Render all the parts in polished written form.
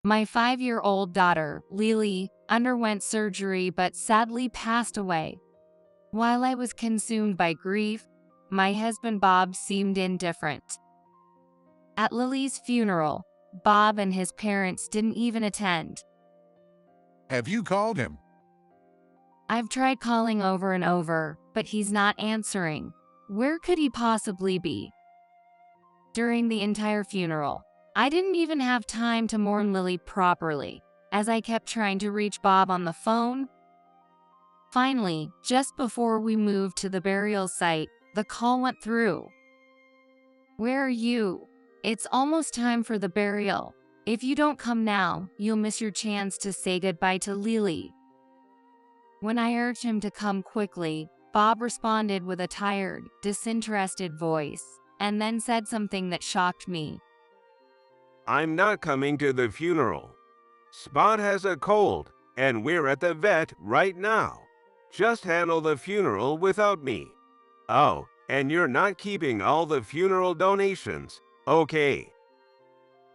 My 5-year-old daughter, Lily, underwent surgery but sadly passed away. While I was consumed by grief, my husband Bob seemed indifferent. At Lily's funeral, Bob and his parents didn't even attend. Have you called him? I've tried calling over and over, but he's not answering. Where could he possibly be? During the entire funeral, I didn't even have time to mourn Lily properly, as I kept trying to reach Bob on the phone. Finally, just before we moved to the burial site, the call went through. "Where are you? It's almost time for the burial. If you don't come now, you'll miss your chance to say goodbye to Lily." When I urged him to come quickly, Bob responded with a tired, disinterested voice, and then said something that shocked me. "I'm not coming to the funeral. Spot has a cold, and we're at the vet right now. Just handle the funeral without me. Oh, and you're not keeping all the funeral donations, okay?"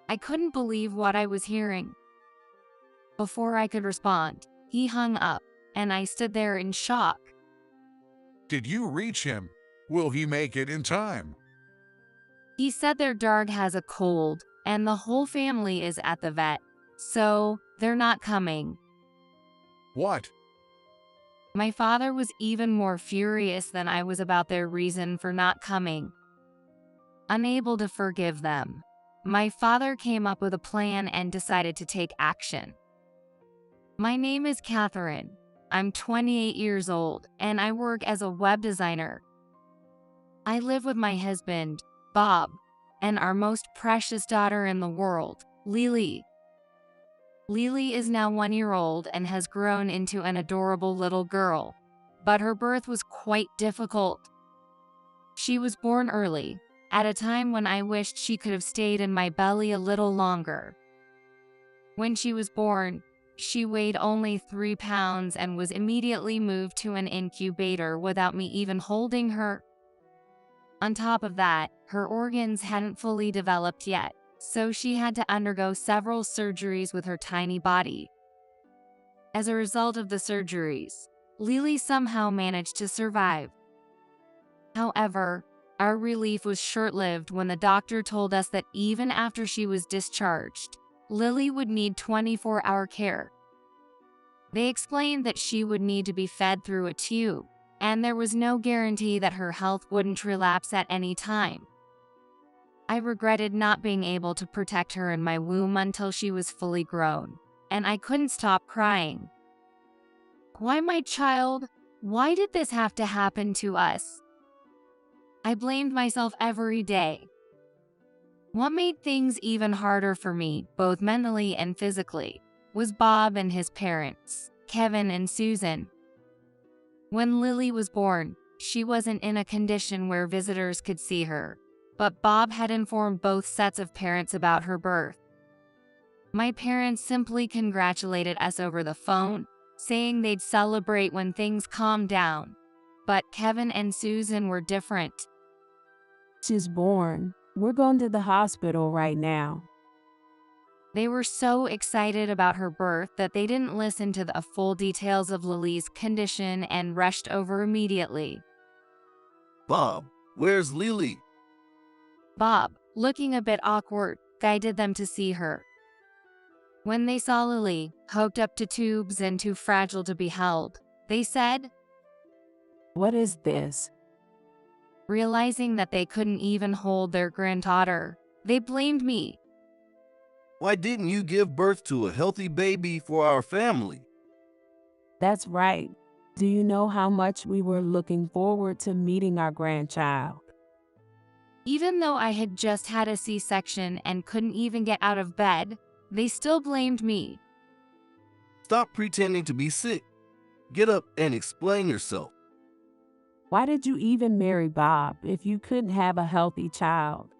I couldn't believe what I was hearing. Before I could respond, he hung up, and I stood there in shock. Did you reach him? Will he make it in time? He said their dog has a cold, and the whole family is at the vet, so they're not coming. What? My father was even more furious than I was about their reason for not coming. Unable to forgive them, my father came up with a plan and decided to take action. My name is Catherine. I'm 28 years old, and I work as a web designer. I live with my husband, Bob, and our most precious daughter in the world, Lily. Lily is now 1 year old and has grown into an adorable little girl, but her birth was quite difficult. She was born early, at a time when I wished she could have stayed in my belly a little longer. When she was born, she weighed only 3 pounds and was immediately moved to an incubator without me even holding her. On top of that, her organs hadn't fully developed yet, so she had to undergo several surgeries with her tiny body. As a result of the surgeries, Lily somehow managed to survive. However, our relief was short-lived when the doctor told us that even after she was discharged, Lily would need 24-hour care. They explained that she would need to be fed through a tube, and there was no guarantee that her health wouldn't relapse at any time. I regretted not being able to protect her in my womb until she was fully grown, and I couldn't stop crying. Why, my child? Why did this have to happen to us? I blamed myself every day. What made things even harder for me, both mentally and physically, was Bob and his parents, Kevin and Susan. When Lily was born, she wasn't in a condition where visitors could see her, but Bob had informed both sets of parents about her birth. My parents simply congratulated us over the phone, saying they'd celebrate when things calmed down. But Kevin and Susan were different. "She's born. We're going to the hospital right now." They were so excited about her birth that they didn't listen to the full details of Lily's condition and rushed over immediately. "Bob, where's Lily?" Bob, looking a bit awkward, guided them to see her. When they saw Lily, hooked up to tubes and too fragile to be held, they said, "What is this?" Realizing that they couldn't even hold their granddaughter, they blamed me. "Why didn't you give birth to a healthy baby for our family?" "That's right. Do you know how much we were looking forward to meeting our grandchild?" Even though I had just had a C-section and couldn't even get out of bed, they still blamed me. "Stop pretending to be sick. Get up and explain yourself." "Why did you even marry Bob if you couldn't have a healthy child?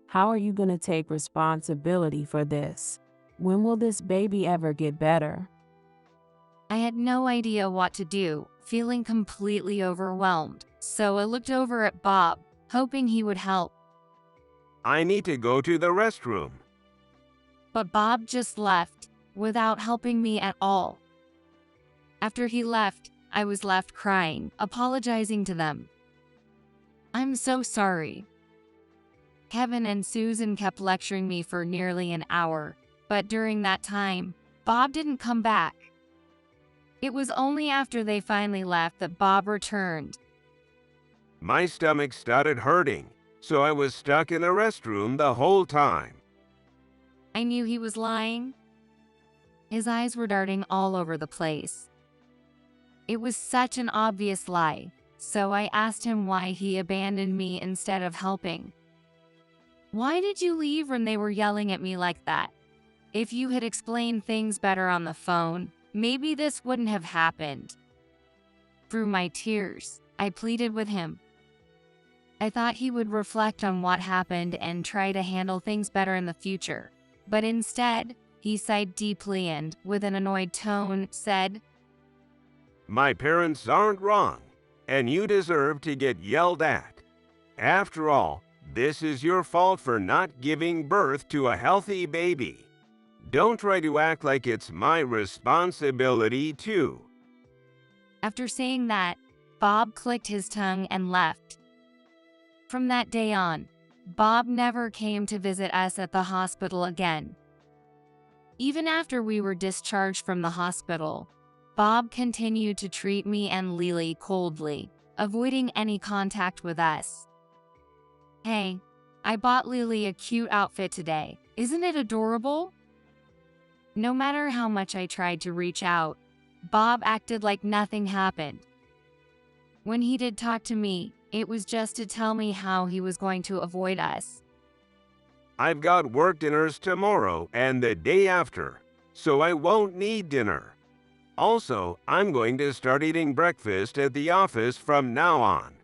How are you going to take responsibility for this? When will this baby ever get better?" I had no idea what to do, feeling completely overwhelmed, so I looked over at Bob, hoping he would help. "I need to go to the restroom." But Bob just left, without helping me at all. After he left, I was left crying, apologizing to them. I'm so sorry. Kevin and Susan kept lecturing me for nearly an hour, but during that time, Bob didn't come back. It was only after they finally left that Bob returned. My stomach started hurting, so I was stuck in the restroom the whole time. I knew he was lying. His eyes were darting all over the place. It was such an obvious lie, so I asked him why he abandoned me instead of helping. Why did you leave when they were yelling at me like that? If you had explained things better on the phone, maybe this wouldn't have happened. Through my tears, I pleaded with him. I thought he would reflect on what happened and try to handle things better in the future. But instead, he sighed deeply and, with an annoyed tone, said, My parents aren't wrong, and you deserve to get yelled at. After all, this is your fault for not giving birth to a healthy baby. Don't try to act like it's my responsibility too. After saying that, Bob clicked his tongue and left. From that day on, Bob never came to visit us at the hospital again. Even after we were discharged from the hospital, Bob continued to treat me and Lily coldly, avoiding any contact with us. Hey, I bought Lily a cute outfit today. Isn't it adorable? No matter how much I tried to reach out, Bob acted like nothing happened. When he did talk to me, it was just to tell me how he was going to avoid us. I've got work dinners tomorrow and the day after, so I won't need dinner. Also, I'm going to start eating breakfast at the office from now on.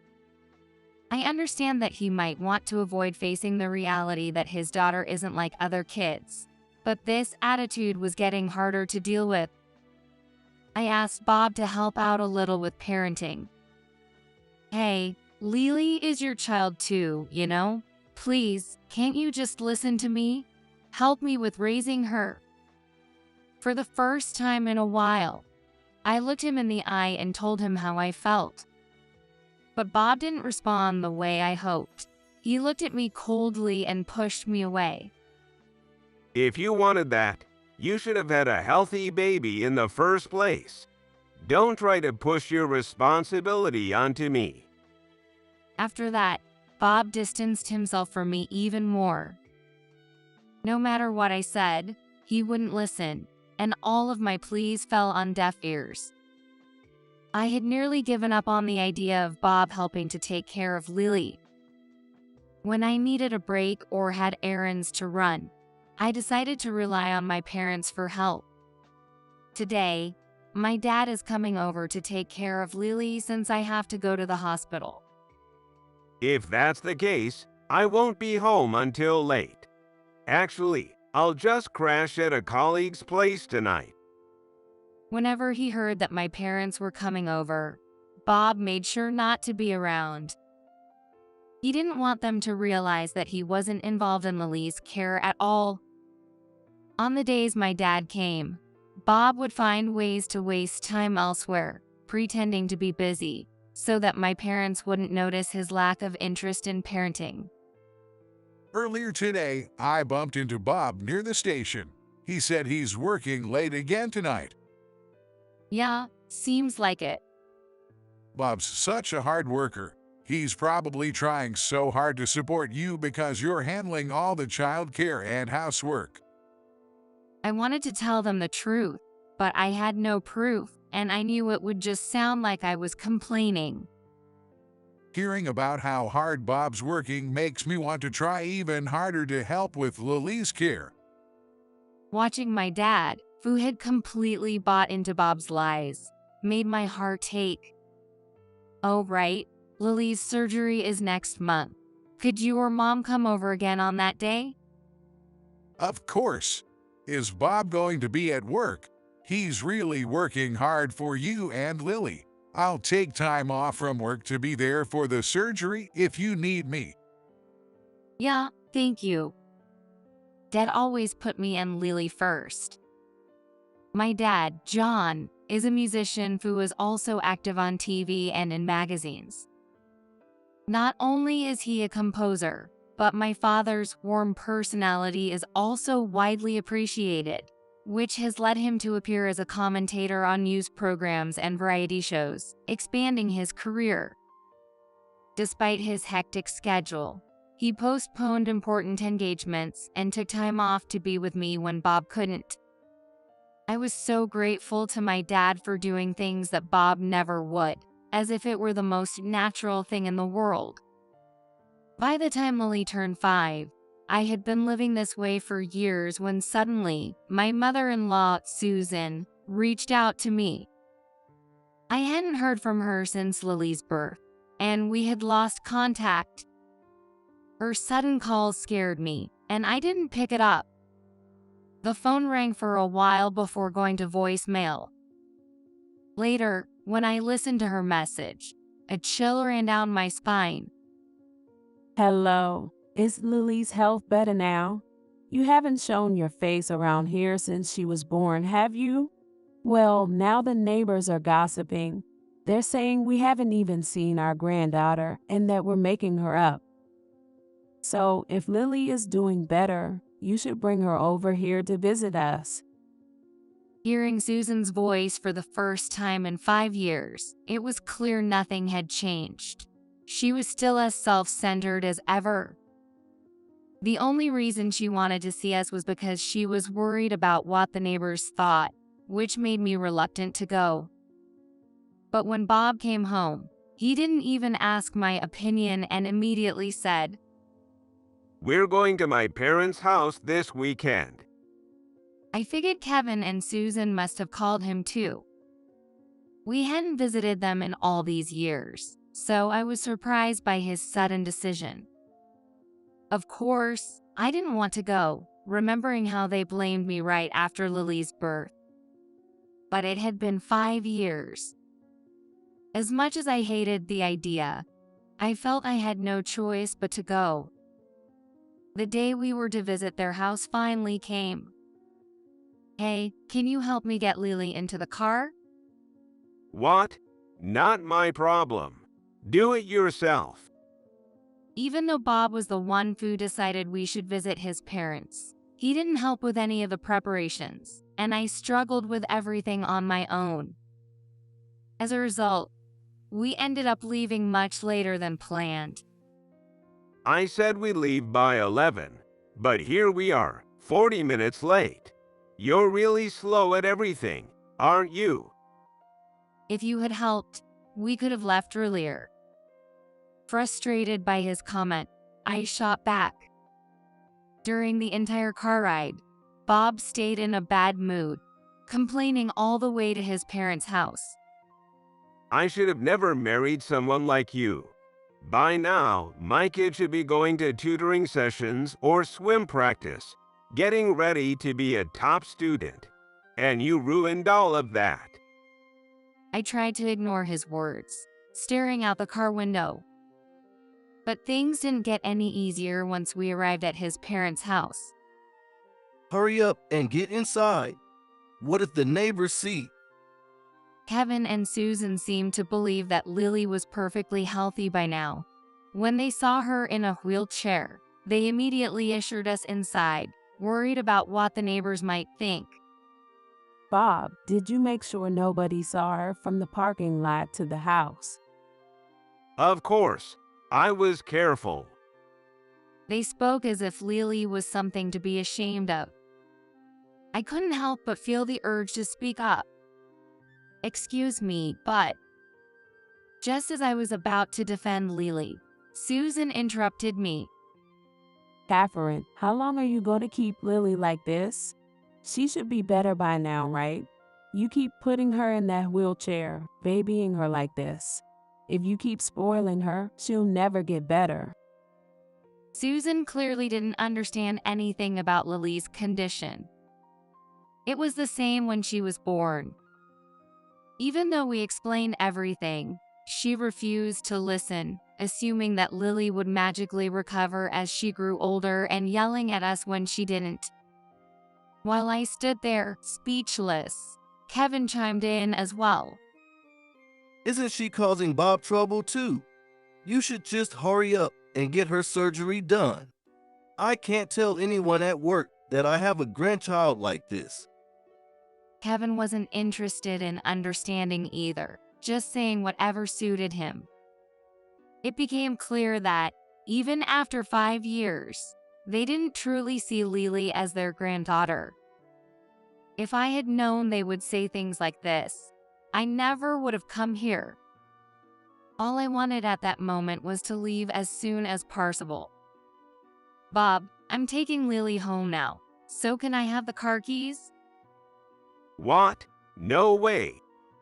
I understand that he might want to avoid facing the reality that his daughter isn't like other kids, but this attitude was getting harder to deal with. I asked Bob to help out a little with parenting. Hey, Lily is your child too, you know? Please, can't you just listen to me? Help me with raising her. For the first time in a while, I looked him in the eye and told him how I felt. But Bob didn't respond the way I hoped. He looked at me coldly and pushed me away. If you wanted that, you should have had a healthy baby in the first place. Don't try to push your responsibility onto me. After that, Bob distanced himself from me even more. No matter what I said, he wouldn't listen, and all of my pleas fell on deaf ears. I had nearly given up on the idea of Bob helping to take care of Lily. When I needed a break or had errands to run, I decided to rely on my parents for help. Today, my dad is coming over to take care of Lily since I have to go to the hospital. If that's the case, I won't be home until late. Actually, I'll just crash at a colleague's place tonight. Whenever he heard that my parents were coming over, Bob made sure not to be around. He didn't want them to realize that he wasn't involved in Lily's care at all. On the days my dad came, Bob would find ways to waste time elsewhere, pretending to be busy, so that my parents wouldn't notice his lack of interest in parenting. Earlier today, I bumped into Bob near the station. He said he's working late again tonight. Yeah, seems like it. Bob's such a hard worker. He's probably trying so hard to support you because you're handling all the child care and housework. I wanted to tell them the truth, but I had no proof, and I knew it would just sound like I was complaining. Hearing about how hard Bob's working makes me want to try even harder to help with Lily's care. Watching my dad, who had completely bought into Bob's lies, made my heart ache. Oh right, Lily's surgery is next month. Could you or Mom come over again on that day? Of course. Is Bob going to be at work? He's really working hard for you and Lily. I'll take time off from work to be there for the surgery if you need me. Yeah, thank you. Dad always put me and Lily first. My dad, John, is a musician who is also active on TV and in magazines. Not only is he a composer, but my father's warm personality is also widely appreciated, which has led him to appear as a commentator on news programs and variety shows, expanding his career. Despite his hectic schedule, he postponed important engagements and took time off to be with me when Bob couldn't. I was so grateful to my dad for doing things that Bob never would, as if it were the most natural thing in the world. By the time Lily turned 5, I had been living this way for years when suddenly, my mother-in-law, Susan, reached out to me. I hadn't heard from her since Lily's birth, and we had lost contact. Her sudden call scared me, and I didn't pick it up. The phone rang for a while before going to voicemail. Later, when I listened to her message, a chill ran down my spine. Hello, is Lily's health better now? You haven't shown your face around here since she was born, have you? Well, now the neighbors are gossiping. They're saying we haven't even seen our granddaughter and that we're making her up. So, if Lily is doing better, you should bring her over here to visit us. Hearing Susan's voice for the first time in 5 years, it was clear nothing had changed. She was still as self-centered as ever. The only reason she wanted to see us was because she was worried about what the neighbors thought, which made me reluctant to go. But when Bob came home, he didn't even ask my opinion and immediately said, We're going to my parents' house this weekend. I figured Kevin and Susan must have called him too. We hadn't visited them in all these years, so I was surprised by his sudden decision. Of course, I didn't want to go, remembering how they blamed me right after Lily's birth. But it had been 5 years. As much as I hated the idea, I felt I had no choice but to go. The day we were to visit their house finally came. Hey, can you help me get Lily into the car? What? Not my problem. Do it yourself. Even though Bob was the one who decided we should visit his parents, he didn't help with any of the preparations, and I struggled with everything on my own. As a result, we ended up leaving much later than planned. I said we leave by 11, but here we are, 40 minutes late. You're really slow at everything, aren't you? If you had helped, we could have left earlier. Frustrated by his comment, I shot back. During the entire car ride, Bob stayed in a bad mood, complaining all the way to his parents' house. I should have never married someone like you. By now, my kid should be going to tutoring sessions or swim practice, getting ready to be a top student. And you ruined all of that. I tried to ignore his words, staring out the car window. But things didn't get any easier once we arrived at his parents' house. Hurry up and get inside. What if the neighbors see? Kevin and Susan seemed to believe that Lily was perfectly healthy by now. When they saw her in a wheelchair, they immediately ushered us inside, worried about what the neighbors might think. Bob, did you make sure nobody saw her from the parking lot to the house? Of course, I was careful. They spoke as if Lily was something to be ashamed of. I couldn't help but feel the urge to speak up. Excuse me, but... Just as I was about to defend Lily, Susan interrupted me. Catherine, how long are you going to keep Lily like this? She should be better by now, right? You keep putting her in that wheelchair, babying her like this. If you keep spoiling her, she'll never get better. Susan clearly didn't understand anything about Lily's condition. It was the same when she was born. Even though we explained everything, she refused to listen, assuming that Lily would magically recover as she grew older and yelling at us when she didn't. While I stood there, speechless, Kevin chimed in as well. Isn't she causing Bob trouble too? You should just hurry up and get her surgery done. I can't tell anyone at work that I have a grandchild like this. Kevin wasn't interested in understanding either, just saying whatever suited him. It became clear that, even after 5 years, they didn't truly see Lily as their granddaughter. If I had known they would say things like this, I never would have come here. All I wanted at that moment was to leave as soon as possible. Bob, I'm taking Lily home now, so can I have the car keys? What? No way.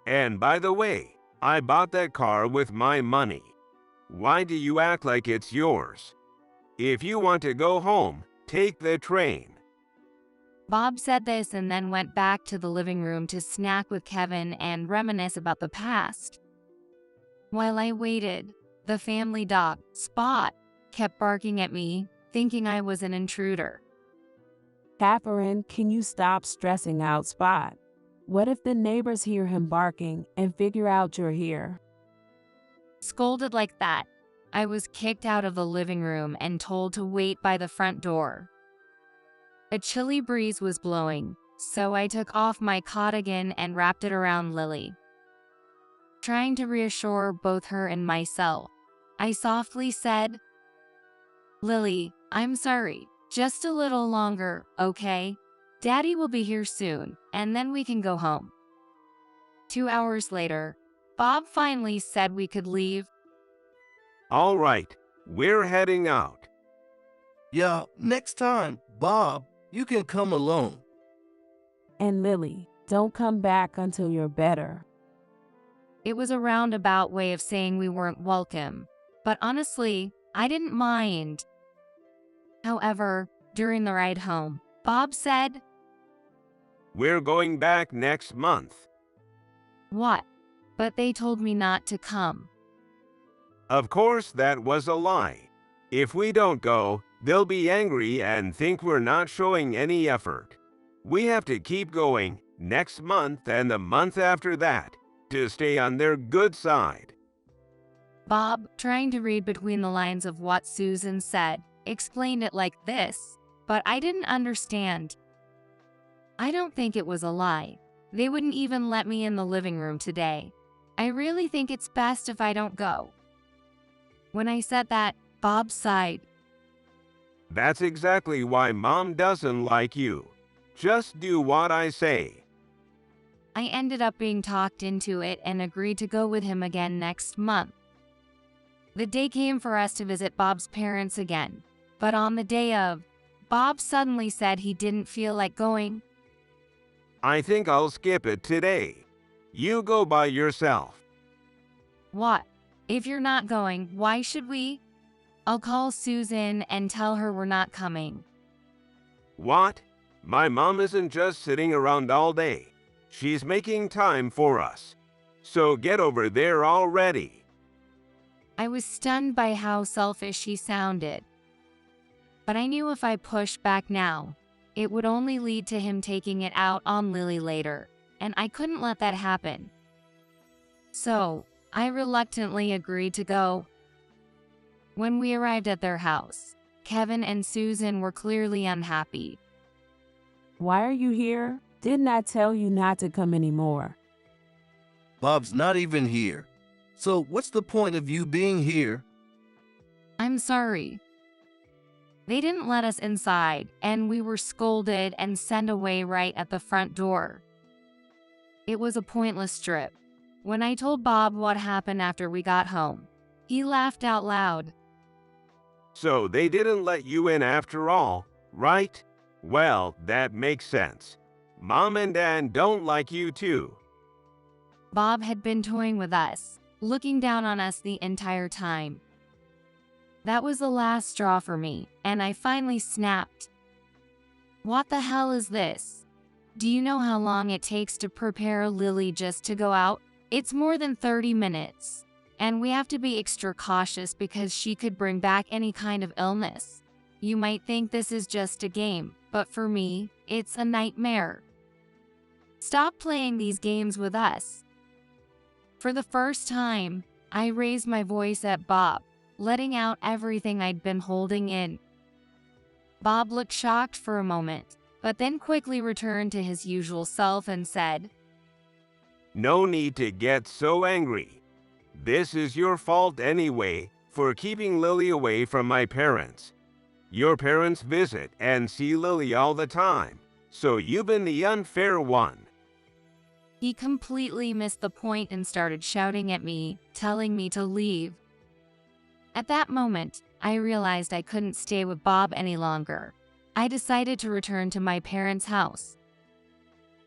And by the way, I bought that car with my money. Why do you act like it's yours? If you want to go home, take the train. Bob said this and then went back to the living room to snack with Kevin and reminisce about the past. While I waited, the family dog, Spot, kept barking at me, thinking I was an intruder. Catherine, can you stop stressing out Spot? What if the neighbors hear him barking and figure out you're here? Scolded like that, I was kicked out of the living room and told to wait by the front door. A chilly breeze was blowing, so I took off my cardigan and wrapped it around Lily. Trying to reassure both her and myself, I softly said, "Lily, I'm sorry, just a little longer, okay? Daddy will be here soon, and then we can go home." 2 hours later, Bob finally said we could leave. All right, we're heading out. Yeah, next time, Bob, you can come alone. And Lily, don't come back until you're better. It was a roundabout way of saying we weren't welcome, but honestly, I didn't mind. However, during the ride home, Bob said, We're going back next month. "What? But they told me not to come." Of course, that was a lie. If we don't go, they'll be angry and think we're not showing any effort. We have to keep going next month and the month after that to stay on their good side. Bob, trying to read between the lines of what Susan said, explained it like this, but I didn't understand. I don't think it was a lie. They wouldn't even let me in the living room today. I really think it's best if I don't go. When I said that, Bob sighed. That's exactly why Mom doesn't like you. Just do what I say. I ended up being talked into it and agreed to go with him again next month. The day came for us to visit Bob's parents again, but on the day of, Bob suddenly said he didn't feel like going. I think I'll skip it today. You go by yourself. What? If you're not going, why should we? I'll call Susan and tell her we're not coming. What? My mom isn't just sitting around all day. She's making time for us. So get over there already. I was stunned by how selfish he sounded. But I knew if I pushed back now, it would only lead to him taking it out on Lily later, and I couldn't let that happen. So, I reluctantly agreed to go. When we arrived at their house, Kevin and Susan were clearly unhappy. Why are you here? Didn't I tell you not to come anymore? Bob's not even here. So what's the point of you being here? I'm sorry. They didn't let us inside, and we were scolded and sent away right at the front door. It was a pointless trip. When I told Bob what happened after we got home, he laughed out loud. So they didn't let you in after all, right? Well, that makes sense. Mom and Dad don't like you too. Bob had been toying with us, looking down on us the entire time. That was the last straw for me, and I finally snapped. What the hell is this? Do you know how long it takes to prepare Lily just to go out? It's more than 30 minutes. And we have to be extra cautious because she could bring back any kind of illness. You might think this is just a game, but for me, it's a nightmare. Stop playing these games with us. For the first time, I raised my voice at Bob, letting out everything I'd been holding in. Bob looked shocked for a moment, but then quickly returned to his usual self and said, No need to get so angry. This is your fault anyway for keeping Lily away from my parents. Your parents visit and see Lily all the time, so you've been the unfair one. He completely missed the point and started shouting at me, telling me to leave. At that moment, I realized I couldn't stay with Bob any longer. I decided to return to my parents' house.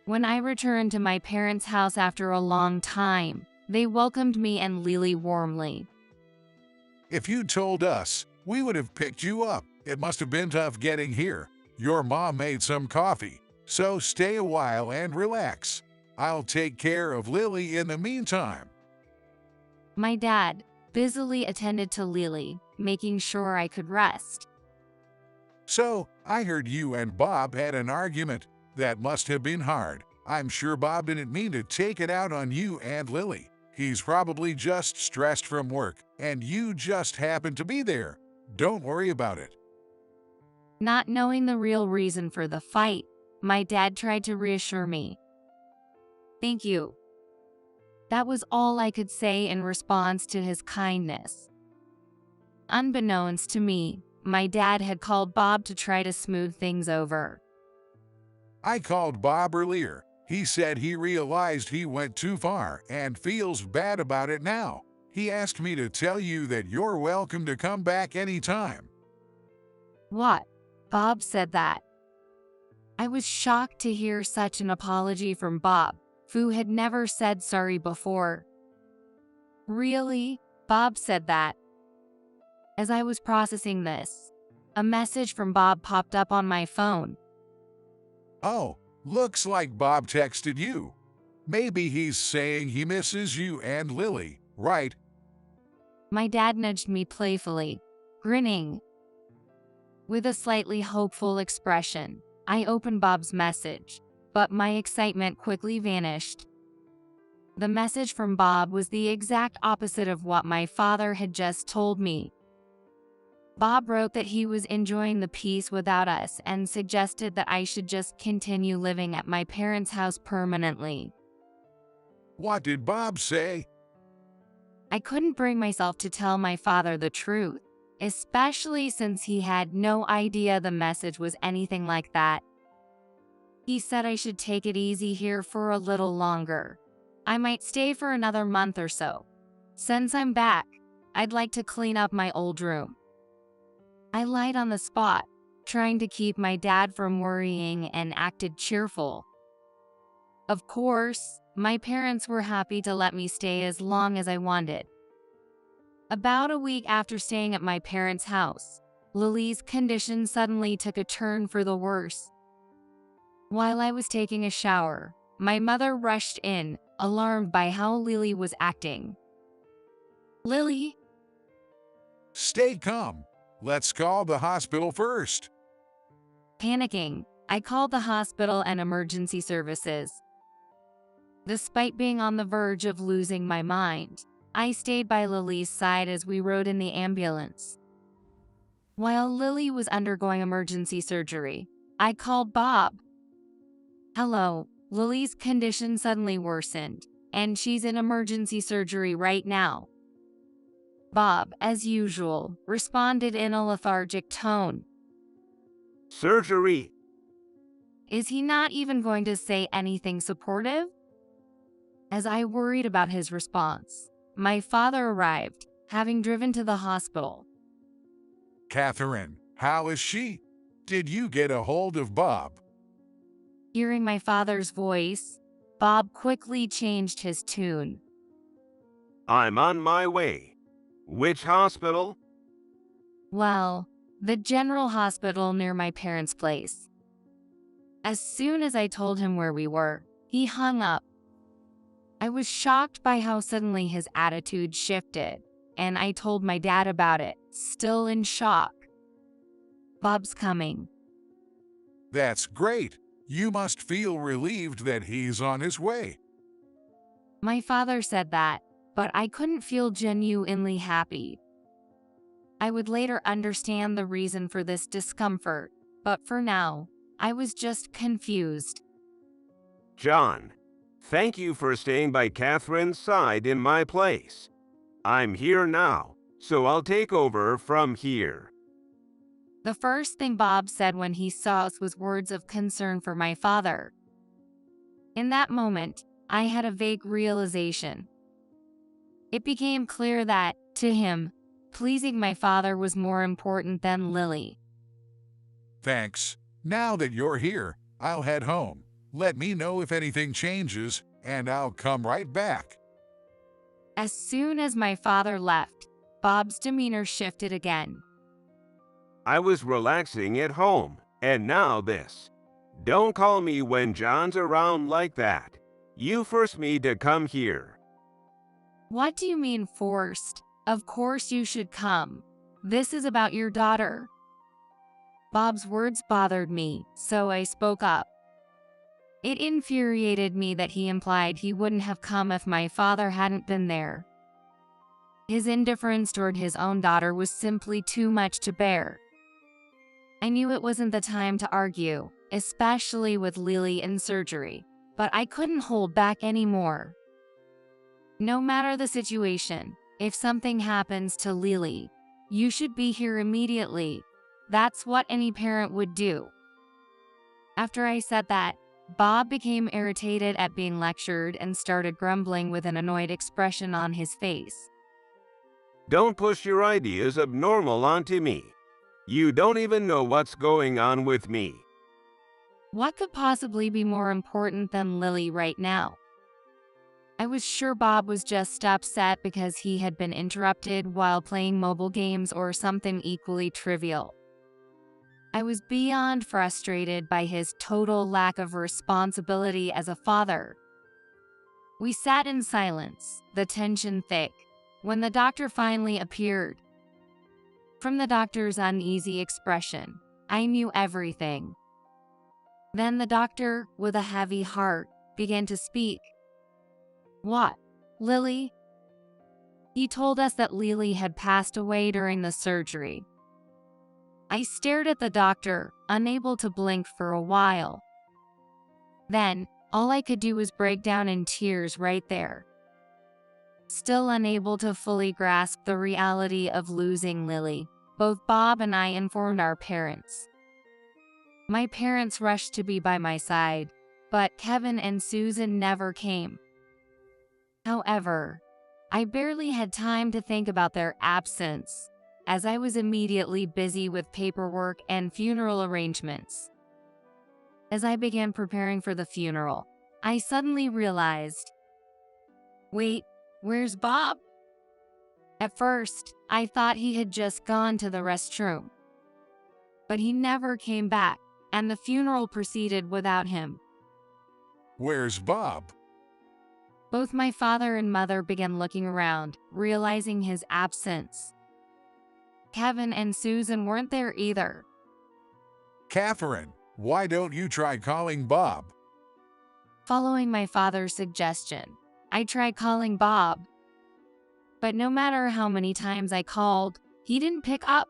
When I returned to my parents' house after a long time, they welcomed me and Lily warmly. If you told us, we would have picked you up. It must have been tough getting here. Your mom made some coffee, so stay a while and relax. I'll take care of Lily in the meantime. My dad busily attended to Lily, making sure I could rest. So, I heard you and Bob had an argument. That must have been hard. I'm sure Bob didn't mean to take it out on you and Lily. He's probably just stressed from work, and you just happened to be there. Don't worry about it. Not knowing the real reason for the fight, my dad tried to reassure me. Thank you. That was all I could say in response to his kindness. Unbeknownst to me, my dad had called Bob to try to smooth things over. I called Bob earlier. He said he realized he went too far and feels bad about it now. He asked me to tell you that you're welcome to come back anytime. What? Bob said that? I was shocked to hear such an apology from Bob, who had never said sorry before. Really? Bob said that? As I was processing this, a message from Bob popped up on my phone. Oh, looks like Bob texted you. Maybe he's saying he misses you and Lily, right? My dad nudged me playfully, grinning. With a slightly hopeful expression, I opened Bob's message, but my excitement quickly vanished. The message from Bob was the exact opposite of what my father had just told me. Bob wrote that he was enjoying the peace without us and suggested that I should just continue living at my parents' house permanently. What did Bob say? I couldn't bring myself to tell my father the truth, especially since he had no idea the message was anything like that. He said I should take it easy here for a little longer. I might stay for another month or so. Since I'm back, I'd like to clean up my old room. I lied on the spot, trying to keep my dad from worrying, and acted cheerful. Of course, my parents were happy to let me stay as long as I wanted. About a week after staying at my parents' house, Lily's condition suddenly took a turn for the worse. While I was taking a shower, my mother rushed in, alarmed by how Lily was acting. Lily? Stay calm. Let's call the hospital first. Panicking, I called the hospital and emergency services. Despite being on the verge of losing my mind, I stayed by Lily's side as we rode in the ambulance. While Lily was undergoing emergency surgery, I called Bob. Hello, Lily's condition suddenly worsened, and she's in emergency surgery right now. Bob, as usual, responded in a lethargic tone. Surgery. Is he not even going to say anything supportive? As I worried about his response, my father arrived, having driven to the hospital. Catherine, how is she? Did you get a hold of Bob? Hearing my father's voice, Bob quickly changed his tune. I'm on my way. Which hospital? Well, the general hospital near my parents' place. As soon as I told him where we were, he hung up. I was shocked by how suddenly his attitude shifted, and I told my dad about it, still in shock. Bob's coming. That's great. You must feel relieved that he's on his way. My father said that, but I couldn't feel genuinely happy. I would later understand the reason for this discomfort, but for now, I was just confused. John, thank you for staying by Catherine's side in my place. I'm here now, so I'll take over from here. The first thing Bob said when he saw us was words of concern for my father. In that moment, I had a vague realization. It became clear that, to him, pleasing my father was more important than Lily. Thanks. Now that you're here, I'll head home. Let me know if anything changes, and I'll come right back. As soon as my father left, Bob's demeanor shifted again. I was relaxing at home, and now this. Don't call me when John's around like that. You forced me to come here. What do you mean forced? Of course you should come. This is about your daughter. Bob's words bothered me, so I spoke up. It infuriated me that he implied he wouldn't have come if my father hadn't been there. His indifference toward his own daughter was simply too much to bear. I knew it wasn't the time to argue, especially with Lily in surgery, but I couldn't hold back anymore. No matter the situation, if something happens to Lily, you should be here immediately. That's what any parent would do. After I said that, Bob became irritated at being lectured and started grumbling with an annoyed expression on his face. Don't push your ideas abnormal onto me. You don't even know what's going on with me. What could possibly be more important than Lily right now? I was sure Bob was just upset because he had been interrupted while playing mobile games or something equally trivial. I was beyond frustrated by his total lack of responsibility as a father. We sat in silence, the tension thick, when the doctor finally appeared. From the doctor's uneasy expression, I knew everything. Then the doctor, with a heavy heart, began to speak. What? Lily? He told us that Lily had passed away during the surgery. I stared at the doctor, unable to blink for a while. Then, all I could do was break down in tears right there. Still unable to fully grasp the reality of losing Lily, both Bob and I informed our parents. My parents rushed to be by my side, but Kevin and Susan never came. However, I barely had time to think about their absence, as I was immediately busy with paperwork and funeral arrangements. As I began preparing for the funeral, I suddenly realized, wait, where's Bob? At first, I thought he had just gone to the restroom. But he never came back, and the funeral proceeded without him. Where's Bob? Both my father and mother began looking around, realizing his absence. Kevin and Susan weren't there either. Catherine, why don't you try calling Bob? Following my father's suggestion, I tried calling Bob. But no matter how many times I called, he didn't pick up.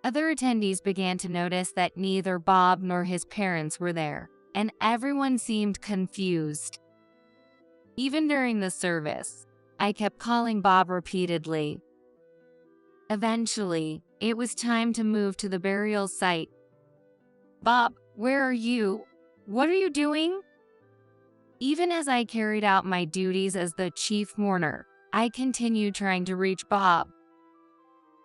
Other attendees began to notice that neither Bob nor his parents were there, and everyone seemed confused. Even during the service, I kept calling Bob repeatedly. Eventually, it was time to move to the burial site. Bob, where are you? What are you doing? Even as I carried out my duties as the chief mourner, I continued trying to reach Bob.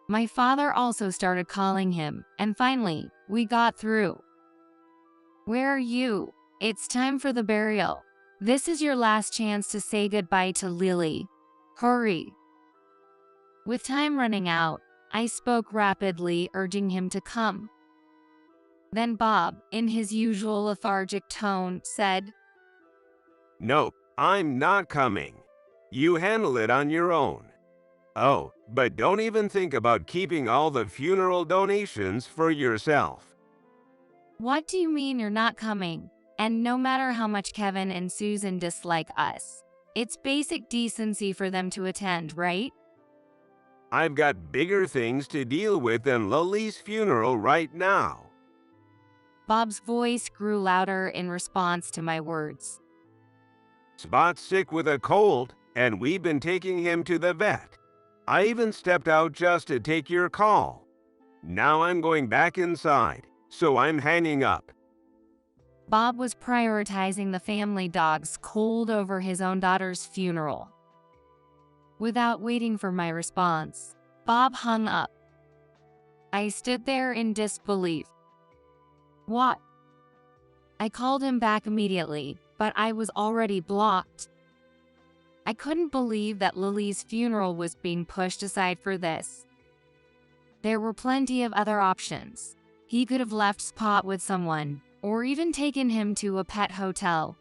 My father also started calling him, and finally, we got through. Where are you? It's time for the burial. This is your last chance to say goodbye to Lily. Hurry. With time running out, I spoke rapidly, urging him to come. Then Bob, in his usual lethargic tone, said, No, I'm not coming. You handle it on your own. Oh, but don't even think about keeping all the funeral donations for yourself. What do you mean you're not coming? And no matter how much Kevin and Susan dislike us, it's basic decency for them to attend, right? I've got bigger things to deal with than Lily's funeral right now. Bob's voice grew louder in response to my words. Spot's sick with a cold, and we've been taking him to the vet. I even stepped out just to take your call. Now I'm going back inside, so I'm hanging up. Bob was prioritizing the family dog's cold over his own daughter's funeral. Without waiting for my response, Bob hung up. I stood there in disbelief. What? I called him back immediately, but I was already blocked. I couldn't believe that Lily's funeral was being pushed aside for this. There were plenty of other options. He could have left Spot with someone, or even taken him to a pet hotel.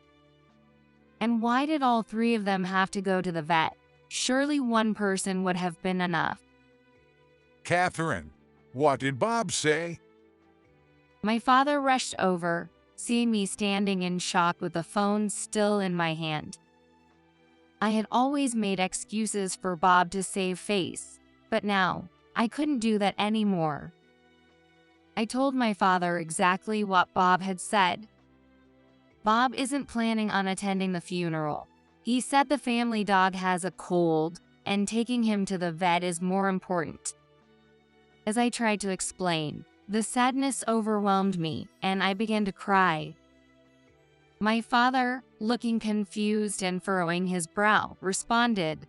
And why did all three of them have to go to the vet? Surely one person would have been enough. Catherine, what did Bob say? My father rushed over, seeing me standing in shock with the phone still in my hand. I had always made excuses for Bob to save face, but now I couldn't do that anymore. I told my father exactly what Bob had said. Bob isn't planning on attending the funeral. He said the family dog has a cold, and taking him to the vet is more important. As I tried to explain, the sadness overwhelmed me, and I began to cry. My father, looking confused and furrowing his brow, responded.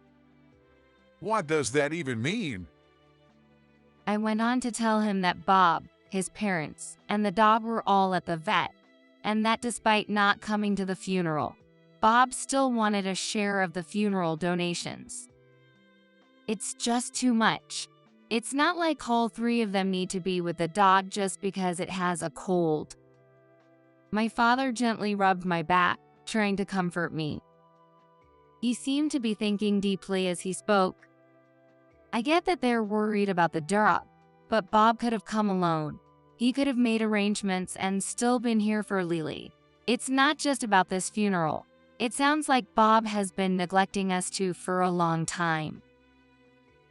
What does that even mean? I went on to tell him that Bob, his parents, and the dog were all at the vet, and that despite not coming to the funeral, Bob still wanted a share of the funeral donations. It's just too much. It's not like all three of them need to be with the dog just because it has a cold. My father gently rubbed my back, trying to comfort me. He seemed to be thinking deeply as he spoke. I get that they're worried about the dog, but Bob could have come alone. He could have made arrangements and still been here for Lily. It's not just about this funeral. It sounds like Bob has been neglecting us too for a long time.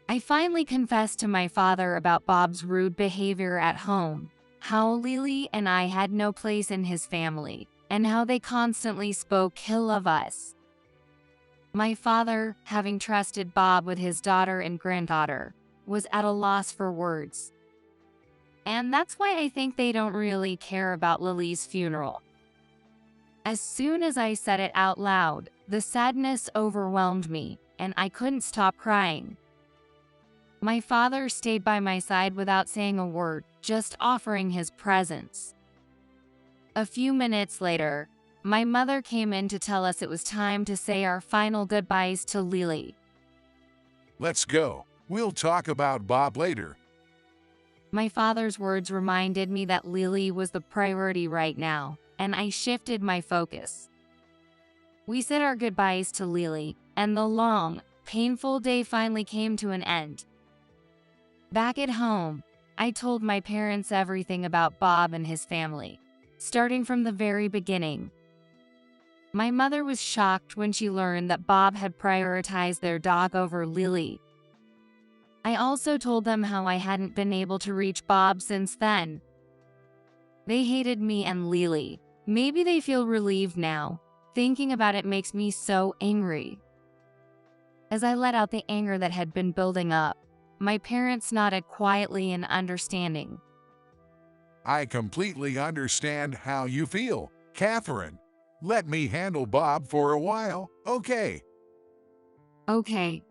I finally confessed to my father about Bob's rude behavior at home, how Lily and I had no place in his family, and how they constantly spoke ill of us. My father, having trusted Bob with his daughter and granddaughter, was at a loss for words. And that's why I think they don't really care about Lily's funeral. As soon as I said it out loud, the sadness overwhelmed me, and I couldn't stop crying. My father stayed by my side without saying a word, just offering his presence. A few minutes later, my mother came in to tell us it was time to say our final goodbyes to Lily. Let's go. We'll talk about Bob later. My father's words reminded me that Lily was the priority right now, and I shifted my focus. We said our goodbyes to Lily, and the long, painful day finally came to an end. Back at home, I told my parents everything about Bob and his family, starting from the very beginning. My mother was shocked when she learned that Bob had prioritized their dog over Lily. I also told them how I hadn't been able to reach Bob since then. They hated me and Lily. Maybe they feel relieved now. Thinking about it makes me so angry. As I let out the anger that had been building up, my parents nodded quietly in understanding. I completely understand how you feel, Catherine. Let me handle Bob for a while, okay? Okay.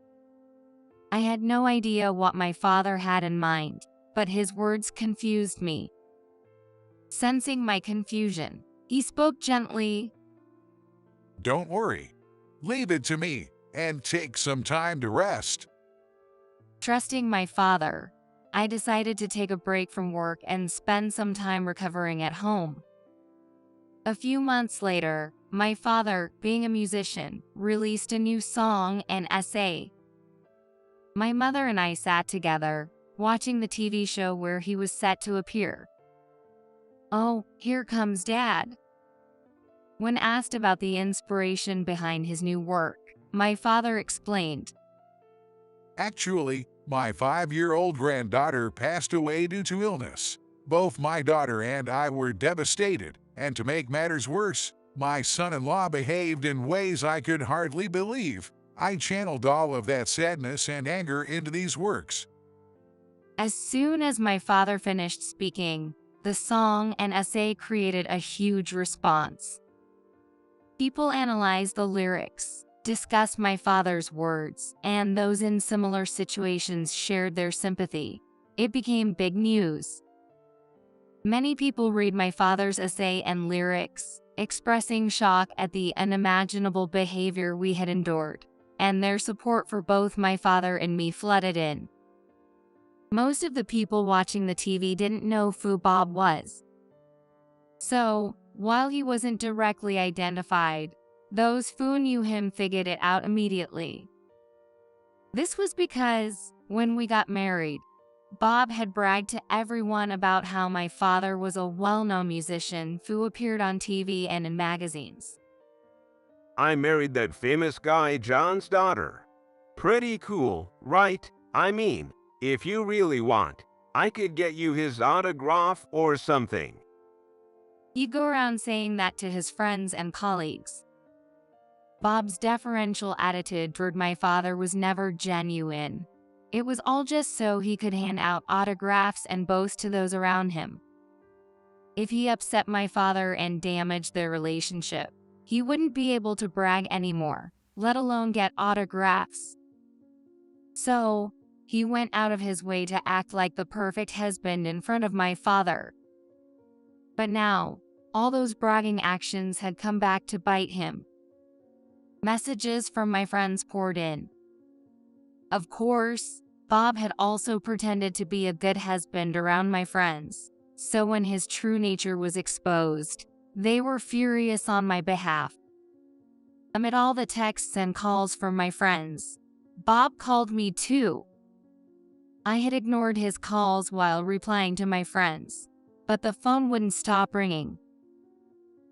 I had no idea what my father had in mind, but his words confused me. Sensing my confusion, he spoke gently. Don't worry. Leave it to me and take some time to rest. Trusting my father, I decided to take a break from work and spend some time recovering at home. A few months later, My father, being a musician, released a new song and essay. My mother and I sat together, watching the TV show where he was set to appear. "Oh, here comes Dad." When asked about the inspiration behind his new work, my father explained, Actually, my 5-year-old granddaughter passed away due to illness. Both my daughter and I were devastated, and to make matters worse, my son-in-law behaved in ways I could hardly believe. I channeled all of that sadness and anger into these works. As soon as my father finished speaking, the song and essay created a huge response. People analyzed the lyrics, discussed my father's words, and those in similar situations shared their sympathy. It became big news. Many people read my father's essay and lyrics, expressing shock at the unimaginable behavior we had endured, and their support for both my father and me flooded in. Most of the people watching the TV didn't know who Bob was. So, while he wasn't directly identified, those who knew him figured it out immediately. This was because, when we got married, Bob had bragged to everyone about how my father was a well-known musician who appeared on TV and in magazines. I married that famous guy John's daughter. Pretty cool, right? I mean, if you really want, I could get you his autograph or something. He'd go around saying that to his friends and colleagues. Bob's deferential attitude toward my father was never genuine. It was all just so he could hand out autographs and boast to those around him. If he upset my father and damaged their relationship, he wouldn't be able to brag anymore, let alone get autographs. So, he went out of his way to act like the perfect husband in front of my father. But now, all those bragging actions had come back to bite him. Messages from my friends poured in. Of course, Bob had also pretended to be a good husband around my friends, so when his true nature was exposed, they were furious on my behalf. Amid all the texts and calls from my friends, Bob called me too. I had ignored his calls while replying to my friends, but the phone wouldn't stop ringing.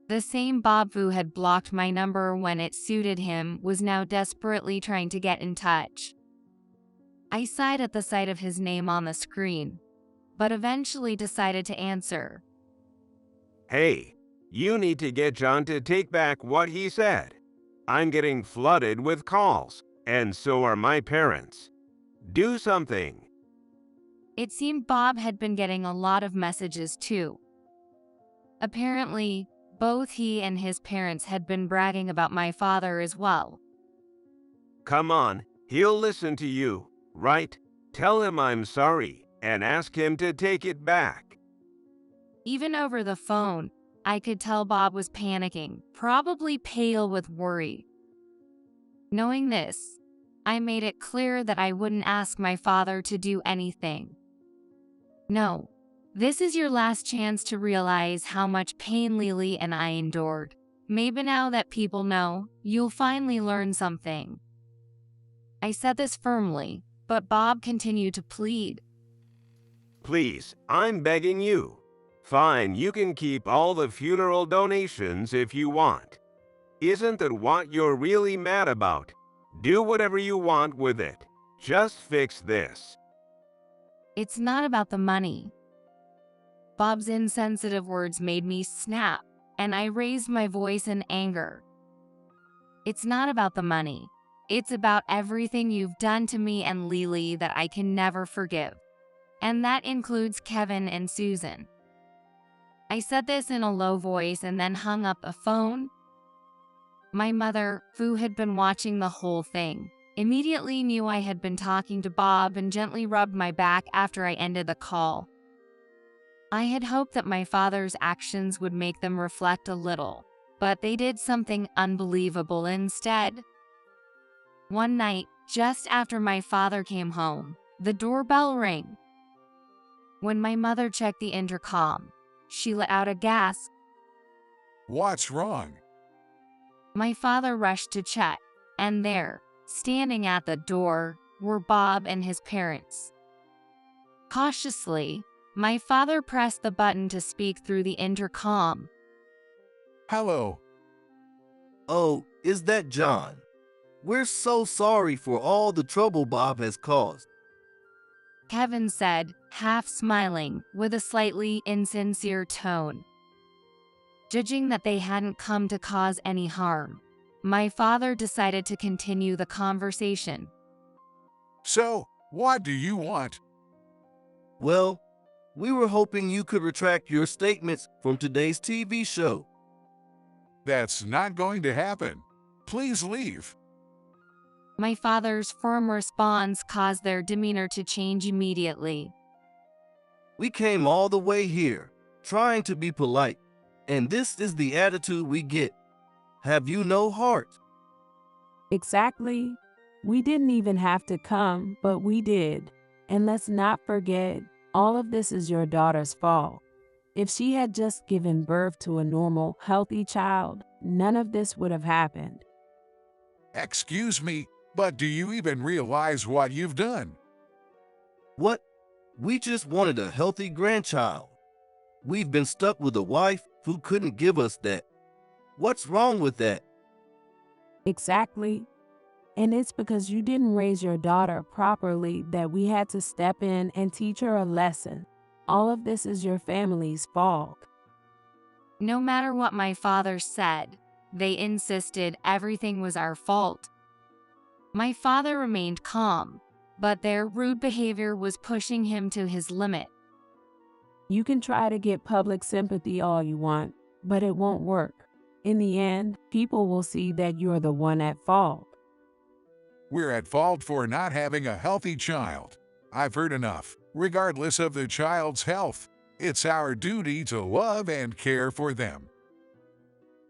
The same Bob who had blocked my number when it suited him was now desperately trying to get in touch. I sighed at the sight of his name on the screen, but eventually decided to answer. Hey, you need to get John to take back what he said. I'm getting flooded with calls, and so are my parents. Do something. It seemed Bob had been getting a lot of messages too. Apparently, both he and his parents had been bragging about my father as well. Come on, he'll listen to you, right? Tell him I'm sorry and ask him to take it back. Even over the phone, I could tell Bob was panicking, probably pale with worry. Knowing this, I made it clear that I wouldn't ask my father to do anything. No, this is your last chance to realize how much pain Lily and I endured. Maybe now that people know, you'll finally learn something. I said this firmly, but Bob continued to plead. Please, I'm begging you. Fine, you can keep all the funeral donations if you want. Isn't that what you're really mad about? Do whatever you want with it. Just fix this. It's not about the money. Bob's insensitive words made me snap, and I raised my voice in anger. It's not about the money. It's about everything you've done to me and Lily that I can never forgive. And that includes Kevin and Susan. I said this in a low voice and then hung up the phone. My mother, who had been watching the whole thing, immediately knew I had been talking to Bob and gently rubbed my back after I ended the call. I had hoped that my father's actions would make them reflect a little, but they did something unbelievable instead. One night, just after my father came home, the doorbell rang. When my mother checked the intercom, she let out a gasp. What's wrong? My father rushed to check, and there, standing at the door, were Bob and his parents. Cautiously, my father pressed the button to speak through the intercom. Hello. Oh, is that John? We're so sorry for all the trouble Bob has caused. Kevin said, half smiling, with a slightly insincere tone. Judging that they hadn't come to cause any harm, my father decided to continue the conversation. So, what do you want? Well, we were hoping you could retract your statements from today's TV show. That's not going to happen. Please leave. My father's firm response caused their demeanor to change immediately. We came all the way here, trying to be polite, and this is the attitude we get. Have you no heart? Exactly. We didn't even have to come, but we did. And let's not forget, all of this is your daughter's fault. If she had just given birth to a normal, healthy child, none of this would have happened. Excuse me, but do you even realize what you've done? What? We just wanted a healthy grandchild. We've been stuck with a wife who couldn't give us that. What's wrong with that? Exactly. And it's because you didn't raise your daughter properly that we had to step in and teach her a lesson. All of this is your family's fault. No matter what my father said, they insisted everything was our fault. My father remained calm, but their rude behavior was pushing him to his limit. You can try to get public sympathy all you want, but it won't work. In the end, people will see that you're the one at fault. We're at fault for not having a healthy child. I've heard enough. Regardless of the child's health, it's our duty to love and care for them.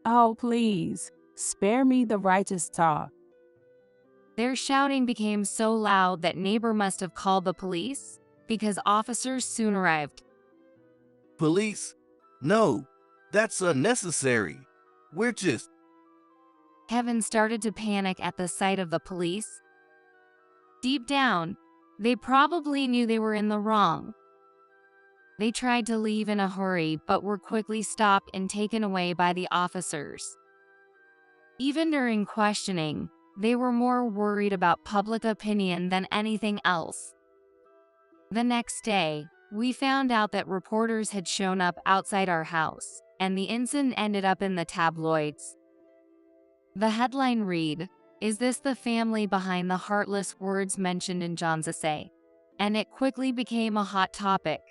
Oh, please, spare me the righteous talk. Their shouting became so loud that neighbor must have called the police, because officers soon arrived. Police? No, that's unnecessary. We're just... Kevin started to panic at the sight of the police. Deep down, they probably knew they were in the wrong. They tried to leave in a hurry but were quickly stopped and taken away by the officers. Even during questioning, they were more worried about public opinion than anything else. The next day, we found out that reporters had shown up outside our house, and the incident ended up in the tabloids. The headline read, "Is this the family behind the heartless words mentioned in John's essay?" And it quickly became a hot topic.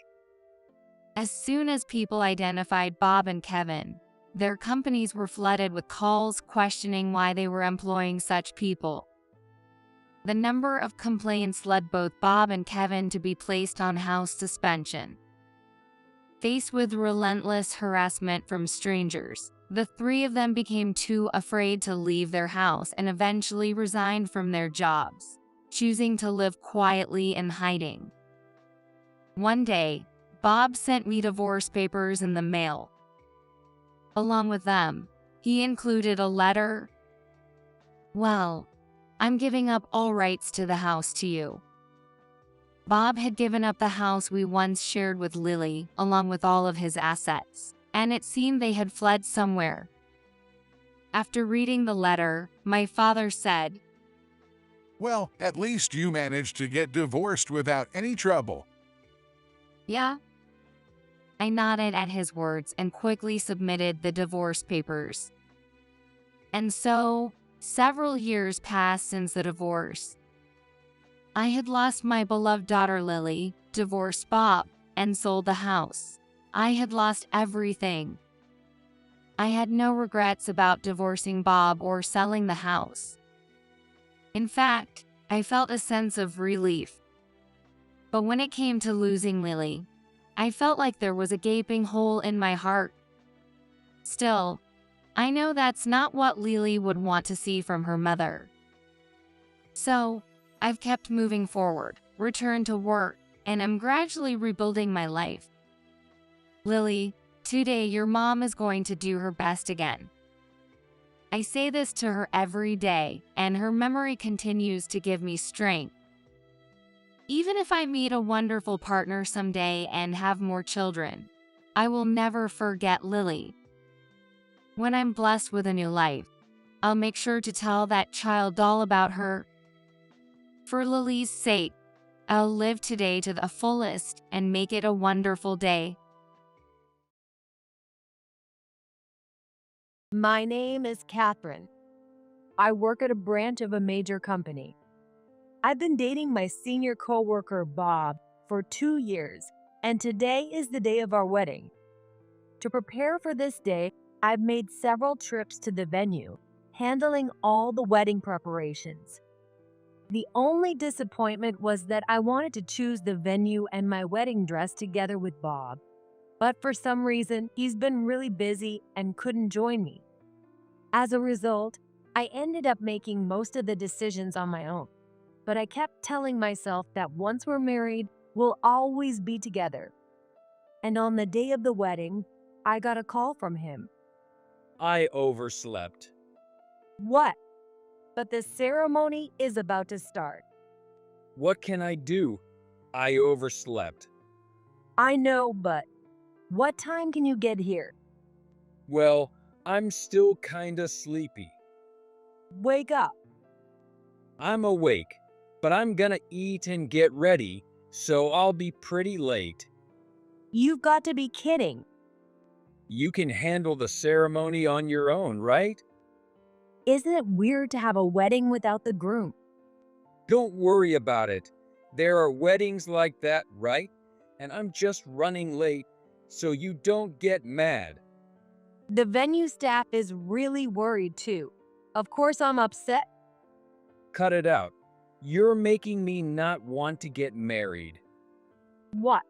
As soon as people identified Bob and Kevin, their companies were flooded with calls questioning why they were employing such people. The number of complaints led both Bob and Kevin to be placed on house suspension. Faced with relentless harassment from strangers, the three of them became too afraid to leave their house and eventually resigned from their jobs, choosing to live quietly in hiding. One day, Bob sent me divorce papers in the mail. Along with them, he included a letter. "Well, I'm giving up all rights to the house to you." Bob had given up the house we once shared with Lily, along with all of his assets, and it seemed they had fled somewhere. After reading the letter, my father said, Well, at least you managed to get divorced without any trouble. "Yeah?" I nodded at his words and quickly submitted the divorce papers. And so, several years passed since the divorce. I had lost my beloved daughter Lily, divorced Bob, and sold the house. I had lost everything. I had no regrets about divorcing Bob or selling the house. In fact, I felt a sense of relief. But when it came to losing Lily, I felt like there was a gaping hole in my heart. Still, I know that's not what Lily would want to see from her mother. So, I've kept moving forward, returned to work, and am gradually rebuilding my life. Lily, today your mom is going to do her best again. I say this to her every day, and her memory continues to give me strength. Even if I meet a wonderful partner someday and have more children, I will never forget Lily. When I'm blessed with a new life, I'll make sure to tell that child all about her. For Lily's sake, I'll live today to the fullest and make it a wonderful day. My name is Catherine. I work at a branch of a major company. I've been dating my senior coworker, Bob, for 2 years, and today is the day of our wedding. To prepare for this day, I've made several trips to the venue, handling all the wedding preparations. The only disappointment was that I wanted to choose the venue and my wedding dress together with Bob, but for some reason, he's been really busy and couldn't join me. As a result, I ended up making most of the decisions on my own, but I kept telling myself that once we're married, we'll always be together. And on the day of the wedding, I got a call from him. I overslept. What? But the ceremony is about to start. What can I do? I overslept. I know, but what time can you get here? Well, I'm still kinda sleepy. Wake up. I'm awake, but I'm gonna eat and get ready, so I'll be pretty late. You've got to be kidding. You can handle the ceremony on your own, right? Isn't it weird to have a wedding without the groom? Don't worry about it. There are weddings like that, right? And I'm just running late, so you don't get mad. The venue staff is really worried too. Of course I'm upset. Cut it out. You're making me not want to get married. What?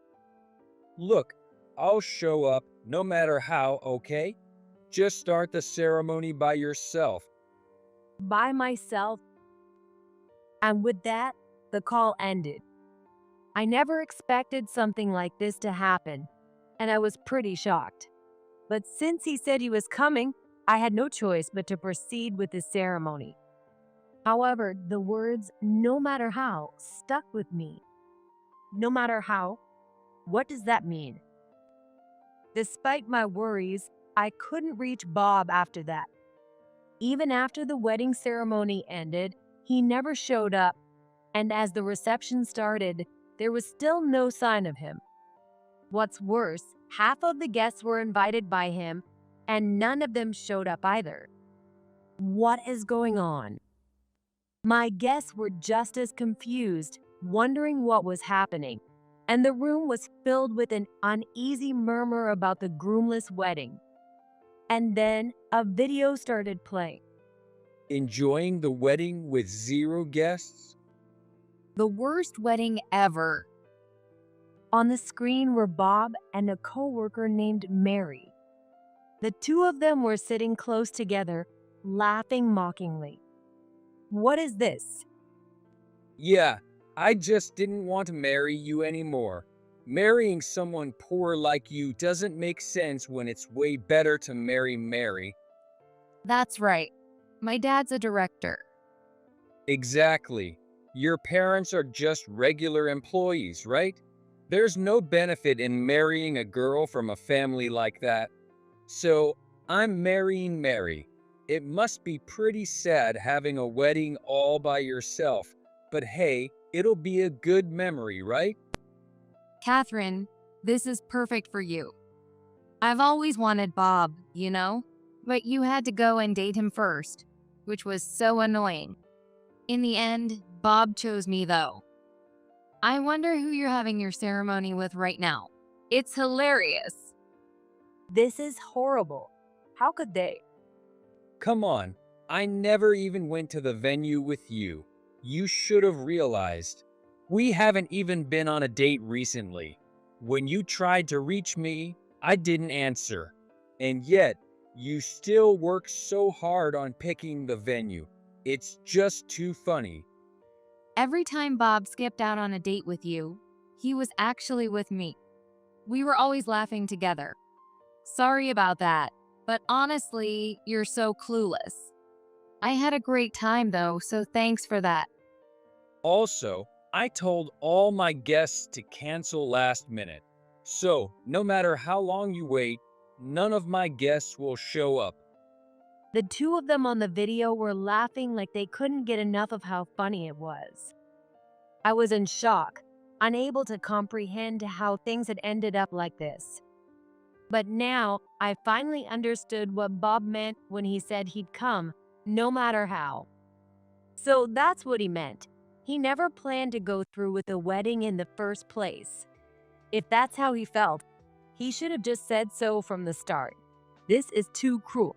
Look, I'll show up no matter how, okay? Just start the ceremony by yourself. By myself? And with that, the call ended. I never expected something like this to happen, and I was pretty shocked. But since he said he was coming, I had no choice but to proceed with the ceremony. However, the words, "no matter how," stuck with me. No matter how? What does that mean? Despite my worries, I couldn't reach Bob after that. Even after the wedding ceremony ended, he never showed up, and as the reception started, there was still no sign of him. What's worse, half of the guests were invited by him, and none of them showed up either. What is going on? My guests were just as confused, wondering what was happening, and the room was filled with an uneasy murmur about the groomless wedding. And then a video started playing. Enjoying the wedding with 0 guests? The worst wedding ever. On the screen were Bob and a coworker named Mary. The two of them were sitting close together, laughing mockingly. What is this? Yeah, I just didn't want to marry you anymore. Marrying someone poor like you doesn't make sense when it's way better to marry Mary. That's right. My dad's a director. Exactly. Your parents are just regular employees, right? There's no benefit in marrying a girl from a family like that. So, I'm marrying Mary. It must be pretty sad having a wedding all by yourself, but hey, it'll be a good memory, right? Catherine, this is perfect for you. I've always wanted Bob, you know? But you had to go and date him first, which was so annoying. In the end, Bob chose me though. I wonder who you're having your ceremony with right now. It's hilarious. This is horrible. How could they? Come on, I never even went to the venue with you. You should have realized. We haven't even been on a date recently. When you tried to reach me, I didn't answer. And yet, you still work so hard on picking the venue. It's just too funny. Every time Bob skipped out on a date with you, he was actually with me. We were always laughing together. Sorry about that, but honestly, you're so clueless. I had a great time though, so thanks for that. Also, I told all my guests to cancel last minute. So, no matter how long you wait, none of my guests will show up. The two of them on the video were laughing like they couldn't get enough of how funny it was. I was in shock, unable to comprehend how things had ended up like this. But now, I finally understood what Bob meant when he said he'd come, no matter how. So that's what he meant. He never planned to go through with the wedding in the first place. If that's how he felt, he should have just said so from the start. This is too cruel.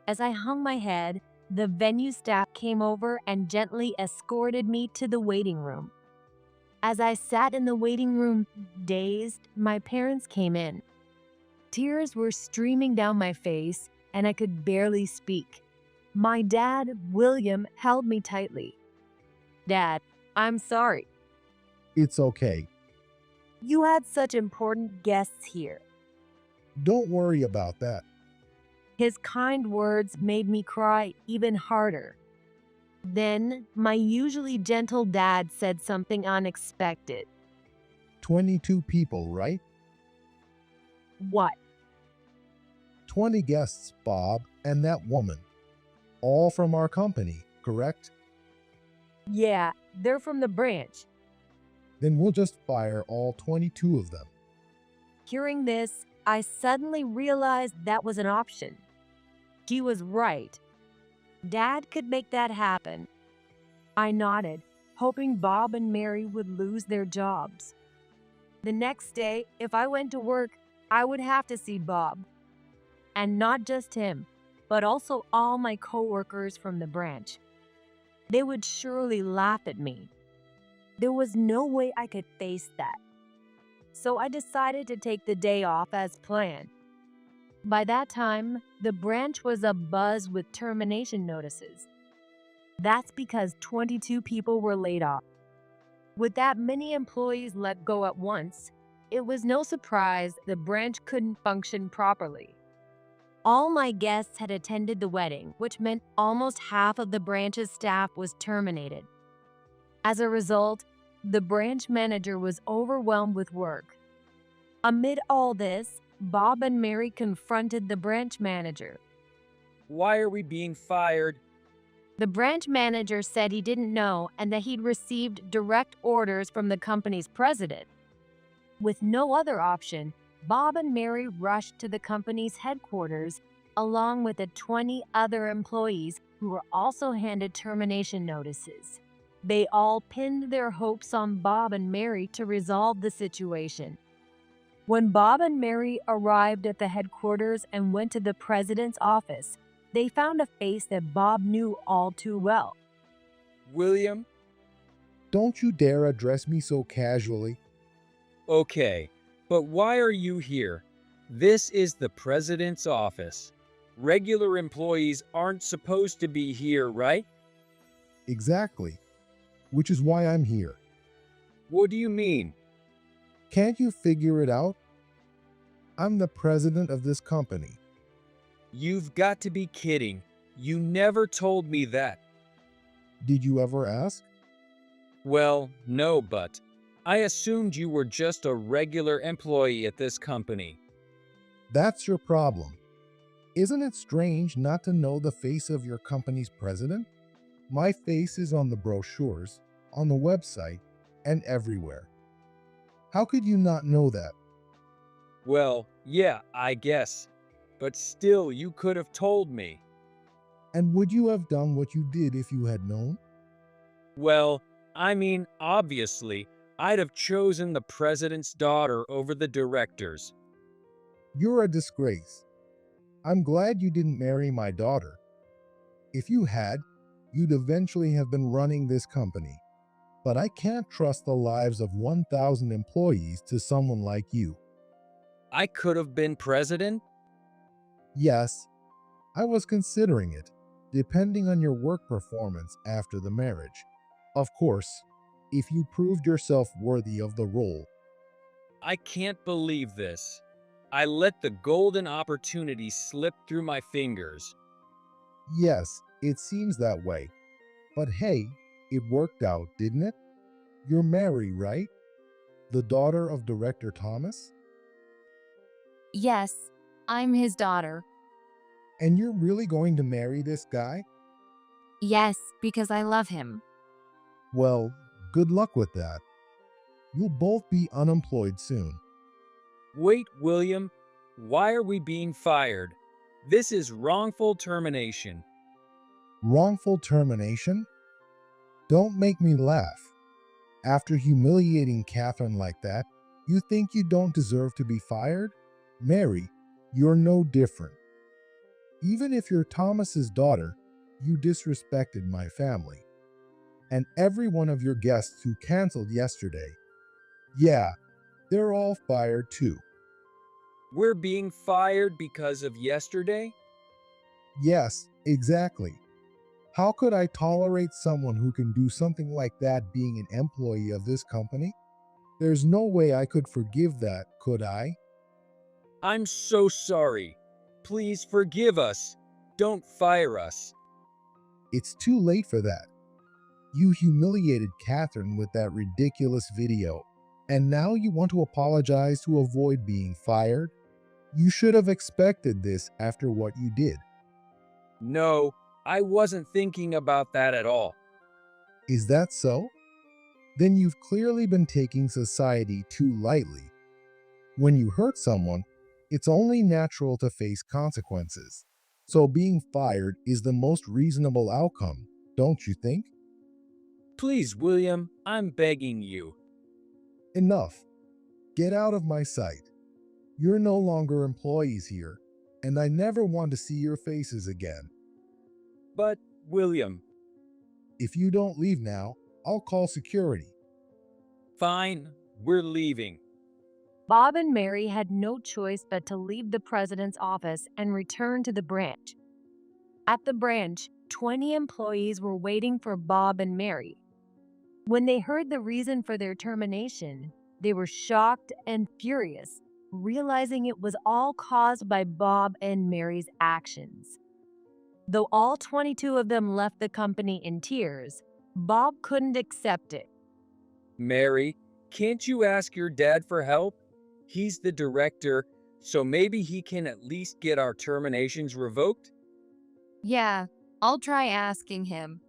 As I hung my head, the venue staff came over and gently escorted me to the waiting room. As I sat in the waiting room, dazed, my parents came in. Tears were streaming down my face, and I could barely speak. My dad, William, held me tightly. "Dad, I'm sorry. It's okay. You had such important guests here." Don't worry about that. His kind words made me cry even harder. Then, my usually gentle dad said something unexpected. 22 people, right? "What?" 20 guests, Bob, and that woman. All from our company, correct? "Yeah, they're from the branch." Then we'll just fire all 22 of them. Hearing this, I suddenly realized that was an option. He was right. Dad could make that happen. I nodded, hoping Bob and Mary would lose their jobs. The next day, if I went to work, I would have to see Bob. And not just him, but also all my coworkers from the branch. They would surely laugh at me. There was no way I could face that. So I decided to take the day off as planned. By that time, the branch was abuzz with termination notices. That's because 22 people were laid off. With that many employees let go at once, it was no surprise the branch couldn't function properly. All my guests had attended the wedding, which meant almost half of the branch's staff was terminated. As a result, the branch manager was overwhelmed with work. Amid all this, Bob and Mary confronted the branch manager. Why are we being fired? The branch manager said he didn't know and that he'd received direct orders from the company's president. With no other option, Bob and Mary rushed to the company's headquarters along with the 20 other employees who were also handed termination notices. They all pinned their hopes on Bob and Mary to resolve the situation. When Bob and Mary arrived at the headquarters and went to the president's office, they found a face that Bob knew all too well. William? Don't you dare address me so casually. Okay, but why are you here? This is the president's office. Regular employees aren't supposed to be here, right? Exactly. Which is why I'm here. What do you mean? Can't you figure it out? I'm the president of this company. You've got to be kidding. You never told me that. Did you ever ask? Well, no, but I assumed you were just a regular employee at this company. That's your problem. Isn't it strange not to know the face of your company's president? My face is on the brochures, on the website, and everywhere. How could you not know that? Well, yeah, I guess. But still, you could have told me. And would you have done what you did if you had known? Well, I mean, obviously, I'd have chosen the president's daughter over the director's. You're a disgrace. I'm glad you didn't marry my daughter. If you had, you'd eventually have been running this company. But I can't trust the lives of 1,000 employees to someone like you. I could have been president? Yes, I was considering it, depending on your work performance after the marriage. Of course, if you proved yourself worthy of the role. I can't believe this. I let the golden opportunity slip through my fingers. Yes, It seems that way. But hey, it worked out, didn't it? You're Mary, right? The daughter of Director Thomas? Yes, I'm his daughter. And you're really going to marry this guy? Yes, because I love him. Well, good luck with that. You'll both be unemployed soon. Wait, William, why are we being fired? This is wrongful termination. Wrongful termination? Don't make me laugh. After humiliating Catherine like that, you think you don't deserve to be fired? Mary, you're no different. Even if you're Thomas's daughter, you disrespected my family. And every one of your guests who canceled yesterday. Yeah, they're all fired too. We're being fired because of yesterday? Yes, exactly. How could I tolerate someone who can do something like that being an employee of this company? There's no way I could forgive that, could I? I'm so sorry. Please forgive us. Don't fire us. It's too late for that. You humiliated Catherine with that ridiculous video, and now you want to apologize to avoid being fired? You should have expected this after what you did. No, I wasn't thinking about that at all. Is that so? Then you've clearly been taking society too lightly. When you hurt someone, it's only natural to face consequences. So being fired is the most reasonable outcome, don't you think? Please, William, I'm begging you. Enough. Get out of my sight. You're no longer employees here, and I never want to see your faces again. But, William, If you don't leave now, I'll call security. fine, we're leaving. Bob and Mary had no choice but to leave the president's office and return to the branch. At the branch, 20 employees were waiting for Bob and Mary. When they heard the reason for their termination, they were shocked and furious, realizing it was all caused by Bob and Mary's actions. Though all 22 of them left the company in tears, Bob couldn't accept it. Mary, can't you ask your dad for help? He's the director, so maybe he can at least get our terminations revoked? Yeah, I'll try asking him.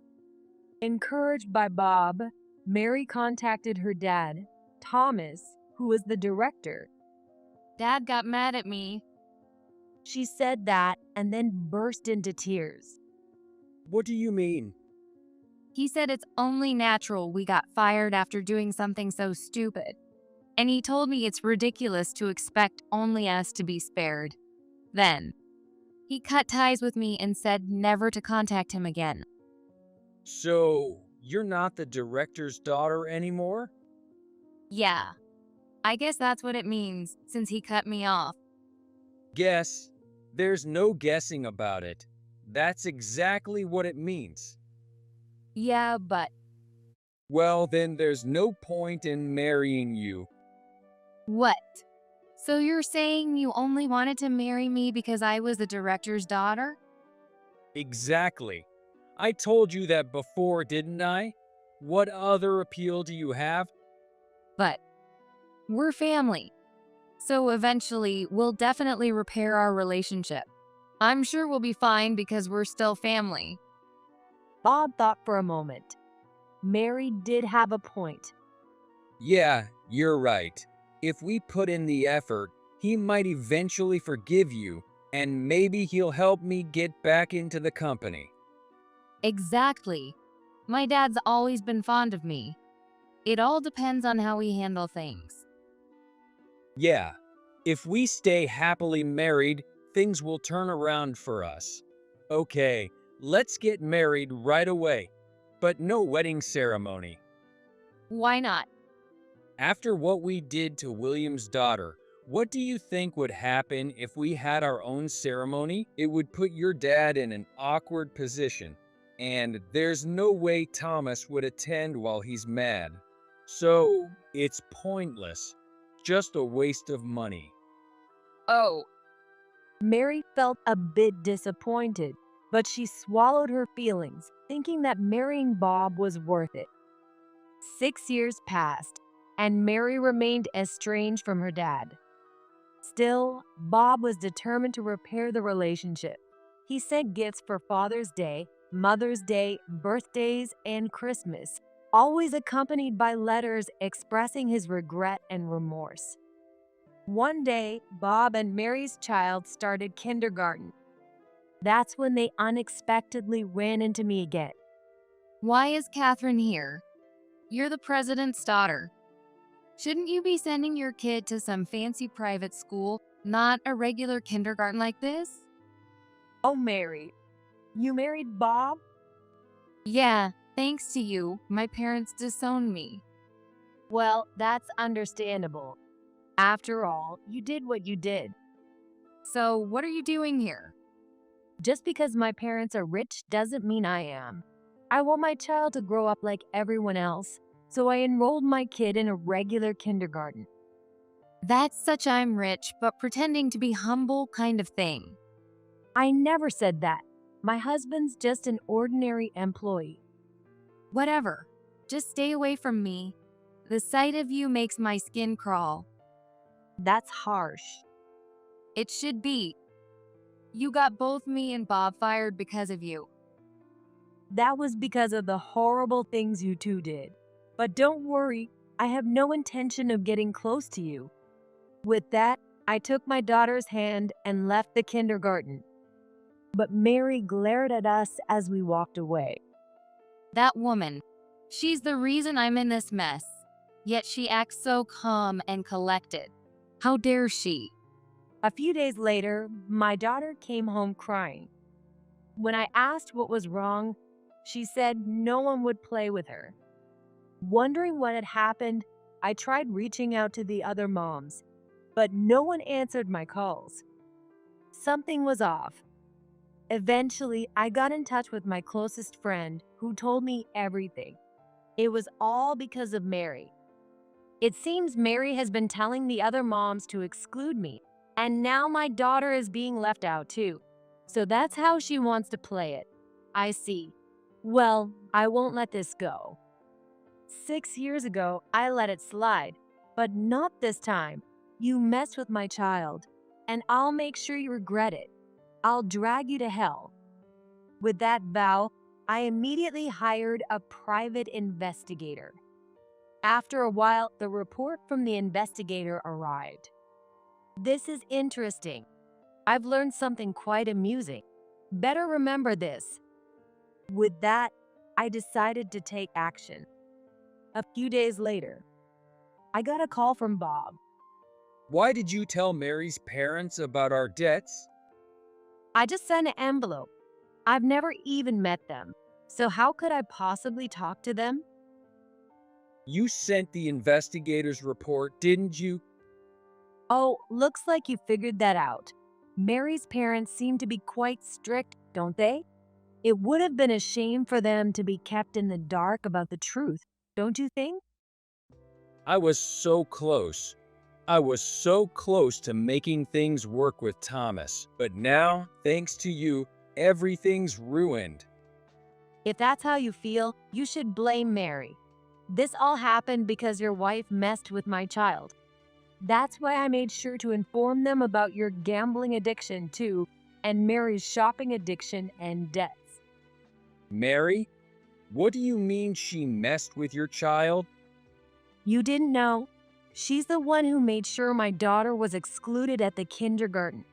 Encouraged by Bob, Mary contacted her dad, Thomas, who was the director. Dad got mad at me. She said that and then burst into tears. What do you mean? He said it's only natural we got fired after doing something so stupid. And he told me it's ridiculous to expect only us to be spared. Then, he cut ties with me and said never to contact him again. So, you're not the director's daughter anymore? Yeah, I guess that's what it means since he cut me off. Guess? There's no guessing about it. That's exactly what it means. Yeah, but Well, then there's no point in marrying you. what? So you're saying you only wanted to marry me because I was the director's daughter? Exactly. I told you that before, didn't I? What other appeal do you have? But we're family. So eventually, we'll definitely repair our relationship. I'm sure we'll be fine because we're still family. Bob thought for a moment. Mary did have a point. Yeah, you're right. If we put in the effort, he might eventually forgive you, and maybe he'll help me get back into the company. Exactly. My dad's always been fond of me. It all depends on how we handle things. Yeah, if we stay happily married, things will turn around for us. Okay, let's get married right away, but no wedding ceremony. Why not? After what we did to William's daughter, what do you think would happen if we had our own ceremony? It would put your dad in an awkward position, and there's no way Thomas would attend while he's mad. So, it's pointless. Just a waste of money. Oh, Mary felt a bit disappointed. but she swallowed her feelings, thinking that marrying Bob was worth it. 6 years passed, and Mary remained estranged from her dad. Still, Bob was determined to repair the relationship. He sent gifts for Father's Day, Mother's Day, birthdays, and Christmas, always accompanied by letters expressing his regret and remorse. One day, Bob and Mary's child started kindergarten. That's when they unexpectedly ran into me again. Why is Catherine here? You're the president's daughter. Shouldn't you be sending your kid to some fancy private school, not a regular kindergarten like this? Oh, Mary, you married Bob? Yeah, thanks to you, my parents disowned me. Well, that's understandable. After all, you did what you did. So, what are you doing here? Just because my parents are rich doesn't mean I am. I want my child to grow up like everyone else, so I enrolled my kid in a regular kindergarten. That's such I'm rich, but pretending to be humble kind of thing. I never said that. My husband's just an ordinary employee. Whatever. Just stay away from me. The sight of you makes my skin crawl. That's harsh. It should be. You got both me and Bob fired because of you. That was because of the horrible things you two did. But don't worry, I have no intention of getting close to you. With that, I took my daughter's hand and left the kindergarten. But Mary glared at us as we walked away. That woman. She's the reason I'm in this mess. Yet she acts so calm and collected. How dare she? A few days later, my daughter came home crying. When I asked what was wrong, she said no one would play with her. Wondering what had happened, I tried reaching out to the other moms, but no one answered my calls. Something was off. Eventually, I got in touch with my closest friend who told me everything. It was all because of Mary. It seems Mary has been telling the other moms to exclude me, and now my daughter is being left out too. So that's how she wants to play it. I see. Well, I won't let this go. 6 years ago, I let it slide, but not this time. You messed with my child, and I'll make sure you regret it. I'll drag you to hell. With that vow, I immediately hired a private investigator. After a while, the report from the investigator arrived. This is interesting. I've learned something quite amusing. Better remember this. With that, I decided to take action. A few days later, I got a call from Bob. Why did you tell Mary's parents about our debts? I just sent an envelope. I've never even met them, so how could I possibly talk to them? You sent the investigator's report, didn't you? Oh, looks like you figured that out. Mary's parents seem to be quite strict, don't they? It would have been a shame for them to be kept in the dark about the truth, don't you think? I was so close. I was so close to making things work with Thomas, but now, thanks to you, everything's ruined. If that's how you feel, you should blame Mary. This all happened because your wife messed with my child. That's why I made sure to inform them about your gambling addiction too, and Mary's shopping addiction and debts. Mary? What do you mean she messed with your child? You didn't know? She's the one who made sure my daughter was excluded at the kindergarten.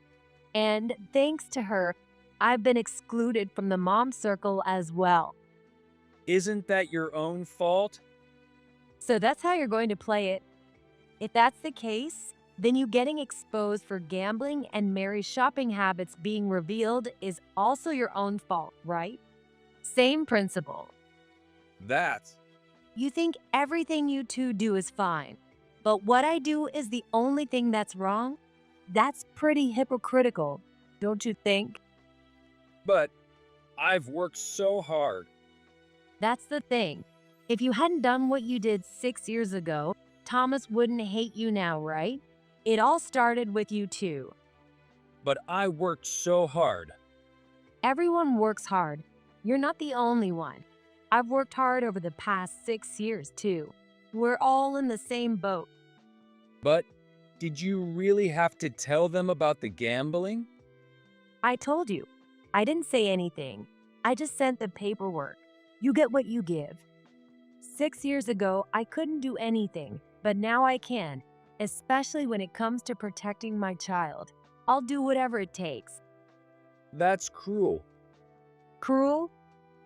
And thanks to her, I've been excluded from the mom circle as well. Isn't that your own fault? So that's how you're going to play it. If that's the case, then you getting exposed for gambling and Mary's shopping habits being revealed is also your own fault, right? Same principle. You think everything you two do is fine, but what I do is the only thing that's wrong? That's pretty hypocritical, don't you think? But I've worked so hard. That's the thing. If you hadn't done what you did 6 years ago, Thomas wouldn't hate you now, right? It all started with you two. But I worked so hard. Everyone works hard. You're not the only one. I've worked hard over the past 6 years, too. We're all in the same boat. But did you really have to tell them about the gambling? I told you. I didn't say anything. I just sent the paperwork. You get what you give. 6 years ago, I couldn't do anything, but now I can, especially when it comes to protecting my child. I'll do whatever it takes. That's cruel. Cruel?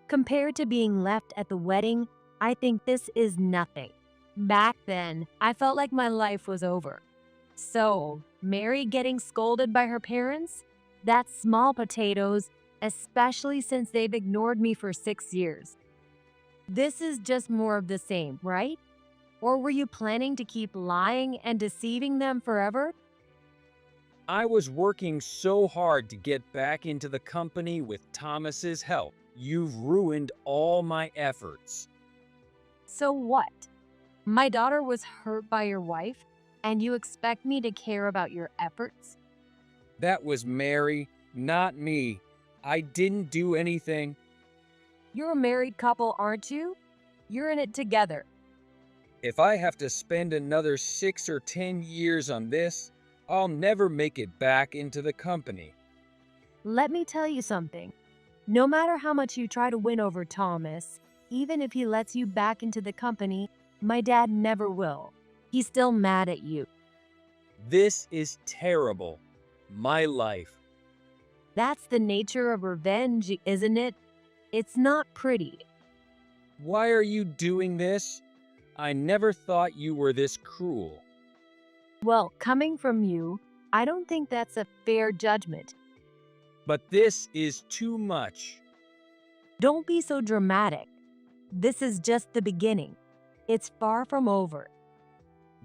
Compared to being left at the wedding, I think this is nothing. Back then, I felt like my life was over. So, Mary getting scolded by her parents? That's small potatoes, especially since they've ignored me for 6 years. This is just more of the same, right? Or were you planning to keep lying and deceiving them forever? I was working so hard to get back into the company with Thomas's help. You've ruined all my efforts. So what? My daughter was hurt by your wife, and you expect me to care about your efforts? That was Mary, not me. I didn't do anything. You're a married couple, aren't you? You're in it together. If I have to spend another 6 or 10 years on this, I'll never make it back into the company. Let me tell you something. No matter how much you try to win over Thomas, even if he lets you back into the company, my dad never will. He's still mad at you. This is terrible. My life. That's the nature of revenge, isn't it? It's not pretty. Why are you doing this? I never thought you were this cruel. Well, coming from you, I don't think that's a fair judgment. But this is too much. Don't be so dramatic. This is just the beginning. It's far from over.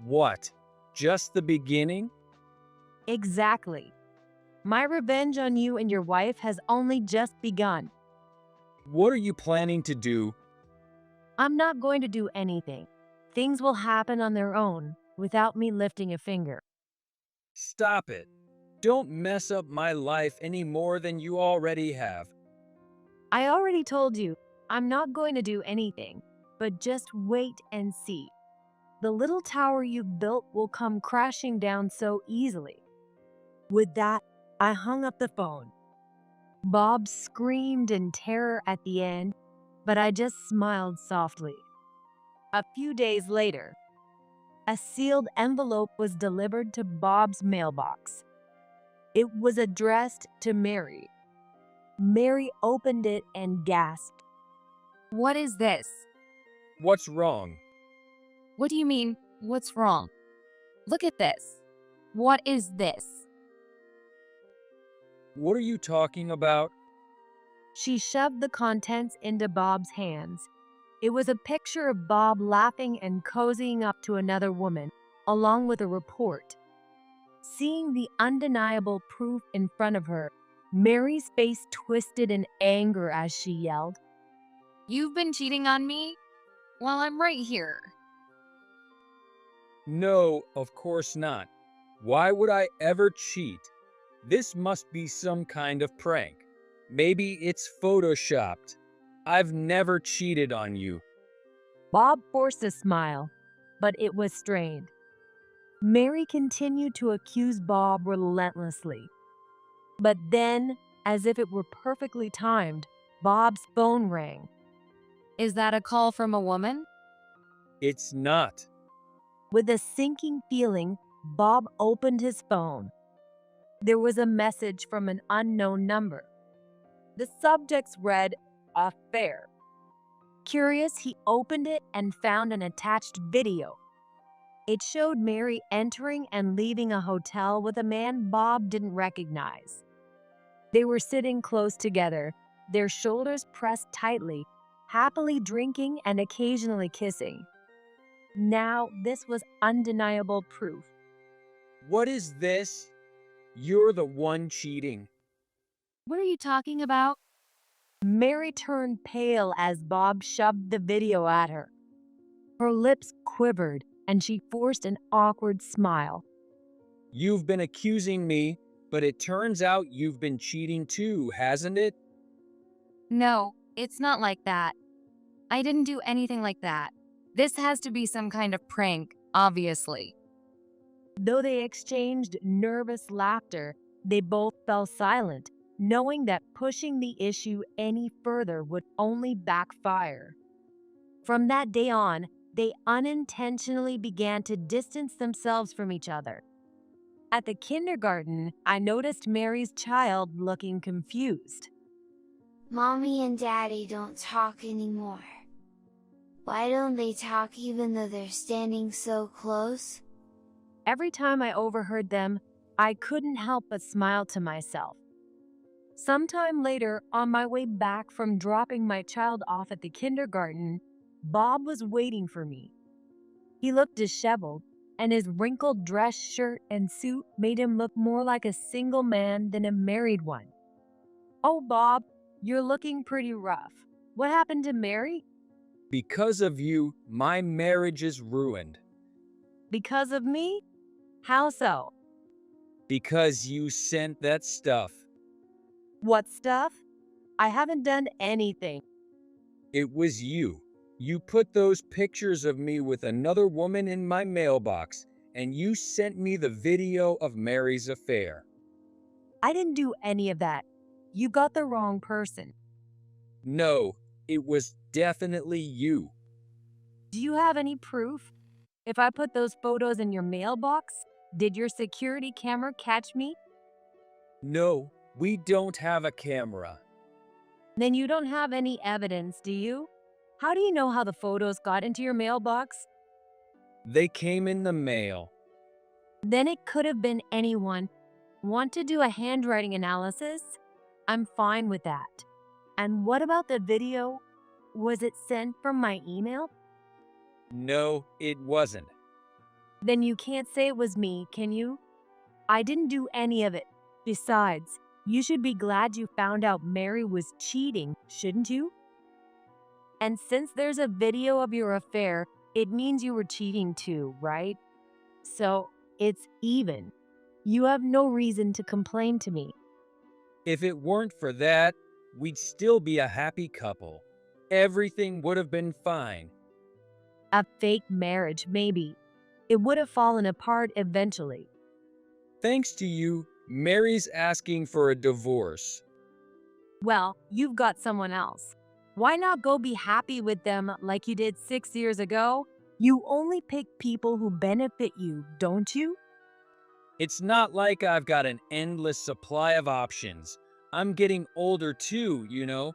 What? Just the beginning? Exactly. My revenge on you and your wife has only just begun. What are you planning to do? I'm not going to do anything. Things will happen on their own without me lifting a finger. Stop it. Don't mess up my life any more than you already have. I already told you, I'm not going to do anything, but just wait and see. The little tower you've built will come crashing down so easily. With that, I hung up the phone. Bob screamed in terror at the end, but I just smiled softly. A few days later, a sealed envelope was delivered to Bob's mailbox. It was addressed to Mary. Mary opened it and gasped. What is this? What's wrong? What do you mean, what's wrong? Look at this. What is this? What are you talking about? She shoved the contents into Bob's hands. It was a picture of Bob laughing and cozying up to another woman, along with a report. Seeing the undeniable proof in front of her, Mary's face twisted in anger as she yelled, You've been cheating on me? Well, I'm right here. No, of course not. Why would I ever cheat? This must be some kind of prank. Maybe it's photoshopped. I've never cheated on you. Bob forced a smile, but it was strained. Mary continued to accuse Bob relentlessly. But then, as if it were perfectly timed, Bob's phone rang. Is that a call from a woman? It's not. With a sinking feeling, Bob opened his phone. There was a message from an unknown number. The subjects read, Affair. Curious, he opened it and found an attached video. It showed Mary entering and leaving a hotel with a man Bob didn't recognize. They were sitting close together, their shoulders pressed tightly, happily drinking and occasionally kissing. Now, this was undeniable proof. What is this? You're the one cheating. What are you talking about? Mary turned pale as Bob shoved the video at her. Her lips quivered and she forced an awkward smile. You've been accusing me, but it turns out you've been cheating too, hasn't it? No, it's not like that. I didn't do anything like that. This has to be some kind of prank, obviously. Though they exchanged nervous laughter, they both fell silent, knowing that pushing the issue any further would only backfire. From that day on, they unintentionally began to distance themselves from each other. At the kindergarten, I noticed Mary's child looking confused. Mommy and Daddy don't talk anymore. Why don't they talk even though they're standing so close? Every time I overheard them, I couldn't help but smile to myself. Sometime later, on my way back from dropping my child off at the kindergarten, Bob was waiting for me. He looked disheveled, and his wrinkled dress shirt and suit made him look more like a single man than a married one. "Oh, Bob, you're looking pretty rough. What happened to Mary?" Because of you, my marriage is ruined. "Because of me? How so?" Because you sent that stuff. "What stuff? I haven't done anything." It was you. You put those pictures of me with another woman in my mailbox, and you sent me the video of Mary's affair. "I didn't do any of that. You got the wrong person." No, it was definitely you. "Do you have any proof? If I put those photos in your mailbox, did your security camera catch me?" No, we don't have a camera. "Then you don't have any evidence, do you? How do you know how the photos got into your mailbox?" They came in the mail. "Then it could have been anyone. Want to do a handwriting analysis? I'm fine with that. And what about the video? Was it sent from my email?" No, it wasn't. "Then you can't say it was me, can you? I didn't do any of it. Besides, you should be glad you found out Mary was cheating, shouldn't you? And since there's a video of your affair, it means you were cheating too, right? So it's even. You have no reason to complain to me." If it weren't for that, we'd still be a happy couple. Everything would have been fine. A fake marriage, maybe. It would have fallen apart eventually. Thanks to you, Mary's asking for a divorce. Well, you've got someone else. Why not go be happy with them like you did 6 years ago? You only pick people who benefit you, don't you? It's not like I've got an endless supply of options. I'm getting older too, you know.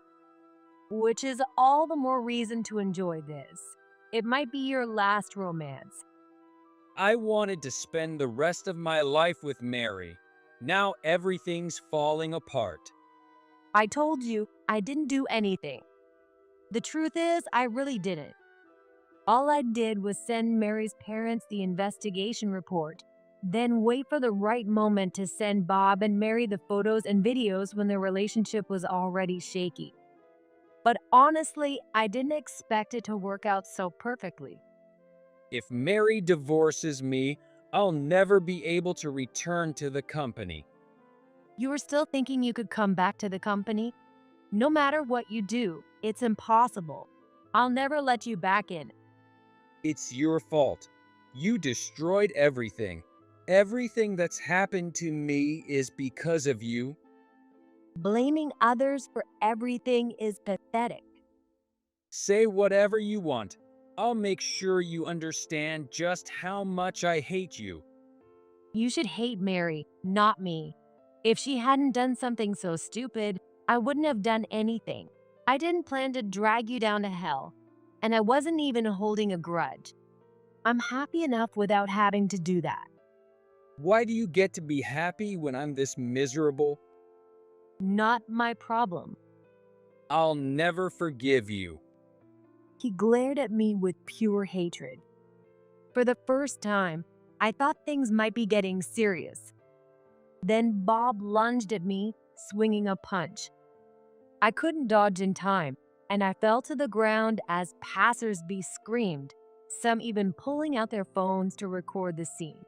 Which is all the more reason to enjoy this. It might be your last romance. I wanted to spend the rest of my life with Mary. Now everything's falling apart. I told you I didn't do anything. The truth is, I really didn't. All I did was send Mary's parents the investigation report, then wait for the right moment to send Bob and Mary the photos and videos when their relationship was already shaky. But honestly, I didn't expect it to work out so perfectly. If Mary divorces me, I'll never be able to return to the company. You were still thinking you could come back to the company? No matter what you do, it's impossible. I'll never let you back in. It's your fault. You destroyed everything. Everything that's happened to me is because of you. Blaming others for everything is pathetic. Say whatever you want. I'll make sure you understand just how much I hate you. You should hate Mary, not me. If she hadn't done something so stupid, I wouldn't have done anything. I didn't plan to drag you down to hell, and I wasn't even holding a grudge. I'm happy enough without having to do that. Why do you get to be happy when I'm this miserable? Not my problem. I'll never forgive you. He glared at me with pure hatred. For the first time, I thought things might be getting serious. Then Bob lunged at me, swinging a punch. I couldn't dodge in time, and I fell to the ground as passersby screamed, some even pulling out their phones to record the scene.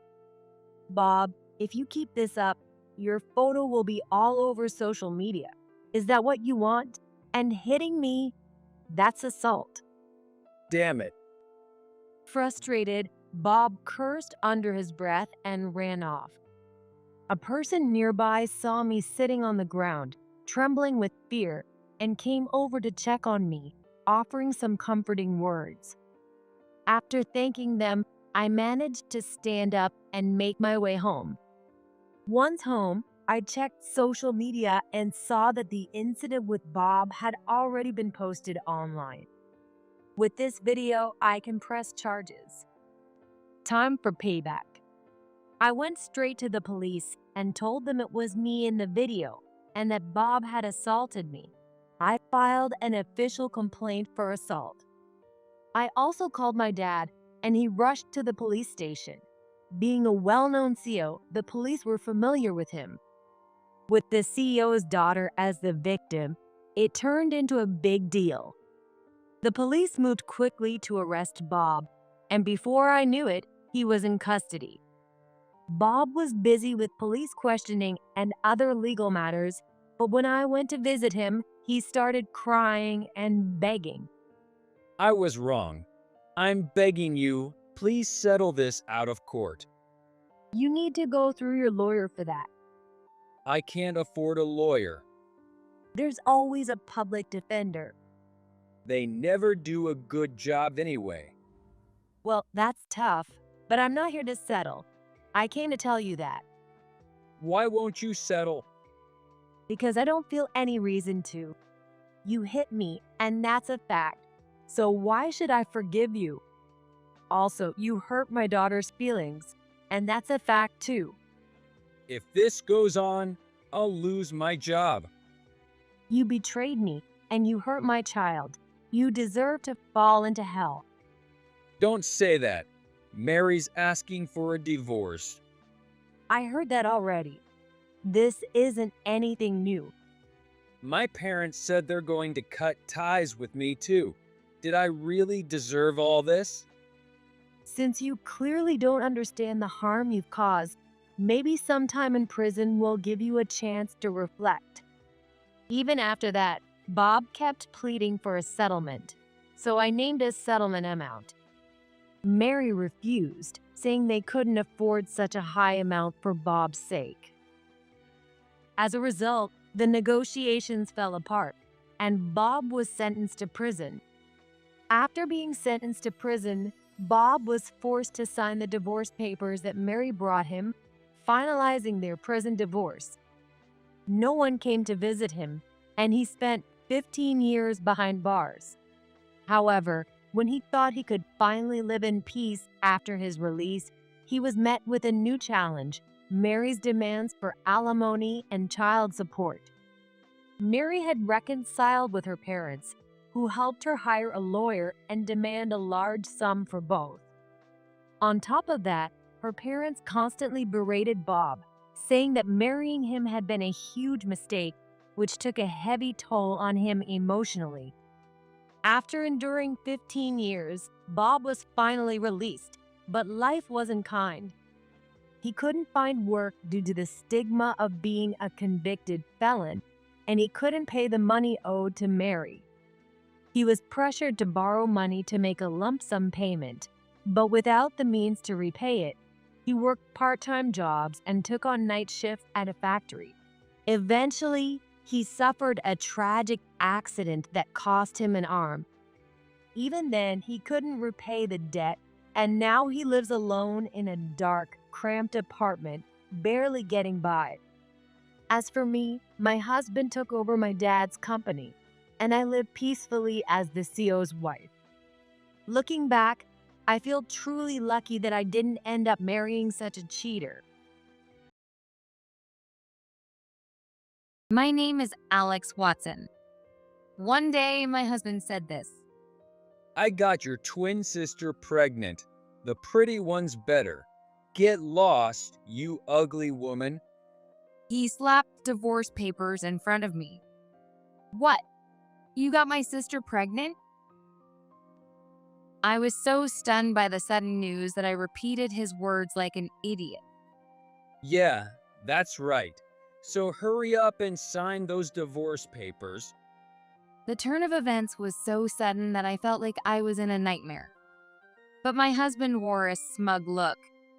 "Bob, if you keep this up, your photo will be all over social media. Is that what you want?" And hitting me, that's assault. Damn it. Frustrated, Bob cursed under his breath and ran off. A person nearby saw me sitting on the ground, trembling with fear, and came over to check on me, offering some comforting words. After thanking them, I managed to stand up and make my way home. Once home, I checked social media and saw that the incident with Bob had already been posted online. With this video, I can press charges. Time for payback. I went straight to the police and told them it was me in the video and that Bob had assaulted me. I filed an official complaint for assault. I also called my dad and he rushed to the police station. Being a well-known CEO, the police were familiar with him. With the CEO's daughter as the victim, it turned into a big deal. The police moved quickly to arrest Bob, and before I knew it, he was in custody. Bob was busy with police questioning and other legal matters, but when I went to visit him, he started crying and begging. I was wrong. I'm begging you, please settle this out of court. You need to go through your lawyer for that. I can't afford a lawyer. There's always a public defender. They never do a good job anyway. Well, that's tough, but I'm not here to settle. I came to tell you that. Why won't you settle? Because I don't feel any reason to. You hit me, and that's a fact. So why should I forgive you? Also, you hurt my daughter's feelings, and that's a fact too. If this goes on, I'll lose my job. You betrayed me, and you hurt my child. You deserve to fall into hell. Don't say that. Mary's asking for a divorce. I heard that already. This isn't anything new. My parents said they're going to cut ties with me too. Did I really deserve all this? Since you clearly don't understand the harm you've caused, maybe some time in prison will give you a chance to reflect. Even after that, Bob kept pleading for a settlement, so I named a settlement amount. Mary refused, saying they couldn't afford such a high amount for Bob's sake. As a result, the negotiations fell apart, and Bob was sentenced to prison. After being sentenced to prison, Bob was forced to sign the divorce papers that Mary brought him, finalizing their prison divorce. No one came to visit him, and he spent 15 years behind bars. However, when he thought he could finally live in peace after his release, he was met with a new challenge: Mary's demands for alimony and child support. Mary had reconciled with her parents, who helped her hire a lawyer and demand a large sum for both. On top of that, her parents constantly berated Bob, saying that marrying him had been a huge mistake, which took a heavy toll on him emotionally. After enduring 15 years, Bob was finally released, but life wasn't kind. He couldn't find work due to the stigma of being a convicted felon, and he couldn't pay the money owed to Mary. He was pressured to borrow money to make a lump sum payment, but without the means to repay it, he worked part-time jobs and took on night shifts at a factory. Eventually, he suffered a tragic accident that cost him an arm. Even then, he couldn't repay the debt, and now he lives alone in a dark, cramped apartment, barely getting by. As for me, my husband took over my dad's company, and I live peacefully as the CEO's wife. Looking back, I feel truly lucky that I didn't end up marrying such a cheater. My name is Alex Watson. One day, my husband said this. I got your twin sister pregnant. The pretty one's better. Get lost, you ugly woman. He slapped divorce papers in front of me. What? You got my sister pregnant? I was so stunned by the sudden news that I repeated his words like an idiot. Yeah, that's right. So hurry up and sign those divorce papers. The turn of events was so sudden that I felt like I was in a nightmare. But my husband wore a smug look,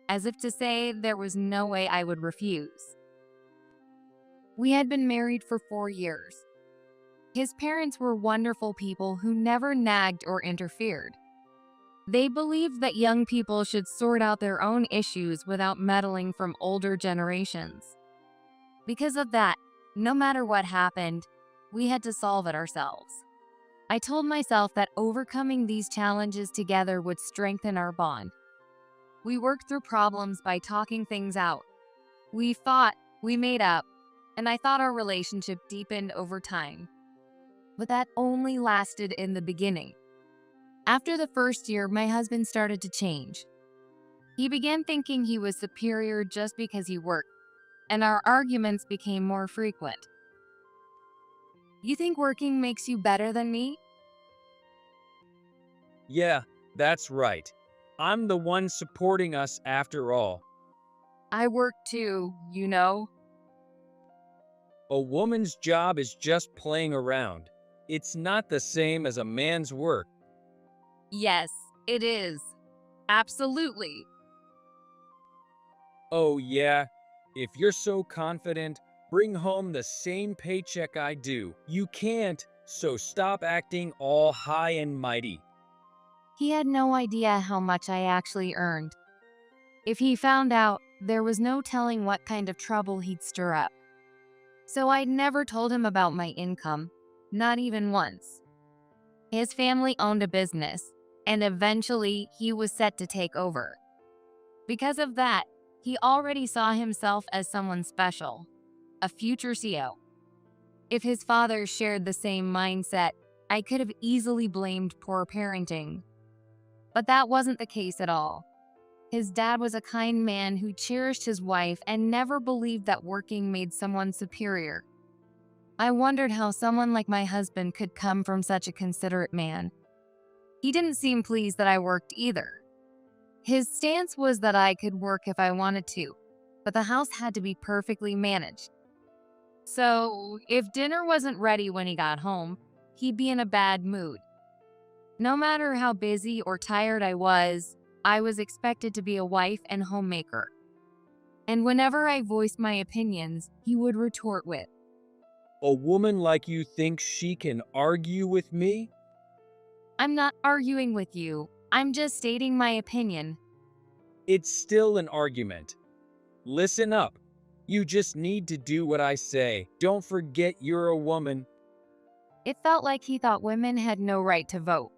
as if to say there was no way I would refuse. We had been married for 4 years. His parents were wonderful people who never nagged or interfered. They believed that young people should sort out their own issues without meddling from older generations. Because of that, no matter what happened, we had to solve it ourselves. I told myself that overcoming these challenges together would strengthen our bond. We worked through problems by talking things out. We fought, we made up, and I thought our relationship deepened over time. But that only lasted in the beginning. After the first year, my husband started to change. He began thinking he was superior just because he worked, and our arguments became more frequent. You think working makes you better than me? Yeah, that's right. I'm the one supporting us after all. I work too, you know. A woman's job is just playing around. It's not the same as a man's work. Yes, it is. Absolutely. Oh yeah, if you're so confident, bring home the same paycheck I do. You can't, so stop acting all high and mighty. He had no idea how much I actually earned. If he found out, there was no telling what kind of trouble he'd stir up. So I'd never told him about my income, not even once. His family owned a business, and eventually he was set to take over. Because of that, he already saw himself as someone special, a future CEO. If his father shared the same mindset, I could have easily blamed poor parenting. But that wasn't the case at all. His dad was a kind man who cherished his wife and never believed that working made someone superior. I wondered how someone like my husband could come from such a considerate man. He didn't seem pleased that I worked either. His stance was that I could work if I wanted to, but the house had to be perfectly managed. So, if dinner wasn't ready when he got home, he'd be in a bad mood. No matter how busy or tired I was expected to be a wife and homemaker. And whenever I voiced my opinions, he would retort with, A woman like you thinks she can argue with me? I'm not arguing with you, I'm just stating my opinion. It's still an argument. Listen up. You just need to do what I say. Don't forget you're a woman. It felt like he thought women had no right to vote.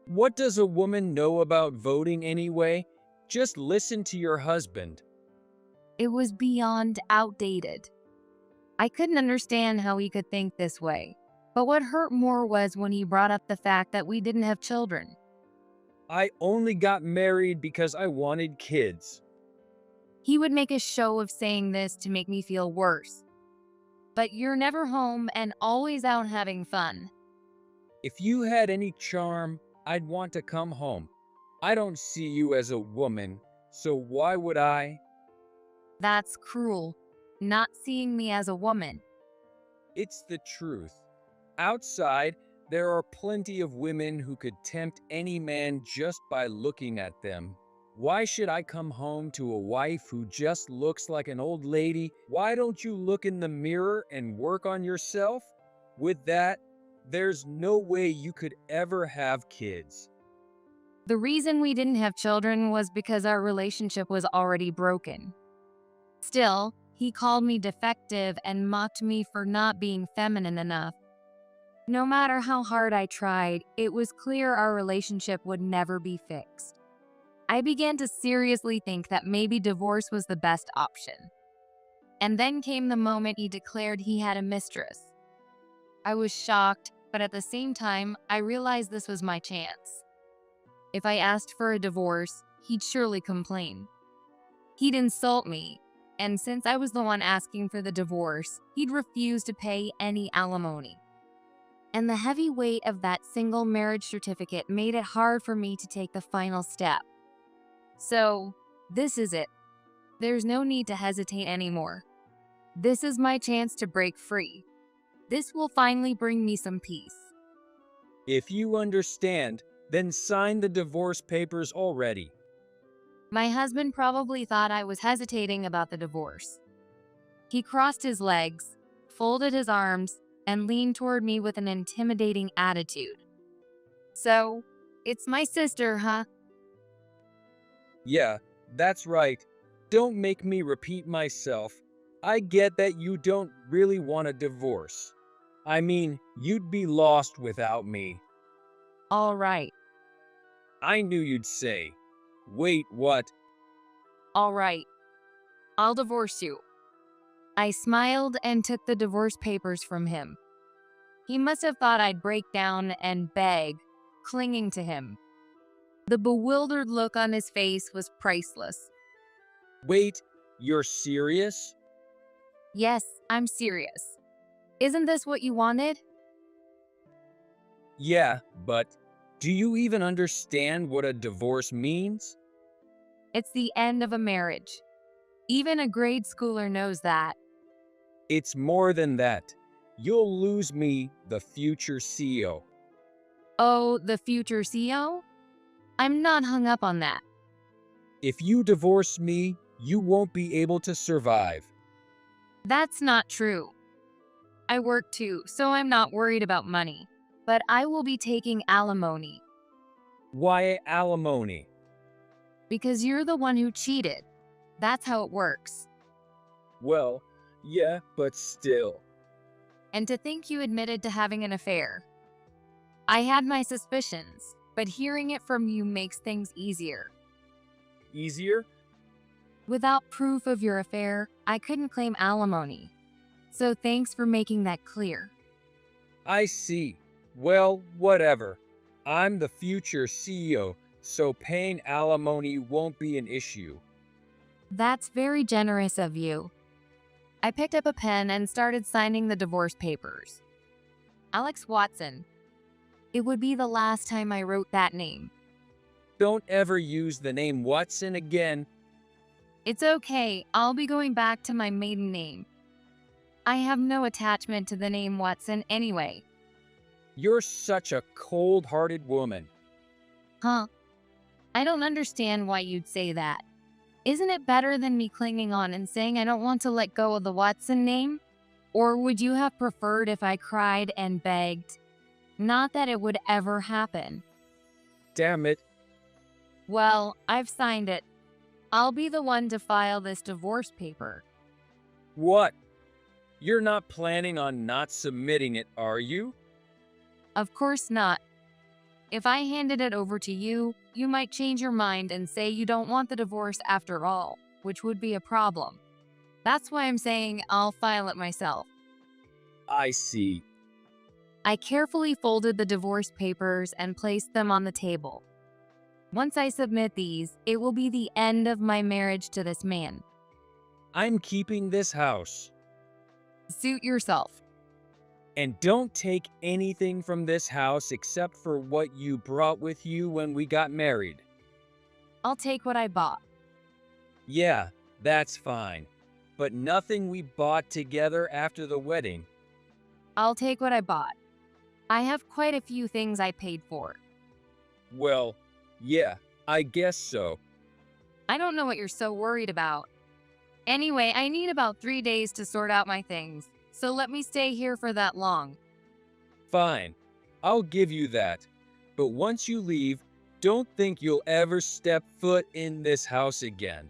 What does a woman know about voting anyway? Just listen to your husband. It was beyond outdated. I couldn't understand how he could think this way, but what hurt more was when he brought up the fact that we didn't have children. I only got married because I wanted kids. He would make a show of saying this to make me feel worse. But you're never home and always out having fun. If you had any charm, I'd want to come home. I don't see you as a woman, so why would I? That's cruel, not seeing me as a woman. It's the truth. Outside, there are plenty of women who could tempt any man just by looking at them. Why should I come home to a wife who just looks like an old lady? Why don't you look in the mirror and work on yourself? With that, there's no way you could ever have kids. The reason we didn't have children was because our relationship was already broken. Still, he called me defective and mocked me for not being feminine enough. No matter how hard I tried, it was clear our relationship would never be fixed. I began to seriously think that maybe divorce was the best option. And then came the moment he declared he had a mistress. I was shocked, but at the same time, I realized this was my chance. If I asked for a divorce, he'd surely complain. He'd insult me, and since I was the one asking for the divorce, he'd refuse to pay any alimony. And the heavy weight of that single marriage certificate made it hard for me to take the final step. So, this is it. There's no need to hesitate anymore. This is my chance to break free. This will finally bring me some peace. If you understand, then sign the divorce papers already. My husband probably thought I was hesitating about the divorce. He crossed his legs, folded his arms, and leaned toward me with an intimidating attitude. So, it's my sister, huh? Yeah, that's right. Don't make me repeat myself. I get that you don't really want a divorce. I mean, you'd be lost without me. All right, I knew you'd say. Wait, what? all right. I'll divorce you. I smiled and took the divorce papers from him. He must have thought I'd break down and beg, clinging to him. The bewildered look on his face was priceless. Wait, you're serious? Yes, I'm serious. Isn't this what you wanted? Yeah, but do you even understand what a divorce means? It's the end of a marriage. Even a grade schooler knows that. It's more than that. You'll lose me, the future CEO. Oh, the future CEO? I'm not hung up on that. If you divorce me, you won't be able to survive. That's not true. I work too, so I'm not worried about money. But I will be taking alimony. Why alimony? Because you're the one who cheated. That's how it works. Well, yeah, but still. And to think you admitted to having an affair. I had my suspicions, but hearing it from you makes things easier. Easier? Without proof of your affair, I couldn't claim alimony. So thanks for making that clear. I see. Well, whatever. I'm the future CEO, so paying alimony won't be an issue. That's very generous of you. I picked up a pen and started signing the divorce papers. Alex Watson. It would be the last time I wrote that name. Don't ever use the name Watson again. It's okay, I'll be going back to my maiden name. I have no attachment to the name Watson anyway. You're such a cold-hearted woman. Huh? I don't understand why you'd say that. Isn't it better than me clinging on and saying I don't want to let go of the Watson name? Or would you have preferred if I cried and begged? Not that it would ever happen. Damn it. Well, I've signed it. I'll be the one to file this divorce paper. What? You're not planning on not submitting it, are you? Of course not. If I handed it over to you, you might change your mind and say you don't want the divorce after all, which would be a problem. That's why I'm saying I'll file it myself. I see. I carefully folded the divorce papers and placed them on the table. Once I submit these, it will be the end of my marriage to this man. I'm keeping this house. Suit yourself. And don't take anything from this house except for what you brought with you when we got married. I'll take what I bought. Yeah, that's fine. But nothing we bought together after the wedding. I'll take what I bought. I have quite a few things I paid for. Well, yeah, I guess so. I don't know what you're so worried about. Anyway, I need about 3 days to sort out my things, so let me stay here for that long. Fine, I'll give you that. But once you leave, don't think you'll ever step foot in this house again.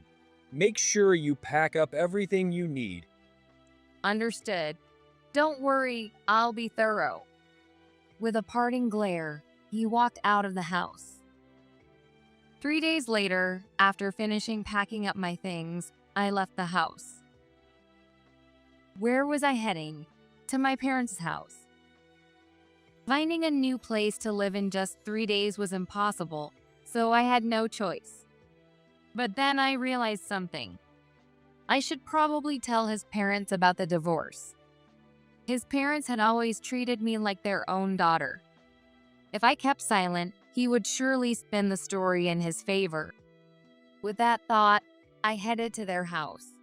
Make sure you pack up everything you need. Understood. Don't worry, I'll be thorough. With a parting glare, he walked out of the house. 3 days later, after finishing packing up my things, I left the house. Where was I heading? To my parents' house. Finding a new place to live in just 3 days was impossible, so I had no choice. But then I realized something. I should probably tell his parents about the divorce. His parents had always treated me like their own daughter. If I kept silent, he would surely spin the story in his favor. With that thought, I headed to their house.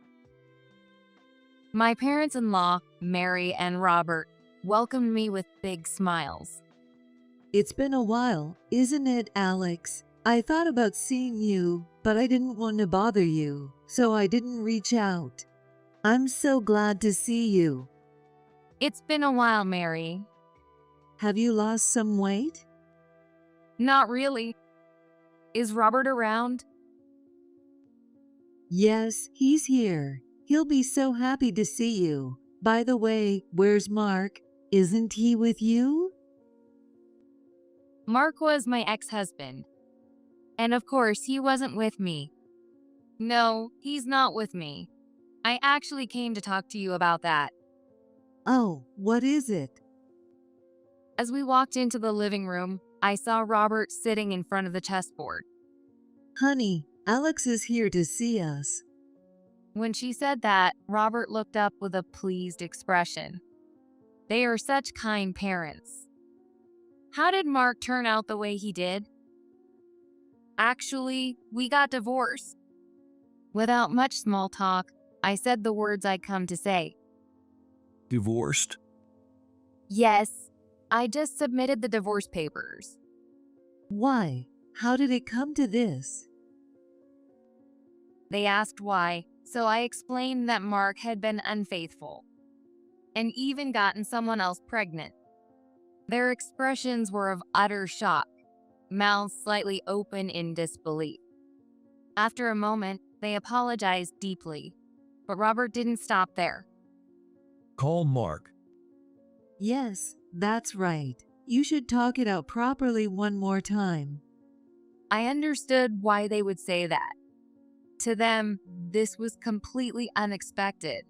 My parents-in-law, Mary and Robert, welcomed me with big smiles. It's been a while, isn't it, Alex? I thought about seeing you, but I didn't want to bother you, so I didn't reach out. I'm so glad to see you. It's been a while, Mary. Have you lost some weight? Not really. Is Robert around? Yes, he's here. He'll be so happy to see you. By the way, where's Mark? Isn't he with you? Mark was my ex-husband. And of course, he wasn't with me. No, he's not with me. I actually came to talk to you about that. Oh, what is it? As we walked into the living room, I saw Robert sitting in front of the chessboard. Honey, Alex is here to see us. When she said that, Robert looked up with a pleased expression. They are such kind parents. How did Mark turn out the way he did? Actually, we got divorced. Without much small talk, I said the words I'd come to say. Divorced? Yes, I just submitted the divorce papers. Why? How did it come to this? They asked why, so I explained that Mark had been unfaithful and even gotten someone else pregnant. Their expressions were of utter shock, mouths slightly open in disbelief. After a moment, they apologized deeply, but Robert didn't stop there. Call Mark. Yes, that's right. You should talk it out properly one more time. I understood why they would say that. To them, this was completely unexpected.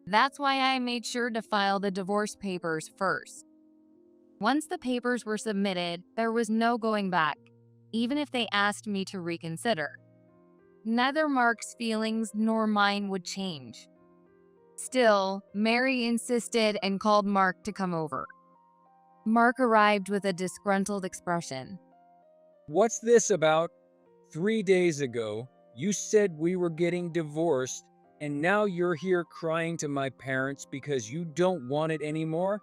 That's why I made sure to file the divorce papers first. Once the papers were submitted, there was no going back, even if they asked me to reconsider. Neither Mark's feelings nor mine would change. Still, Mary insisted and called Mark to come over. Mark arrived with a disgruntled expression. What's this about? 3 days ago, you said we were getting divorced, and now you're here crying to my parents because you don't want it anymore?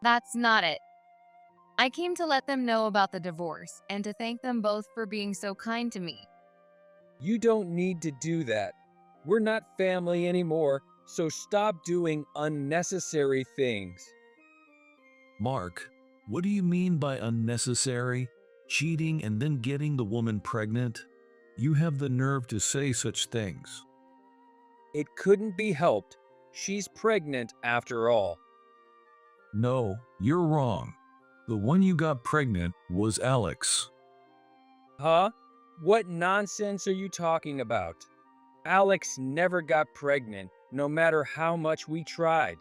That's not it. I came to let them know about the divorce and to thank them both for being so kind to me. You don't need to do that. We're not family anymore, so stop doing unnecessary things. Mark, what do you mean by unnecessary? Cheating and then getting the woman pregnant? You have the nerve to say such things. It couldn't be helped. She's pregnant after all. No, you're wrong. The one you got pregnant was Alex. Huh? What nonsense are you talking about? Alex never got pregnant, no matter how much we tried.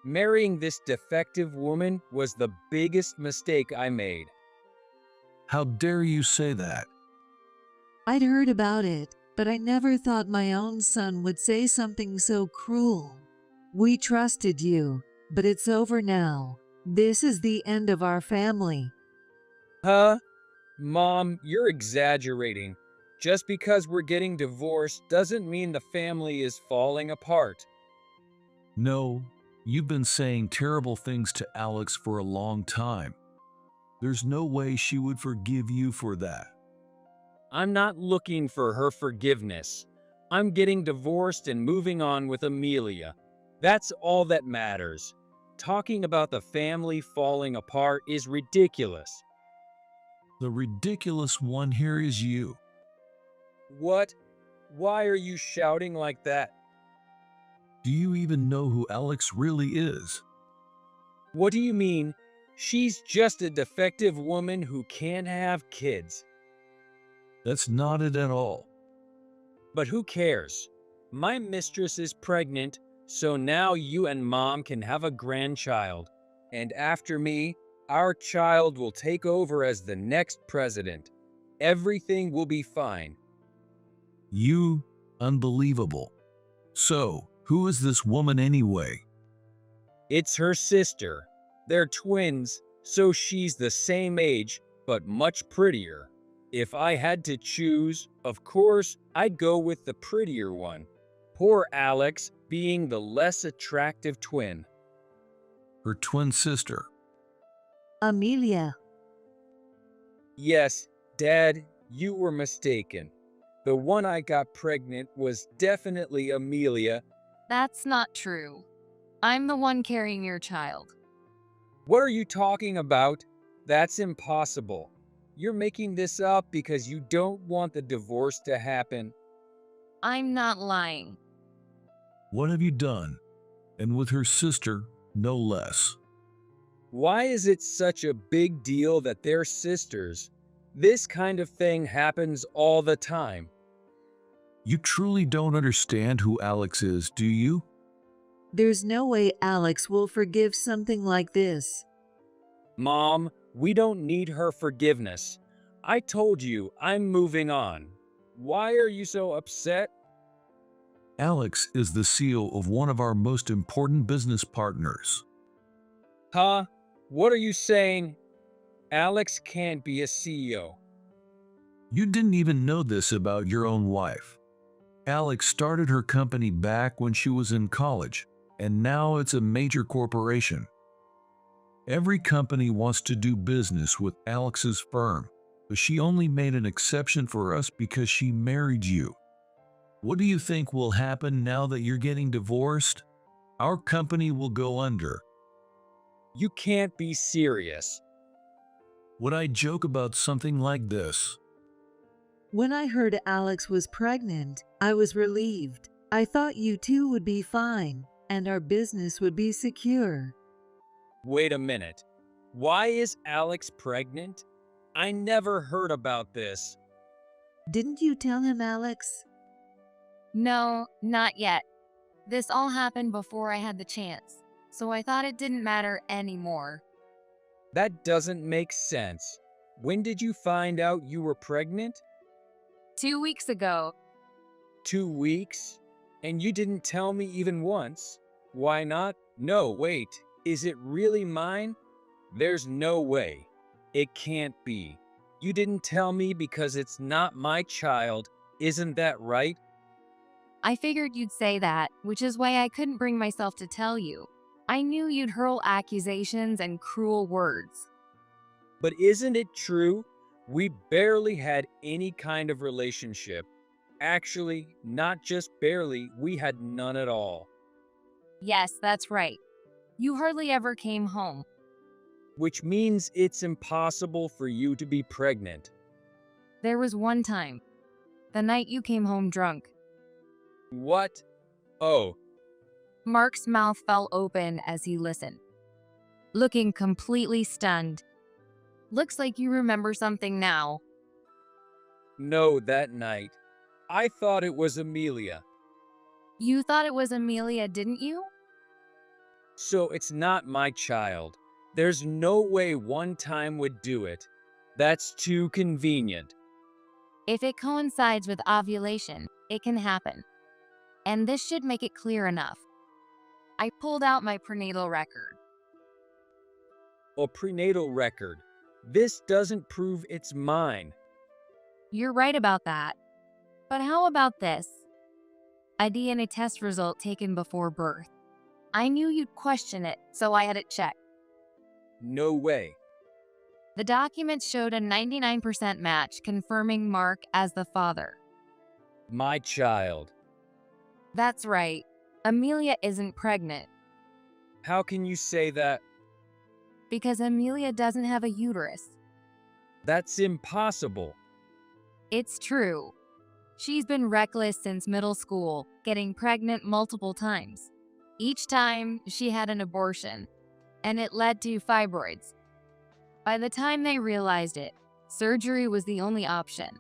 Marrying this defective woman was the biggest mistake I made. How dare you say that? I'd heard about it, but I never thought my own son would say something so cruel. We trusted you, but it's over now. This is the end of our family. Huh? Mom, you're exaggerating. Just because we're getting divorced doesn't mean the family is falling apart. No, you've been saying terrible things to Alex for a long time. There's no way she would forgive you for that. I'm not looking for her forgiveness. I'm getting divorced and moving on with Amelia. That's all that matters. Talking about the family falling apart is ridiculous. The ridiculous one here is you. What? Why are you shouting like that? Do you even know who Alex really is? What do you mean? She's just a defective woman who can't have kids. That's not it at all. But who cares? My mistress is pregnant, so now you and Mom can have a grandchild. And after me, our child will take over as the next president. Everything will be fine. You? Unbelievable. So, who is this woman anyway? It's her sister. They're twins, so she's the same age, but much prettier. If I had to choose, of course, I'd go with the prettier one. Poor Alex being the less attractive twin. her twin sister. Amelia. Yes, Dad, you were mistaken. The one I got pregnant was definitely Amelia. That's not true. I'm the one carrying your child. What are you talking about? That's impossible. You're making this up because you don't want the divorce to happen. I'm not lying. What have you done? And with her sister, no less. Why is it such a big deal that they're sisters? This kind of thing happens all the time. You truly don't understand who Alex is, do you? There's no way Alex will forgive something like this. Mom, we don't need her forgiveness. I told you I'm moving on. Why are you so upset? Alex is the CEO of one of our most important business partners. Huh? What are you saying? Alex can't be a CEO. You didn't even know this about your own wife. Alex started her company back when she was in college, and now it's a major corporation. Every company wants to do business with Alex's firm, but she only made an exception for us because she married you. What do you think will happen now that you're getting divorced? Our company will go under. You can't be serious. Would I joke about something like this? When I heard Alex was pregnant, I was relieved. I thought you two would be fine, and our business would be secure. Wait a minute. Why is Alex pregnant? I never heard about this. Didn't you tell him, Alex? No, not yet. This all happened before I had the chance, so I thought it didn't matter anymore. That doesn't make sense. When did you find out you were pregnant? 2 weeks ago. 2 weeks? And you didn't tell me even once? Why not? No, wait. Is it really mine? There's no way. It can't be. You didn't tell me because it's not my child. Isn't that right? I figured you'd say that, which is why I couldn't bring myself to tell you. I knew you'd hurl accusations and cruel words. But isn't it true? We barely had any kind of relationship. Actually, not just barely, we had none at all. Yes, that's right. You hardly ever came home. Which means it's impossible for you to be pregnant. There was one time. The night you came home drunk. What? Oh, Mark's mouth fell open as he listened, looking completely stunned. Looks like you remember something now. no, that night. I thought it was Amelia. You thought it was Amelia, didn't you? So it's not my child. There's no way one time would do it. That's too convenient. If it coincides with ovulation, it can happen. And this should make it clear enough. I pulled out my prenatal record. A prenatal record. This doesn't prove it's mine. You're right about that. But how about this? A DNA test result taken before birth. I knew you'd question it, so I had it checked. No way. The documents showed a 99% match confirming Mark as the father. My child. That's right. Amelia isn't pregnant. How can you say that? Because Amelia doesn't have a uterus. That's impossible. It's true. She's been reckless since middle school, getting pregnant multiple times. Each time, she had an abortion, and it led to fibroids. By the time they realized it, surgery was the only option.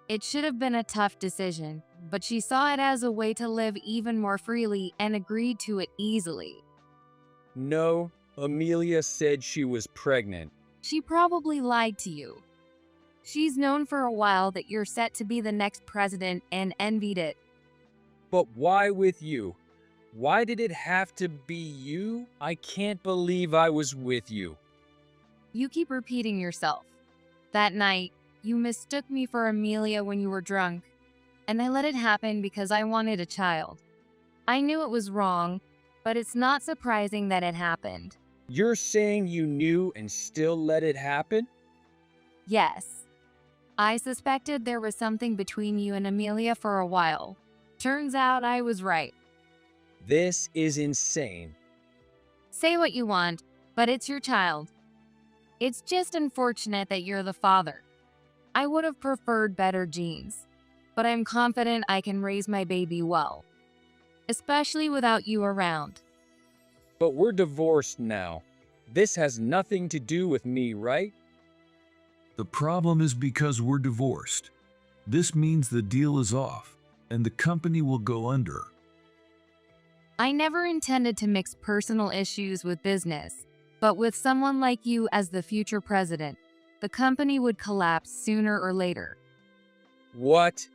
It should have been a tough decision, but she saw it as a way to live even more freely and agreed to it easily. No, Amelia said she was pregnant. She probably lied to you. She's known for a while that you're set to be the next president and envied it. But why with you? Why did it have to be you? I can't believe I was with you. You keep repeating yourself. That night, you mistook me for Amelia when you were drunk, and I let it happen because I wanted a child. I knew it was wrong, but it's not surprising that it happened. You're saying you knew and still let it happen? Yes. I suspected there was something between you and Amelia for a while. Turns out I was right. This is insane. Say what you want, but it's your child. It's just unfortunate that you're the father. I would have preferred better genes, but I'm confident I can raise my baby well, especially without you around. But we're divorced now. This has nothing to do with me, right? The problem is because we're divorced. This means the deal is off, and the company will go under. I never intended to mix personal issues with business, but with someone like you as the future president, the company would collapse sooner or later. What?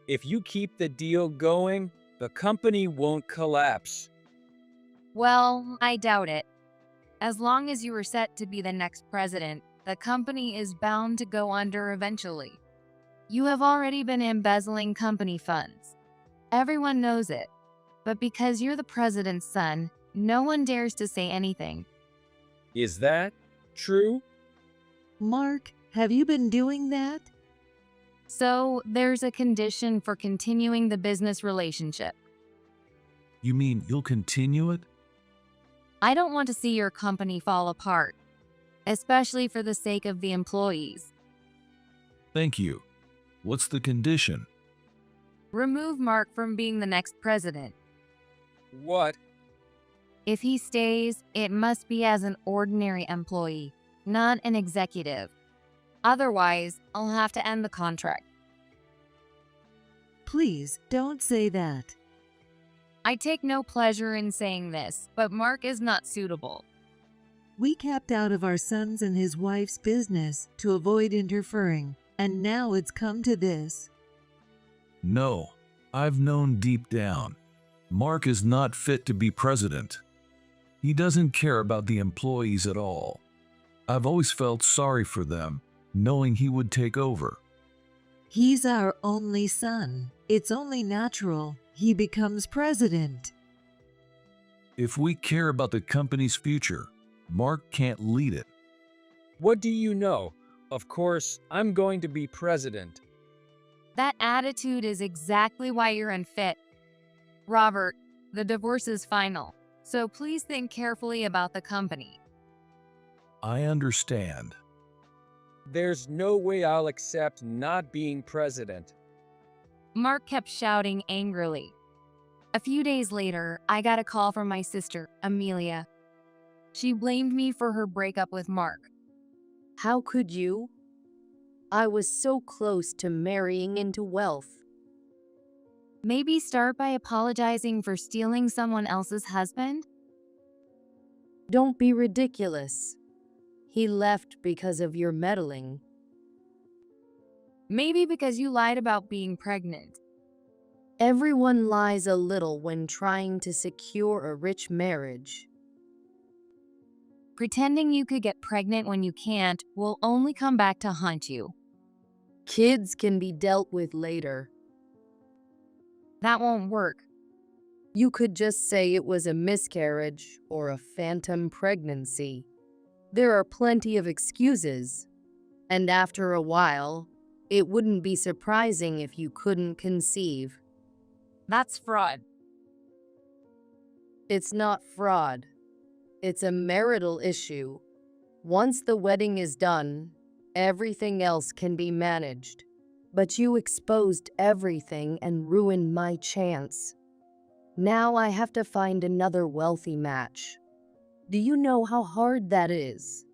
If you keep the deal going, the company won't collapse. Well, I doubt it. As long as you are set to be the next president, the company is bound to go under eventually. You have already been embezzling company funds. Everyone knows it. But because you're the president's son, no one dares to say anything. Is that true? Mark, have you been doing that? So, there's a condition for continuing the business relationship. You mean you'll continue it? I don't want to see your company fall apart, especially for the sake of the employees. Thank you. What's the condition? Remove Mark from being the next president. What? If he stays, it must be as an ordinary employee, not an executive. Otherwise, I'll have to end the contract. Please don't say that. I take no pleasure in saying this, but Mark is not suitable. We kept out of our son's and his wife's business to avoid interfering, and now it's come to this. No, I've known deep down. Mark is not fit to be president. He doesn't care about the employees at all. I've always felt sorry for them, knowing he would take over. He's our only son. It's only natural he becomes president. If we care about the company's future, Mark can't lead it. What do you know? Of course, I'm going to be president. That attitude is exactly why you're unfit. Robert, the divorce is final, so please think carefully about the company. I understand. There's no way I'll accept not being president. Mark kept shouting angrily. A few days later, I got a call from my sister, Amelia. She blamed me for her breakup with Mark. How could you? I was so close to marrying into wealth. Maybe start by apologizing for stealing someone else's husband? Don't be ridiculous. He left because of your meddling. Maybe because you lied about being pregnant. Everyone lies a little when trying to secure a rich marriage. Pretending you could get pregnant when you can't will only come back to haunt you. Kids can be dealt with later. That won't work. You could just say it was a miscarriage or a phantom pregnancy. There are plenty of excuses. And after a while, it wouldn't be surprising if you couldn't conceive. That's fraud. It's not fraud. It's a marital issue. Once the wedding is done, everything else can be managed. But you exposed everything and ruined my chance. Now I have to find another wealthy match. Do you know how hard that is?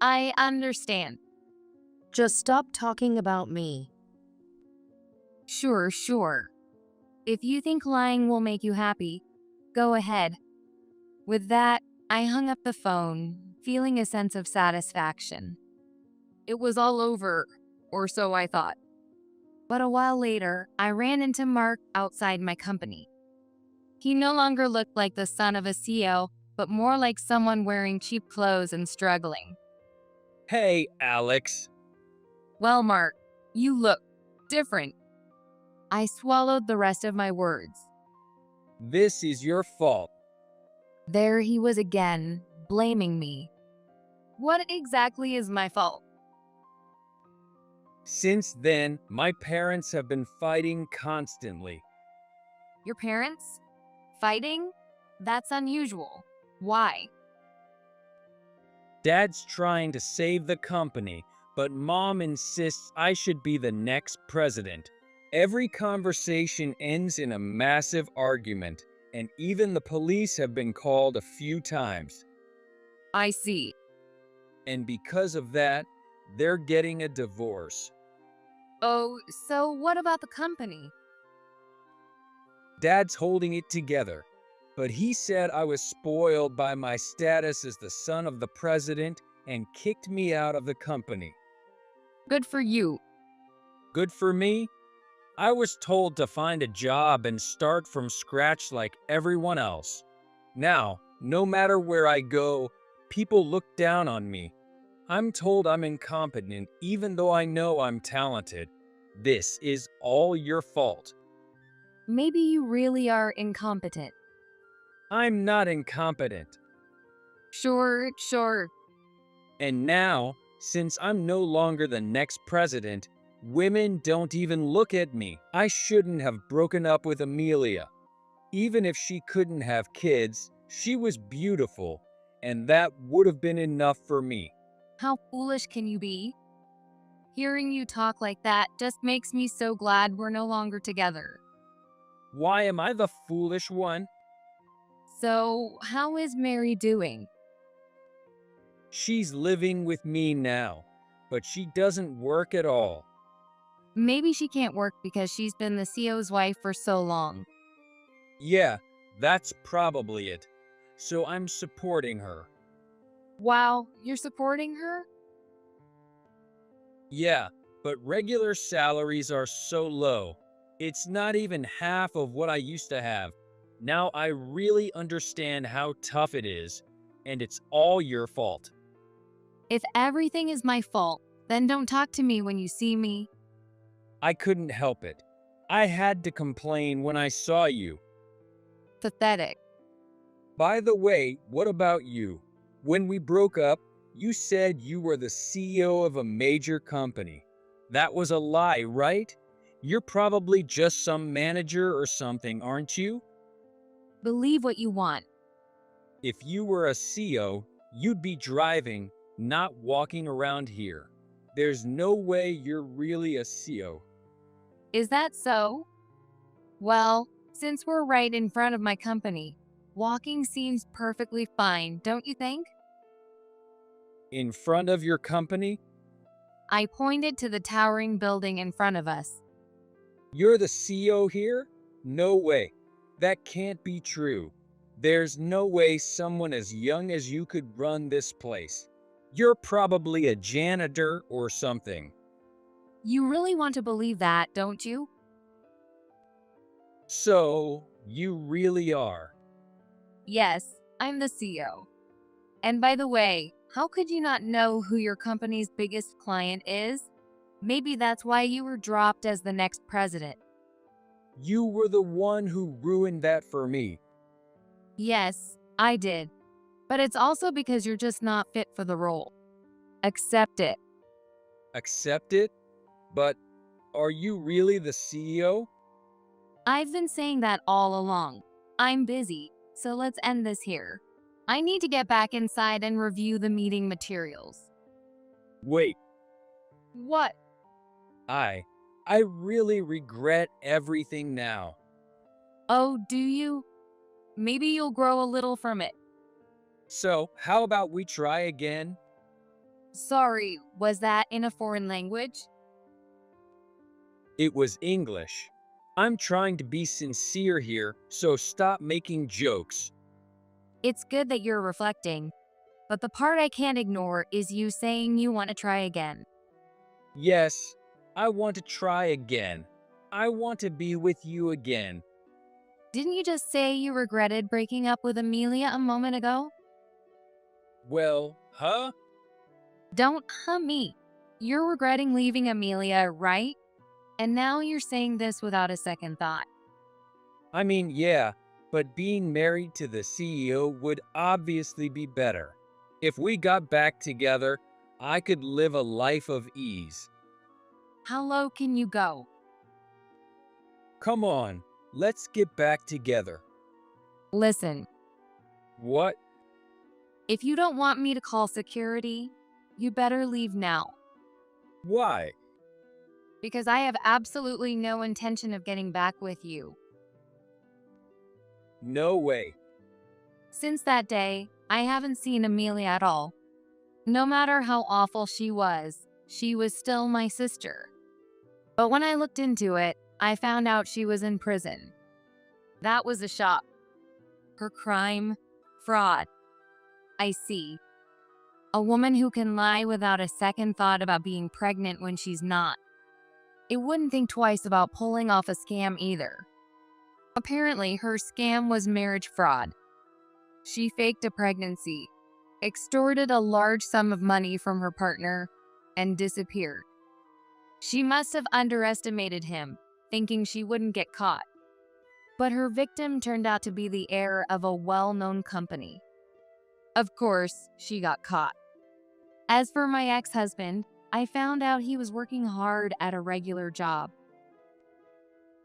I understand. Just stop talking about me. Sure. If you think lying will make you happy, go ahead. With that, I hung up the phone, feeling a sense of satisfaction. It was all over, or so I thought. But a while later, I ran into Mark outside my company. He no longer looked like the son of a CEO, but more like someone wearing cheap clothes and struggling. Hey, Alex. Well, Mark, you look different. I swallowed the rest of my words. This is your fault. There he was again, blaming me. What exactly is my fault? Since then, my parents have been fighting constantly. Your parents? Fighting? That's unusual. Why? Dad's trying to save the company, but Mom insists I should be the next president. Every conversation ends in a massive argument, and even the police have been called a few times. I see. And because of that, they're getting a divorce. Oh, so what about the company? Dad's holding it together, but he said I was spoiled by my status as the son of the president and kicked me out of the company. Good for you. Good for me? I was told to find a job and start from scratch like everyone else. Now, no matter where I go, people look down on me. I'm told I'm incompetent even though I know I'm talented. This is all your fault. Maybe you really are incompetent. I'm not incompetent. Sure. And now, since I'm no longer the next president, women don't even look at me. I shouldn't have broken up with Amelia. Even if she couldn't have kids, she was beautiful, and that would have been enough for me. How foolish can you be? Hearing you talk like that just makes me so glad we're no longer together. Why am I the foolish one? So, how is Mary doing? She's living with me now, but she doesn't work at all. Maybe she can't work because she's been the CEO's wife for so long. Yeah, that's probably it. So I'm supporting her. Wow, you're supporting her? Yeah, but regular salaries are so low. It's not even half of what I used to have. Now I really understand how tough it is, and it's all your fault. If everything is my fault, then don't talk to me when you see me. I couldn't help it. I had to complain when I saw you. Pathetic. By the way, what about you? When we broke up, you said you were the CEO of a major company. That was a lie, right? You're probably just some manager or something, aren't you? Believe what you want. If you were a CEO, you'd be driving, not walking around here. There's no way you're really a CEO. Is that so? Well, since we're right in front of my company, walking seems perfectly fine, don't you think? In front of your company? I pointed to the towering building in front of us. You're the CEO here? No way. That can't be true. There's no way someone as young as you could run this place. You're probably a janitor or something. You really want to believe that, don't you? So, you really are. Yes, I'm the CEO. And by the way, how could you not know who your company's biggest client is? Maybe that's why you were dropped as the next president. You were the one who ruined that for me. Yes, I did. But it's also because you're just not fit for the role. Accept it. Accept it? But are you really the CEO? I've been saying that all along. I'm busy, so let's end this here. I need to get back inside and review the meeting materials. Wait, What? I really regret everything now. Oh, do you? Maybe you'll grow a little from it. So, how about we try again? Sorry, was that in a foreign language? It was English. I'm trying to be sincere here, so stop making jokes. It's good that you're reflecting, but the part I can't ignore is you saying you want to try again. Yes, I want to try again. I want to be with you again. Didn't you just say you regretted breaking up with Amelia a moment ago? Well, huh? Don't me. You're regretting leaving Amelia, right? And now you're saying this without a second thought. I mean, yeah, but being married to the CEO would obviously be better. If we got back together, I could live a life of ease. How low can you go? Come on, let's get back together. Listen, What? if you don't want me to call security, you better leave now. Why? Because I have absolutely no intention of getting back with you. No way. Since that day, I haven't seen Amelia at all. No matter how awful she was still my sister. But when I looked into it, I found out she was in prison. That was a shock. Her crime? Fraud. I see. A woman who can lie without a second thought about being pregnant when she's not. It wouldn't think twice about pulling off a scam either. Apparently, her scam was marriage fraud. She faked a pregnancy, extorted a large sum of money from her partner, and disappeared. She must have underestimated him, thinking she wouldn't get caught. But her victim turned out to be the heir of a well-known company. Of course, she got caught. As for my ex-husband, I found out he was working hard at a regular job.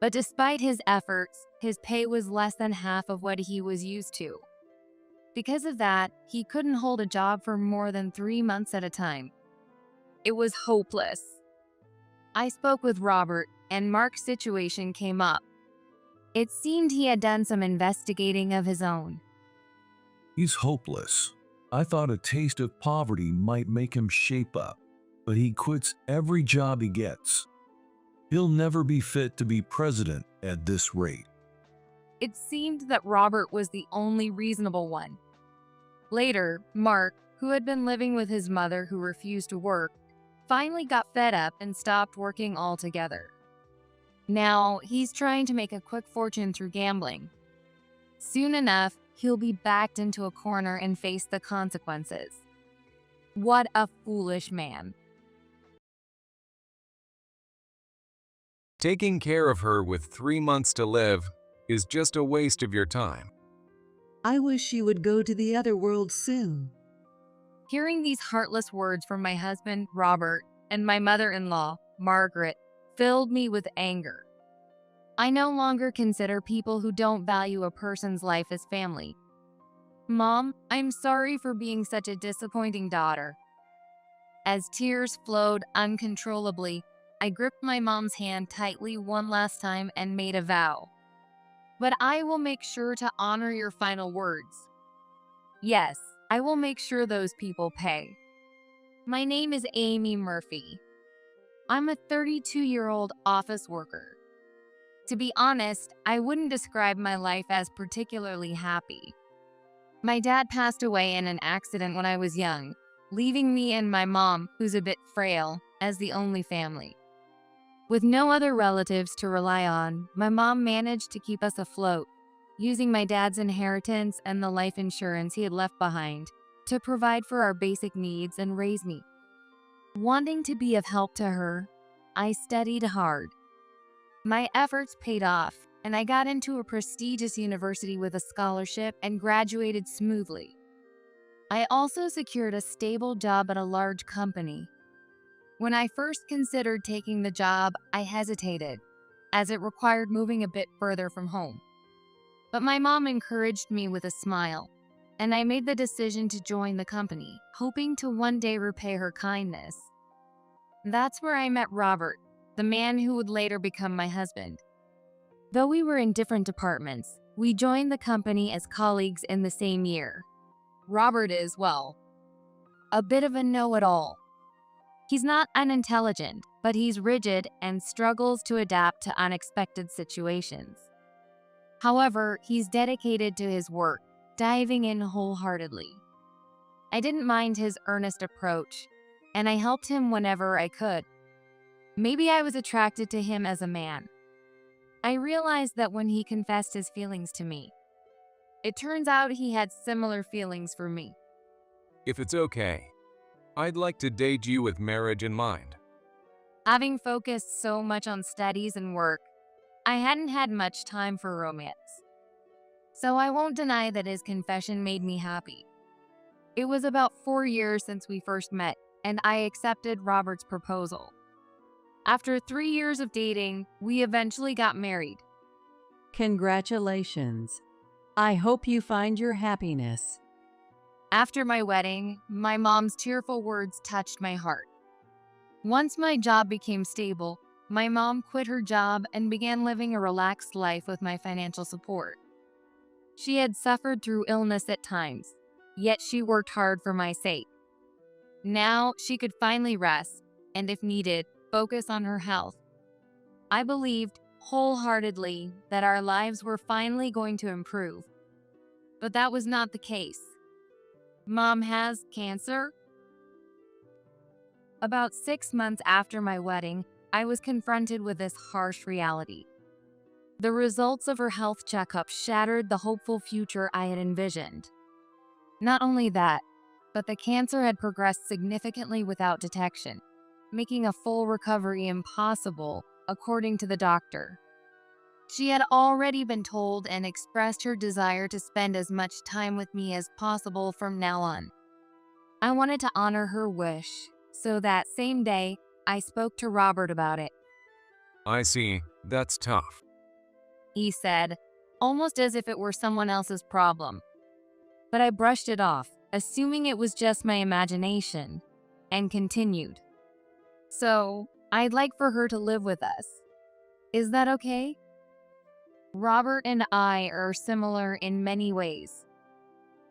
But despite his efforts, his pay was less than half of what he was used to. Because of that, he couldn't hold a job for more than 3 months at a time. It was hopeless. I spoke with Robert, and Mark's situation came up. It seemed he had done some investigating of his own. He's hopeless. I thought a taste of poverty might make him shape up, but he quits every job he gets. He'll never be fit to be president at this rate. It seemed that Robert was the only reasonable one. Later, Mark, who had been living with his mother who refused to work, finally got fed up and stopped working altogether. Now, he's trying to make a quick fortune through gambling. Soon enough, he'll be backed into a corner and face the consequences. What a foolish man. Taking care of her with 3 months to live is just a waste of your time. I wish she would go to the other world soon. Hearing these heartless words from my husband, Robert, and my mother-in-law, Margaret, filled me with anger. I no longer consider people who don't value a person's life as family. Mom, I'm sorry for being such a disappointing daughter. As tears flowed uncontrollably, I gripped my mom's hand tightly one last time and made a vow. But I will make sure to honor your final words. Yes, I will make sure those people pay. My name is Amy Murphy. I'm a 32-year-old office worker. To be honest, I wouldn't describe my life as particularly happy. My dad passed away in an accident when I was young, leaving me and my mom, who's a bit frail, as the only family. With no other relatives to rely on, my mom managed to keep us afloat, using my dad's inheritance and the life insurance he had left behind to provide for our basic needs and raise me. Wanting to be of help to her, I studied hard. My efforts paid off, and I got into a prestigious university with a scholarship and graduated smoothly. I also secured a stable job at a large company. When I first considered taking the job, I hesitated, as it required moving a bit further from home. But my mom encouraged me with a smile, and I made the decision to join the company, hoping to one day repay her kindness. That's where I met Robert, the man who would later become my husband. Though we were in different departments, we joined the company as colleagues in the same year. Robert is, well, a bit of a know-it-all. He's not unintelligent, but he's rigid and struggles to adapt to unexpected situations. However, he's dedicated to his work, diving in wholeheartedly. I didn't mind his earnest approach, and I helped him whenever I could. Maybe I was attracted to him as a man. I realized that when he confessed his feelings to me. It turns out he had similar feelings for me. If it's okay, I'd like to date you with marriage in mind. Having focused so much on studies and work, I hadn't had much time for romance. So I won't deny that his confession made me happy. It was about 4 years since we first met, and I accepted Robert's proposal. After 3 years of dating, we eventually got married. Congratulations. I hope you find your happiness. After my wedding, my mom's tearful words touched my heart. Once my job became stable, my mom quit her job and began living a relaxed life with my financial support. She had suffered through illness at times, yet she worked hard for my sake. Now she could finally rest, and if needed, focus on her health. I believed wholeheartedly that our lives were finally going to improve. But that was not the case. Mom has cancer. About 6 months after my wedding, I was confronted with this harsh reality. The results of her health checkup shattered the hopeful future I had envisioned. Not only that, but the cancer had progressed significantly without detection, making a full recovery impossible, according to the doctor. She had already been told and expressed her desire to spend as much time with me as possible from now on. I wanted to honor her wish, so that same day, I spoke to Robert about it. I see. That's tough. He said, almost as if it were someone else's problem. But I brushed it off, assuming it was just my imagination, and continued. So, I'd like for her to live with us. Is that okay? Robert and I are similar in many ways.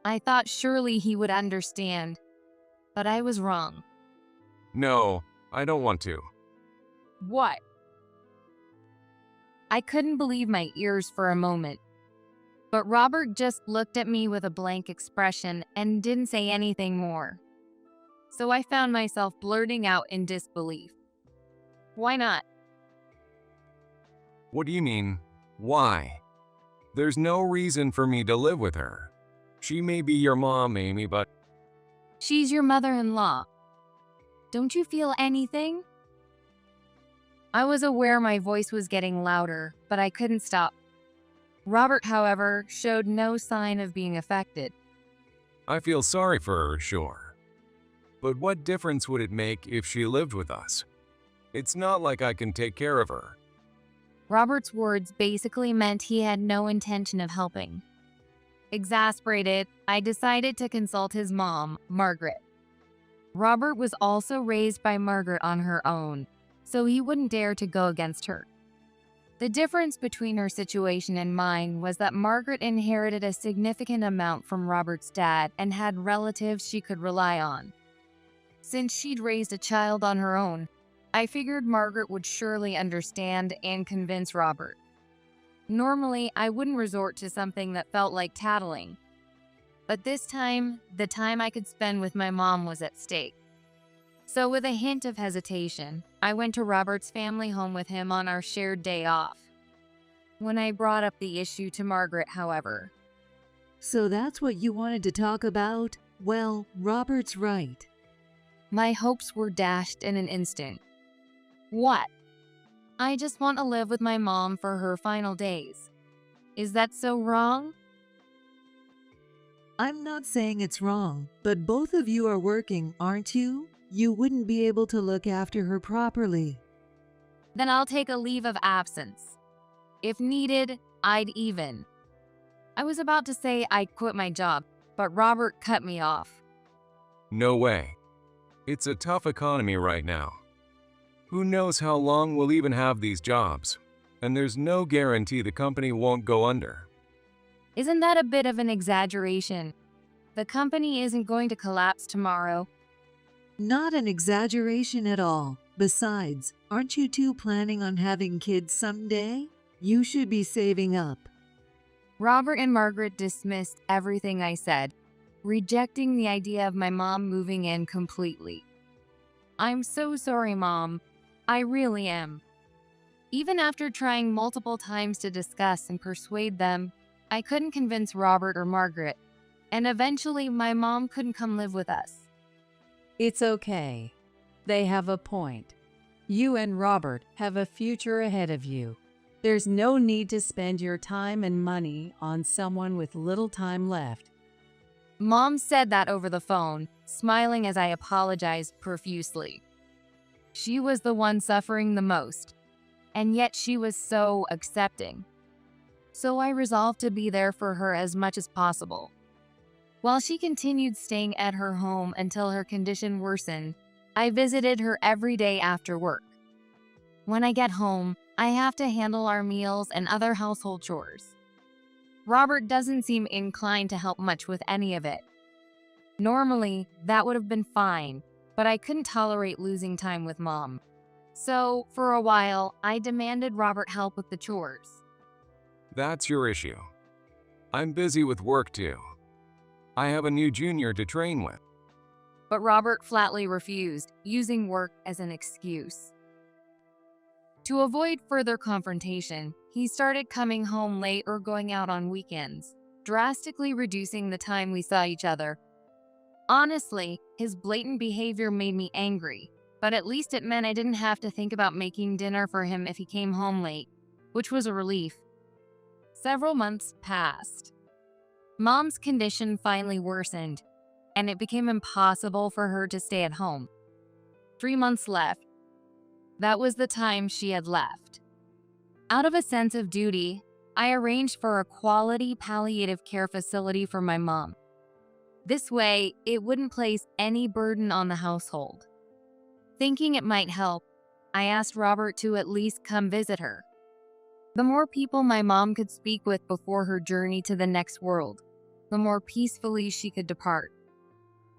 I thought surely he would understand, but I was wrong. No, I don't want to. What? I couldn't believe my ears for a moment. But Robert just looked at me with a blank expression and didn't say anything more. So I found myself blurting out in disbelief. Why not? What do you mean, why? There's no reason for me to live with her. She may be your mom, Amy, but She's your mother-in-law. Don't you feel anything? I was aware my voice was getting louder, but I couldn't stop. Robert, however, showed no sign of being affected. I feel sorry for her, sure. But what difference would it make if she lived with us? It's not like I can take care of her. Robert's words basically meant he had no intention of helping. Exasperated, I decided to consult his mom, Margaret. Robert was also raised by Margaret on her own, so he wouldn't dare to go against her. The difference between her situation and mine was that Margaret inherited a significant amount from Robert's dad and had relatives she could rely on. Since she'd raised a child on her own, I figured Margaret would surely understand and convince Robert. Normally, I wouldn't resort to something that felt like tattling. But this time, the time I could spend with my mom was at stake. So with a hint of hesitation, I went to Robert's family home with him on our shared day off. When I brought up the issue to Margaret, however, So that's what you wanted to talk about? Well, Robert's right. my hopes were dashed in an instant. What? I just want to live with my mom for her final days. Is that so wrong? I'm not saying it's wrong, but both of you are working, aren't you? You wouldn't be able to look after her properly. Then I'll take a leave of absence. If needed, I'd even. I was about to say I'd quit my job, but Robert cut me off. No way. It's a tough economy right now. Who knows how long we'll even have these jobs? And there's no guarantee the company won't go under. Isn't that a bit of an exaggeration? The company isn't going to collapse tomorrow. Not an exaggeration at all. Besides, aren't you two planning on having kids someday? You should be saving up. Robert and Margaret dismissed everything I said, rejecting the idea of my mom moving in completely. I'm so sorry, Mom. I really am. Even after trying multiple times to discuss and persuade them, I couldn't convince Robert or Margaret, and eventually my mom couldn't come live with us. It's okay. They have a point. You and Robert have a future ahead of you. There's no need to spend your time and money on someone with little time left. Mom said that over the phone, smiling as I apologized profusely. She was the one suffering the most, and yet she was so accepting. So I resolved to be there for her as much as possible. While she continued staying at her home until her condition worsened, I visited her every day after work. When I get home, I have to handle our meals and other household chores. Robert doesn't seem inclined to help much with any of it. Normally, that would have been fine, but I couldn't tolerate losing time with Mom. So, for a while, I demanded Robert help with the chores. That's your issue. I'm busy with work too. I have a new junior to train with. But Robert flatly refused, using work as an excuse. To avoid further confrontation, he started coming home late or going out on weekends, drastically reducing the time we saw each other. Honestly, his blatant behavior made me angry, but at least it meant I didn't have to think about making dinner for him if he came home late, which was a relief. Several months passed. Mom's condition finally worsened, and it became impossible for her to stay at home. 3 months left. That was the time she had left. Out of a sense of duty, I arranged for a quality palliative care facility for my mom. This way, it wouldn't place any burden on the household. Thinking it might help, I asked Robert to at least come visit her. The more people my mom could speak with before her journey to the next world, the more peacefully she could depart.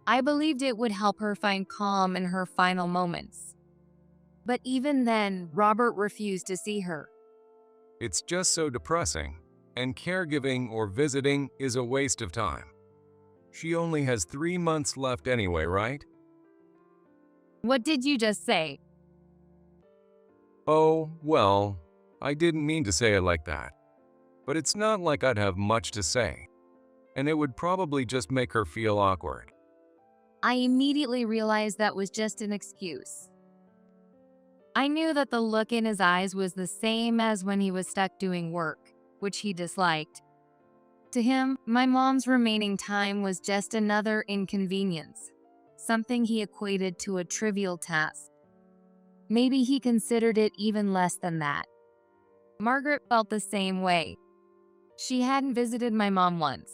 I believed it would help her find calm in her final moments. But even then, Robert refused to see her. It's just so depressing, and caregiving or visiting is a waste of time. She only has 3 months left anyway, right? What did you just say? Oh, well, I didn't mean to say it like that. But it's not like I'd have much to say, and it would probably just make her feel awkward. I immediately realized that was just an excuse. I knew that the look in his eyes was the same as when he was stuck doing work, which he disliked. To him, my mom's remaining time was just another inconvenience, something he equated to a trivial task. Maybe he considered it even less than that. Margaret felt the same way. She hadn't visited my mom once.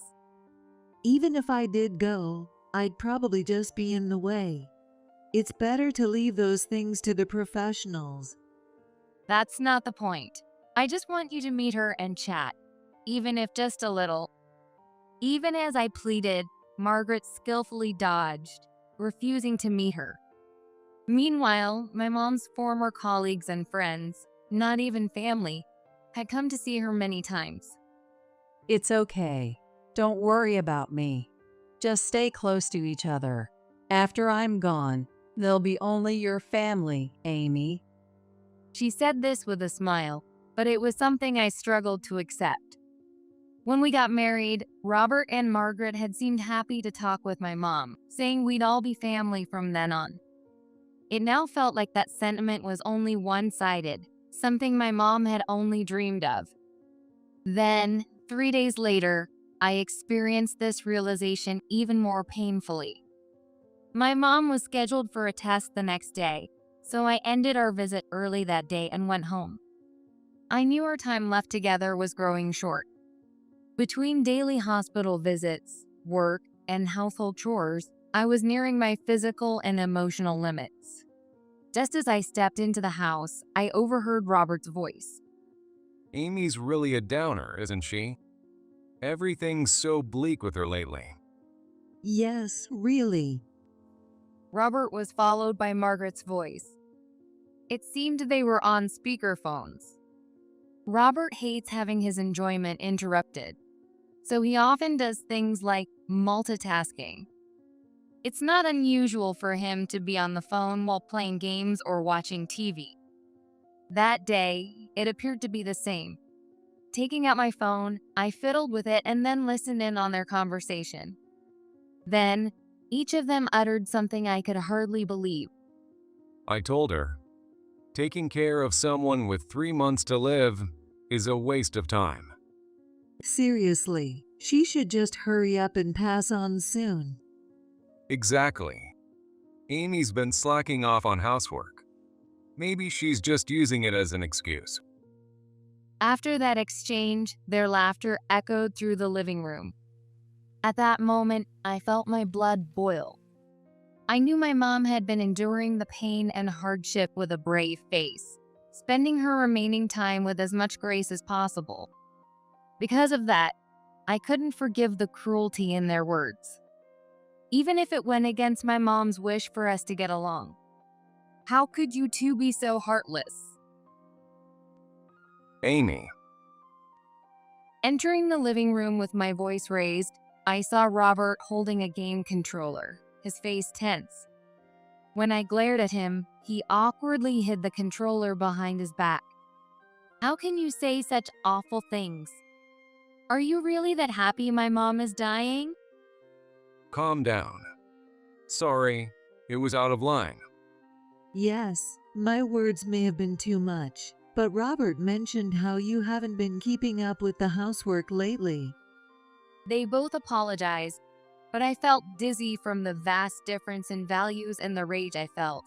Even if I did go, I'd probably just be in the way. It's better to leave those things to the professionals. That's not the point. I just want you to meet her and chat, even if just a little. Even as I pleaded, Margaret skillfully dodged, refusing to meet her. Meanwhile, my mom's former colleagues and friends, not even family, had come to see her many times. It's okay. Don't worry about me. Just stay close to each other. After I'm gone, there'll be only your family, Amy. She said this with a smile, but it was something I struggled to accept. When we got married, Robert and Margaret had seemed happy to talk with my mom, saying we'd all be family from then on. It now felt like that sentiment was only one-sided, something my mom had only dreamed of. Then, 3 days later, I experienced this realization even more painfully. My mom was scheduled for a test the next day, so I ended our visit early that day and went home. I knew our time left together was growing short. Between daily hospital visits, work, and household chores, I was nearing my physical and emotional limits. Just as I stepped into the house, I overheard Robert's voice. Amy's really a downer, isn't she? Everything's so bleak with her lately. Yes, really. Robert was followed by Margaret's voice. It seemed they were on speakerphones. Robert hates having his enjoyment interrupted, so he often does things like multitasking. It's not unusual for him to be on the phone while playing games or watching TV. That day, it appeared to be the same. Taking out my phone, I fiddled with it and then listened in on their conversation. Then, each of them uttered something I could hardly believe. I told her, taking care of someone with 3 months to live is a waste of time. Seriously, she should just hurry up and pass on soon. Exactly. Amy's been slacking off on housework. Maybe she's just using it as an excuse. After that exchange, their laughter echoed through the living room. At that moment, I felt my blood boil. I knew my mom had been enduring the pain and hardship with a brave face, spending her remaining time with as much grace as possible. Because of that, I couldn't forgive the cruelty in their words, even if it went against my mom's wish for us to get along. How could you two be so heartless? Amy. Entering the living room with my voice raised, I saw Robert holding a game controller, his face tense. When I glared at him, he awkwardly hid the controller behind his back. How can you say such awful things? Are you really that happy my mom is dying? Calm down. Sorry, it was out of line. Yes, my words may have been too much, but Robert mentioned how you haven't been keeping up with the housework lately. They both apologized, but I felt dizzy from the vast difference in values and the rage I felt.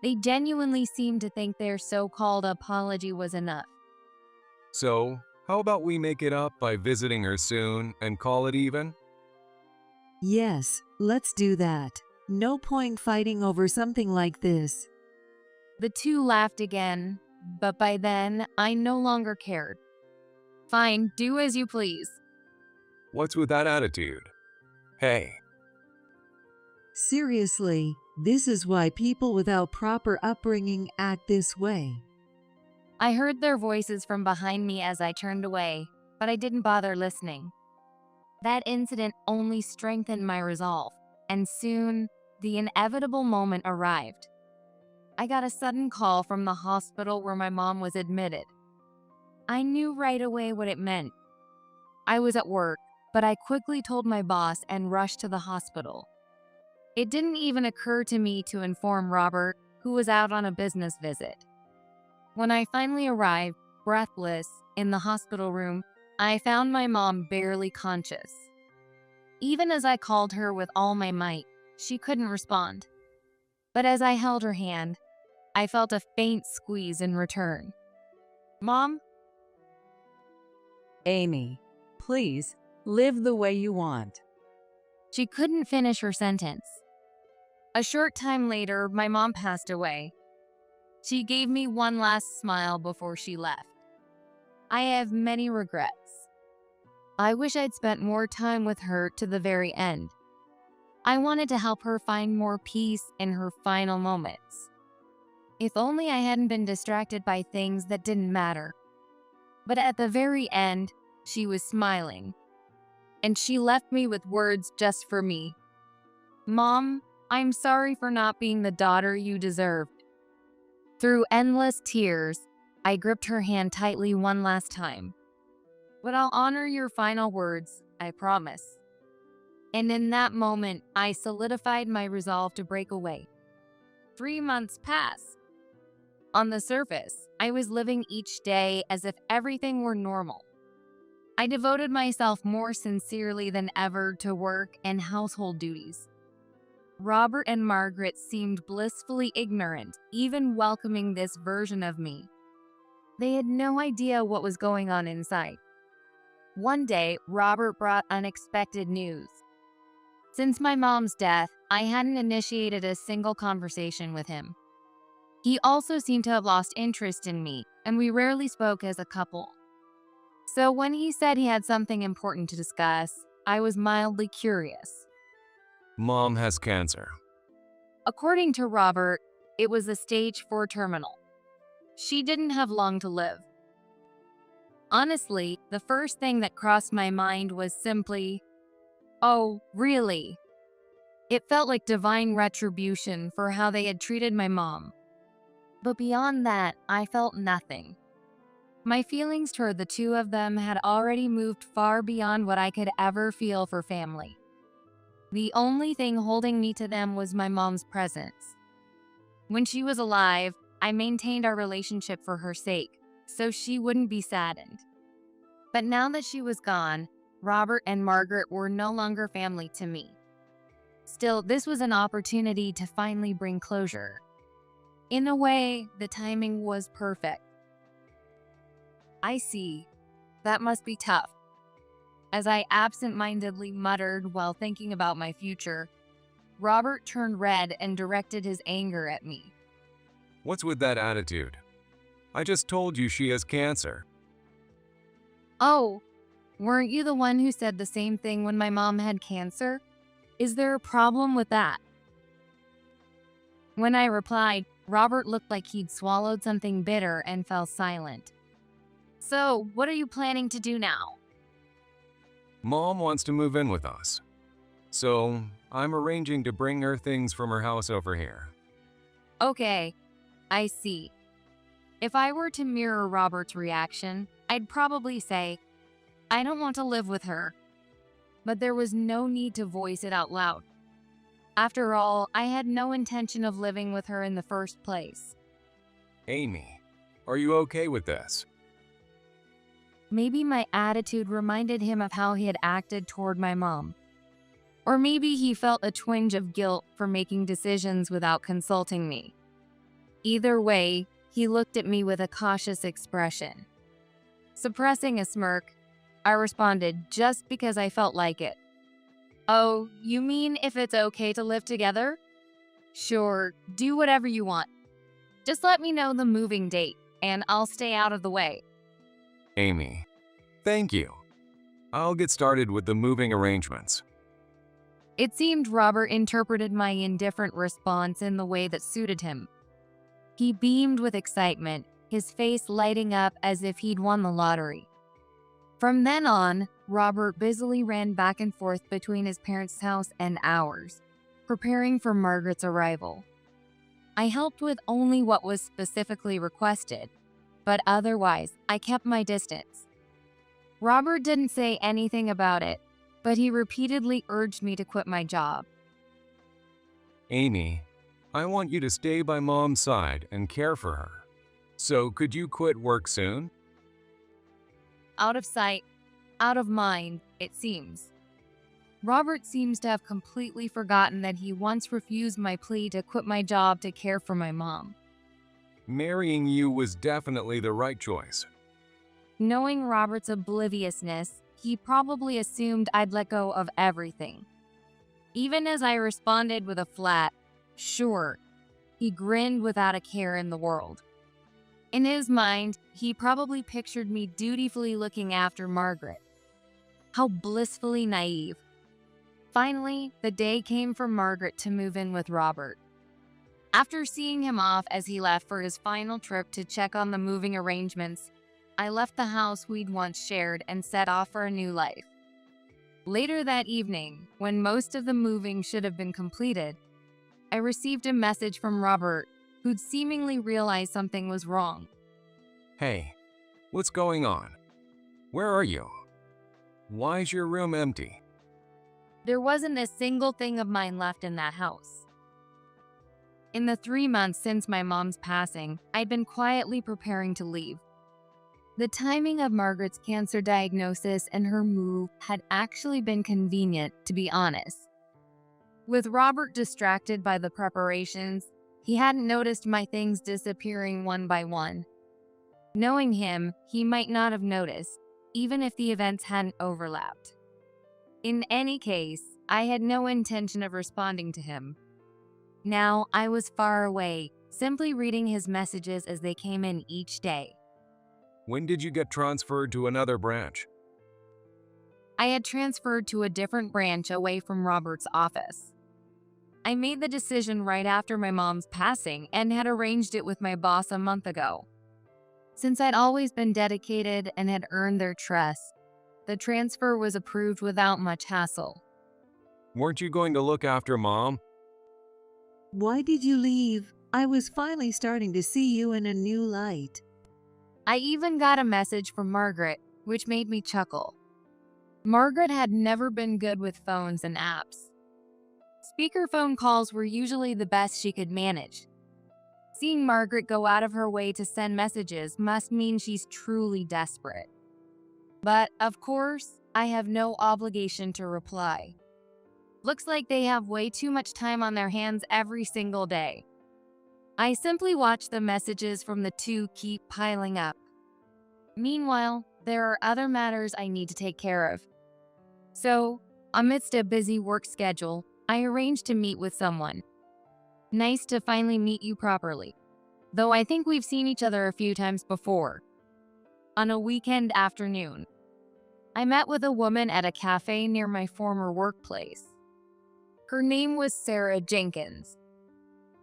They genuinely seemed to think their so-called apology was enough. So, how about we make it up by visiting her soon and call it even? Yes, let's do that. No point fighting over something like this. The two laughed again, but by then, I no longer cared. Fine, do as you please. What's with that attitude? Hey. Seriously, this is why people without proper upbringing act this way. I heard their voices from behind me as I turned away, but I didn't bother listening. That incident only strengthened my resolve, and soon, the inevitable moment arrived. I got a sudden call from the hospital where my mom was admitted. I knew right away what it meant. I was at work, but I quickly told my boss and rushed to the hospital. It didn't even occur to me to inform Robert, who was out on a business visit. When I finally arrived, breathless, in the hospital room, I found my mom barely conscious. Even as I called her with all my might, she couldn't respond. But as I held her hand, I felt a faint squeeze in return. Mom? Amy, please, live the way you want. She couldn't finish her sentence. A short time later, my mom passed away. She gave me one last smile before she left. I have many regrets. I wish I'd spent more time with her to the very end. I wanted to help her find more peace in her final moments. If only I hadn't been distracted by things that didn't matter. But at the very end, she was smiling. And she left me with words just for me. Mom, I'm sorry for not being the daughter you deserved. Through endless tears, I gripped her hand tightly one last time. But I'll honor your final words, I promise. And in that moment, I solidified my resolve to break away. 3 months passed. On the surface, I was living each day as if everything were normal. I devoted myself more sincerely than ever to work and household duties. Robert and Margaret seemed blissfully ignorant, even welcoming this version of me. They had no idea what was going on inside. One day, Robert brought unexpected news. Since my mom's death, I hadn't initiated a single conversation with him. He also seemed to have lost interest in me, and we rarely spoke as a couple. So when he said he had something important to discuss, I was mildly curious. Mom has cancer. According to Robert, it was a stage 4 terminal. She didn't have long to live. Honestly, the first thing that crossed my mind was simply, oh, really? It felt like divine retribution for how they had treated my mom. But beyond that, I felt nothing. My feelings toward the two of them had already moved far beyond what I could ever feel for family. The only thing holding me to them was my mom's presence. When she was alive, I maintained our relationship for her sake, so she wouldn't be saddened. But now that she was gone, Robert and Margaret were no longer family to me. Still, this was an opportunity to finally bring closure. In a way, the timing was perfect. I see. That must be tough. As I absent-mindedly muttered while thinking about my future, Robert turned red and directed his anger at me. What's with that attitude? I just told you she has cancer. Oh, weren't you the one who said the same thing when my mom had cancer? Is there a problem with that? When I replied, Robert looked like he'd swallowed something bitter and fell silent. So, what are you planning to do now? Mom wants to move in with us. So, I'm arranging to bring her things from her house over here. Okay, I see. If I were to mirror Robert's reaction, I'd probably say, I don't want to live with her. But there was no need to voice it out loud. After all, I had no intention of living with her in the first place. Amy, are you okay with this? Maybe my attitude reminded him of how he had acted toward my mom. Or maybe he felt a twinge of guilt for making decisions without consulting me. Either way, he looked at me with a cautious expression. Suppressing a smirk, I responded just because I felt like it. Oh, you mean if it's okay to live together? Sure, do whatever you want. Just let me know the moving date, and I'll stay out of the way. Amy, thank you. I'll get started with the moving arrangements. It seemed Robert interpreted my indifferent response in the way that suited him. He beamed with excitement, his face lighting up as if he'd won the lottery. From then on, Robert busily ran back and forth between his parents' house and ours, preparing for Margaret's arrival. I helped with only what was specifically requested, but otherwise, I kept my distance. Robert didn't say anything about it, but he repeatedly urged me to quit my job. Amy, I want you to stay by Mom's side and care for her. So could you quit work soon? Out of sight, out of mind, it seems. Robert seems to have completely forgotten that he once refused my plea to quit my job to care for my mom. Marrying you was definitely the right choice. Knowing Robert's obliviousness, he probably assumed I'd let go of everything. Even as I responded with a flat, sure, he grinned without a care in the world. In his mind, he probably pictured me dutifully looking after Margaret. How blissfully naive. Finally, the day came for Margaret to move in with Robert. After seeing him off as he left for his final trip to check on the moving arrangements, I left the house we'd once shared and set off for a new life. Later that evening, when most of the moving should have been completed, I received a message from Robert, who'd seemingly realized something was wrong. Hey, what's going on? Where are you? Why is your room empty? There wasn't a single thing of mine left in that house. In the 3 months since my mom's passing, I'd been quietly preparing to leave. The timing of Margaret's cancer diagnosis and her move had actually been convenient, to be honest. With Robert distracted by the preparations, he hadn't noticed my things disappearing one by one. Knowing him, he might not have noticed, even if the events hadn't overlapped. In any case, I had no intention of responding to him. Now I was far away, simply reading his messages as they came in each day. When did you get transferred to another branch? I had transferred to a different branch away from Robert's office. I made the decision right after my mom's passing and had arranged it with my boss a month ago. Since I'd always been dedicated and had earned their trust, the transfer was approved without much hassle. Weren't you going to look after Mom? Why did you leave? I was finally starting to see you in a new light. I even got a message from Margaret, which made me chuckle. Margaret had never been good with phones and apps. Speakerphone calls were usually the best she could manage. Seeing Margaret go out of her way to send messages must mean she's truly desperate. But, of course, I have no obligation to reply. Looks like they have way too much time on their hands every single day. I simply watch the messages from the two keep piling up. Meanwhile, there are other matters I need to take care of. So, amidst a busy work schedule, I arranged to meet with someone. Nice to finally meet you properly. Though I think we've seen each other a few times before. On a weekend afternoon, I met with a woman at a cafe near my former workplace. Her name was Sarah Jenkins.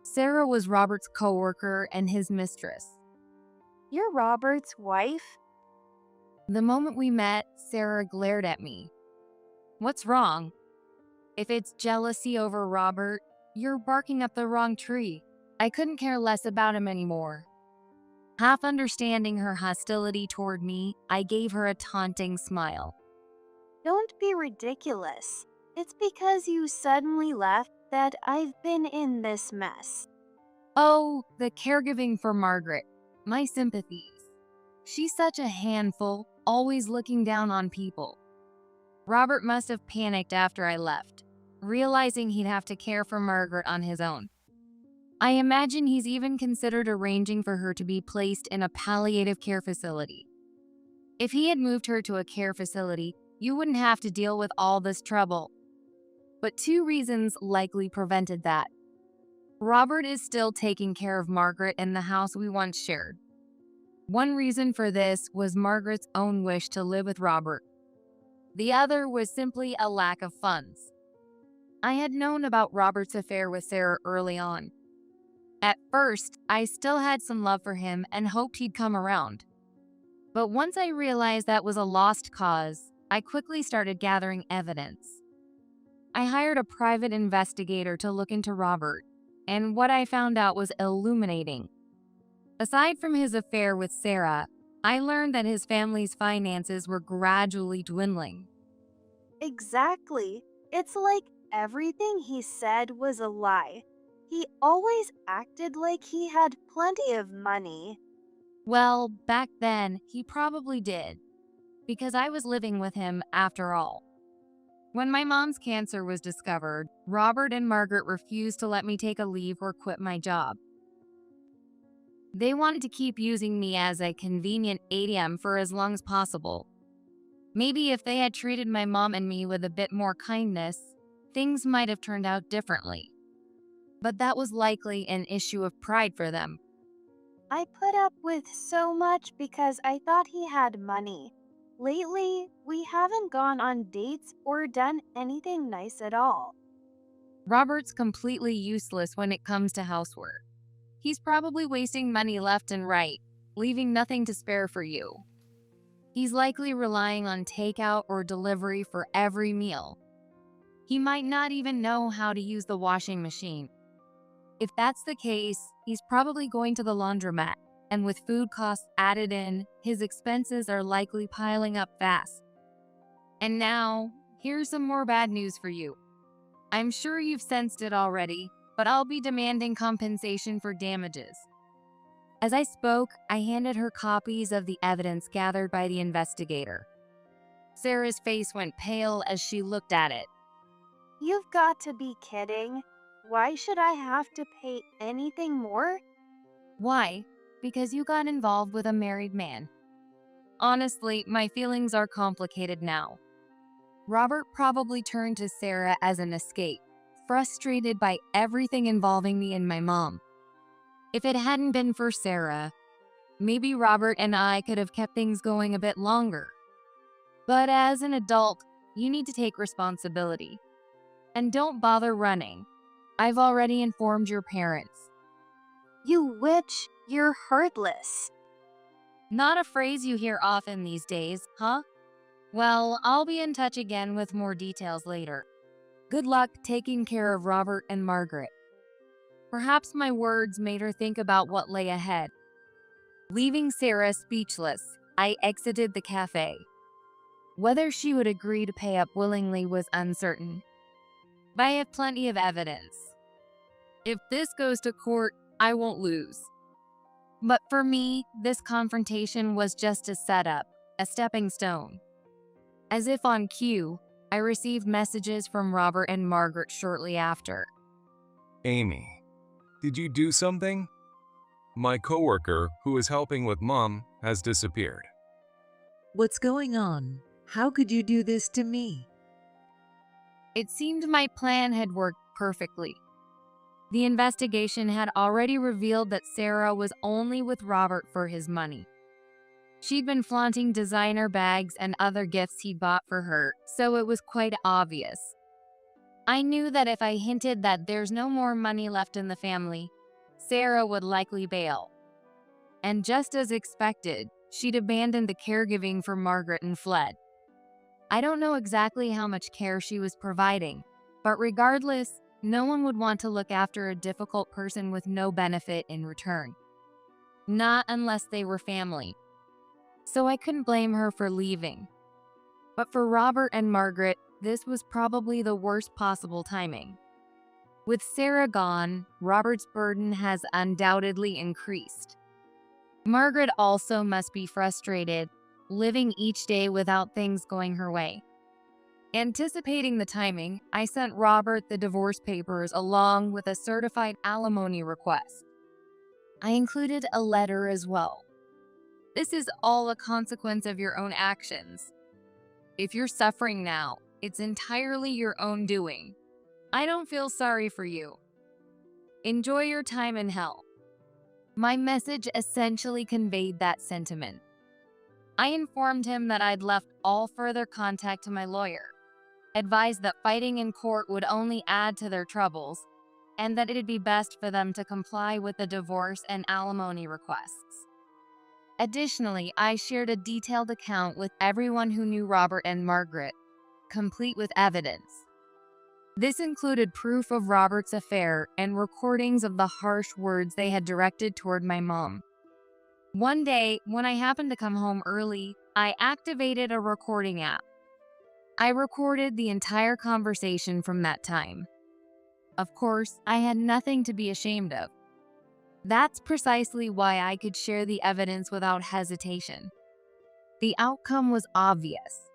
Sarah was Robert's coworker and his mistress. You're Robert's wife? The moment we met, Sarah glared at me. What's wrong? If it's jealousy over Robert, you're barking up the wrong tree. I couldn't care less about him anymore. Half understanding her hostility toward me, I gave her a taunting smile. Don't be ridiculous. It's because you suddenly left that I've been in this mess. Oh, the caregiving for Margaret. My sympathies. She's such a handful, always looking down on people. Robert must have panicked after I left, realizing he'd have to care for Margaret on his own. I imagine he's even considered arranging for her to be placed in a palliative care facility. If he had moved her to a care facility, you wouldn't have to deal with all this trouble. But two reasons likely prevented that. Robert is still taking care of Margaret in the house we once shared. One reason for this was Margaret's own wish to live with Robert. The other was simply a lack of funds. I had known about Robert's affair with Sarah early on. At first, I still had some love for him and hoped he'd come around. But once I realized that was a lost cause, I quickly started gathering evidence. I hired a private investigator to look into Robert, and what I found out was illuminating. Aside from his affair with Sarah, I learned that his family's finances were gradually dwindling. Exactly. It's like everything he said was a lie. He always acted like he had plenty of money. Well, back then, he probably did, because I was living with him after all. When my mom's cancer was discovered, Robert and Margaret refused to let me take a leave or quit my job. They wanted to keep using me as a convenient ATM for as long as possible. Maybe if they had treated my mom and me with a bit more kindness, things might have turned out differently. But that was likely an issue of pride for them. I put up with so much because I thought he had money. Lately, we haven't gone on dates or done anything nice at all. Robert's completely useless when it comes to housework. He's probably wasting money left and right, leaving nothing to spare for you. He's likely relying on takeout or delivery for every meal. He might not even know how to use the washing machine. If that's the case, he's probably going to the laundromat, and with food costs added in, his expenses are likely piling up fast. And now, here's some more bad news for you. I'm sure you've sensed it already, but I'll be demanding compensation for damages. As I spoke, I handed her copies of the evidence gathered by the investigator. Sarah's face went pale as she looked at it. You've got to be kidding. Why should I have to pay anything more? Why? Because you got involved with a married man. Honestly, my feelings are complicated now. Robert probably turned to Sarah as an escape, frustrated by everything involving me and my mom. If it hadn't been for Sarah, maybe Robert and I could have kept things going a bit longer. But as an adult, you need to take responsibility. And don't bother running. I've already informed your parents. You witch, you're heartless. Not a phrase you hear often these days, huh? Well, I'll be in touch again with more details later. Good luck taking care of Robert and Margaret. Perhaps my words made her think about what lay ahead. Leaving Sarah speechless, I exited the cafe. Whether she would agree to pay up willingly was uncertain. But I have plenty of evidence. If this goes to court, I won't lose. But for me, this confrontation was just a setup, a stepping stone. As if on cue, I received messages from Robert and Margaret shortly after. Amy, did you do something? My coworker, who is helping with Mom, has disappeared. What's going on? How could you do this to me? It seemed my plan had worked perfectly. The investigation had already revealed that Sarah was only with Robert for his money. She'd been flaunting designer bags and other gifts he'd bought for her, so it was quite obvious. I knew that if I hinted that there's no more money left in the family, Sarah would likely bail. And just as expected, she'd abandoned the caregiving for Margaret and fled. I don't know exactly how much care she was providing, but regardless, no one would want to look after a difficult person with no benefit in return. Not unless they were family. So I couldn't blame her for leaving. But for Robert and Margaret, this was probably the worst possible timing. With Sarah gone, Robert's burden has undoubtedly increased. Margaret also must be frustrated, living each day without things going her way. Anticipating the timing, I sent Robert the divorce papers along with a certified alimony request. I included a letter as well. This is all a consequence of your own actions. If you're suffering now, it's entirely your own doing. I don't feel sorry for you. Enjoy your time in hell. My message essentially conveyed that sentiment. I informed him that I'd left all further contact to my lawyer, advised that fighting in court would only add to their troubles, and that it'd be best for them to comply with the divorce and alimony requests. Additionally, I shared a detailed account with everyone who knew Robert and Margaret, complete with evidence. This included proof of Robert's affair and recordings of the harsh words they had directed toward my mom. One day, when I happened to come home early, I activated a recording app. I recorded the entire conversation from that time. Of course, I had nothing to be ashamed of. That's precisely why I could share the evidence without hesitation. The outcome was obvious.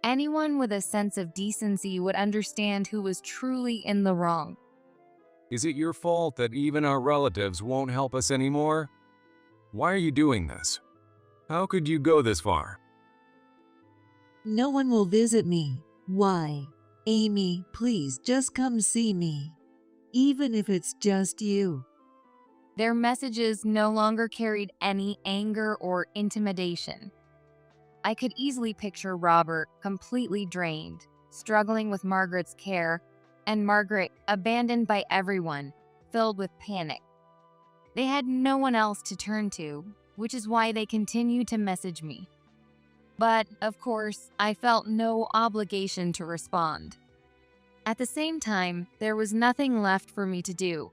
Anyone with a sense of decency would understand who was truly in the wrong. Is it your fault that even our relatives won't help us anymore? Why are you doing this? How could you go this far? No one will visit me. Why? Amy, please just come see me. Even if it's just you. Their messages no longer carried any anger or intimidation. I could easily picture Robert completely drained, struggling with Margaret's care, and Margaret abandoned by everyone, filled with panic. They had no one else to turn to, which is why they continued to message me. But, of course, I felt no obligation to respond. At the same time, there was nothing left for me to do.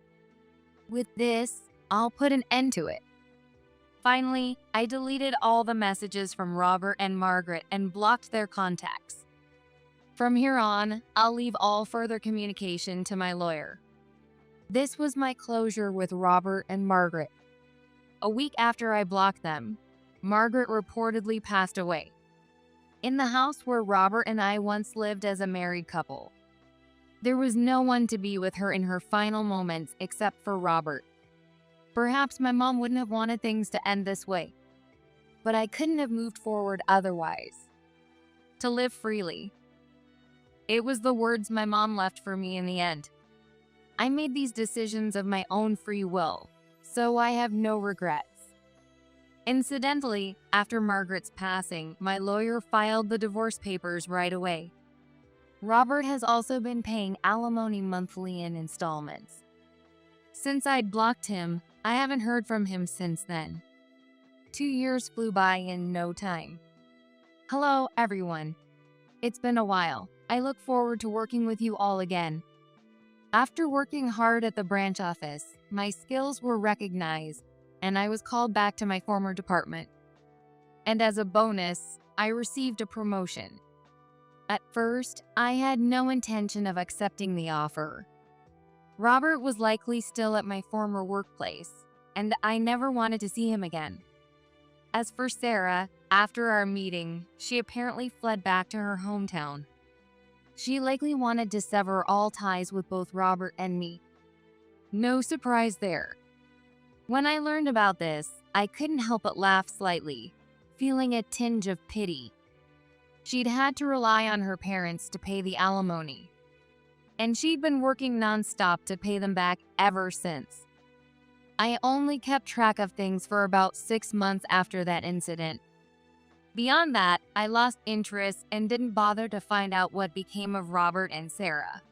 With this, I'll put an end to it. Finally, I deleted all the messages from Robert and Margaret and blocked their contacts. From here on, I'll leave all further communication to my lawyer. This was my closure with Robert and Margaret. A week after I blocked them, Margaret reportedly passed away. In the house where Robert and I once lived as a married couple. There was no one to be with her in her final moments except for Robert. Perhaps my mom wouldn't have wanted things to end this way, but I couldn't have moved forward otherwise. To live freely. It was the words my mom left for me in the end. I made these decisions of my own free will, so I have no regrets. Incidentally, after Margaret's passing, my lawyer filed the divorce papers right away. Robert has also been paying alimony monthly in installments. Since I'd blocked him, I haven't heard from him since then. 2 years flew by in no time. Hello, everyone. It's been a while. I look forward to working with you all again. After working hard at the branch office, my skills were recognized, and I was called back to my former department. And as a bonus, I received a promotion. At first, I had no intention of accepting the offer. Robert was likely still at my former workplace, and I never wanted to see him again. As for Sarah, after our meeting, she apparently fled back to her hometown. She likely wanted to sever all ties with both Robert and me. No surprise there. When I learned about this, I couldn't help but laugh slightly, feeling a tinge of pity. She'd had to rely on her parents to pay the alimony, and she'd been working nonstop to pay them back ever since. I only kept track of things for about 6 months after that incident. Beyond that, I lost interest and didn't bother to find out what became of Robert and Sarah.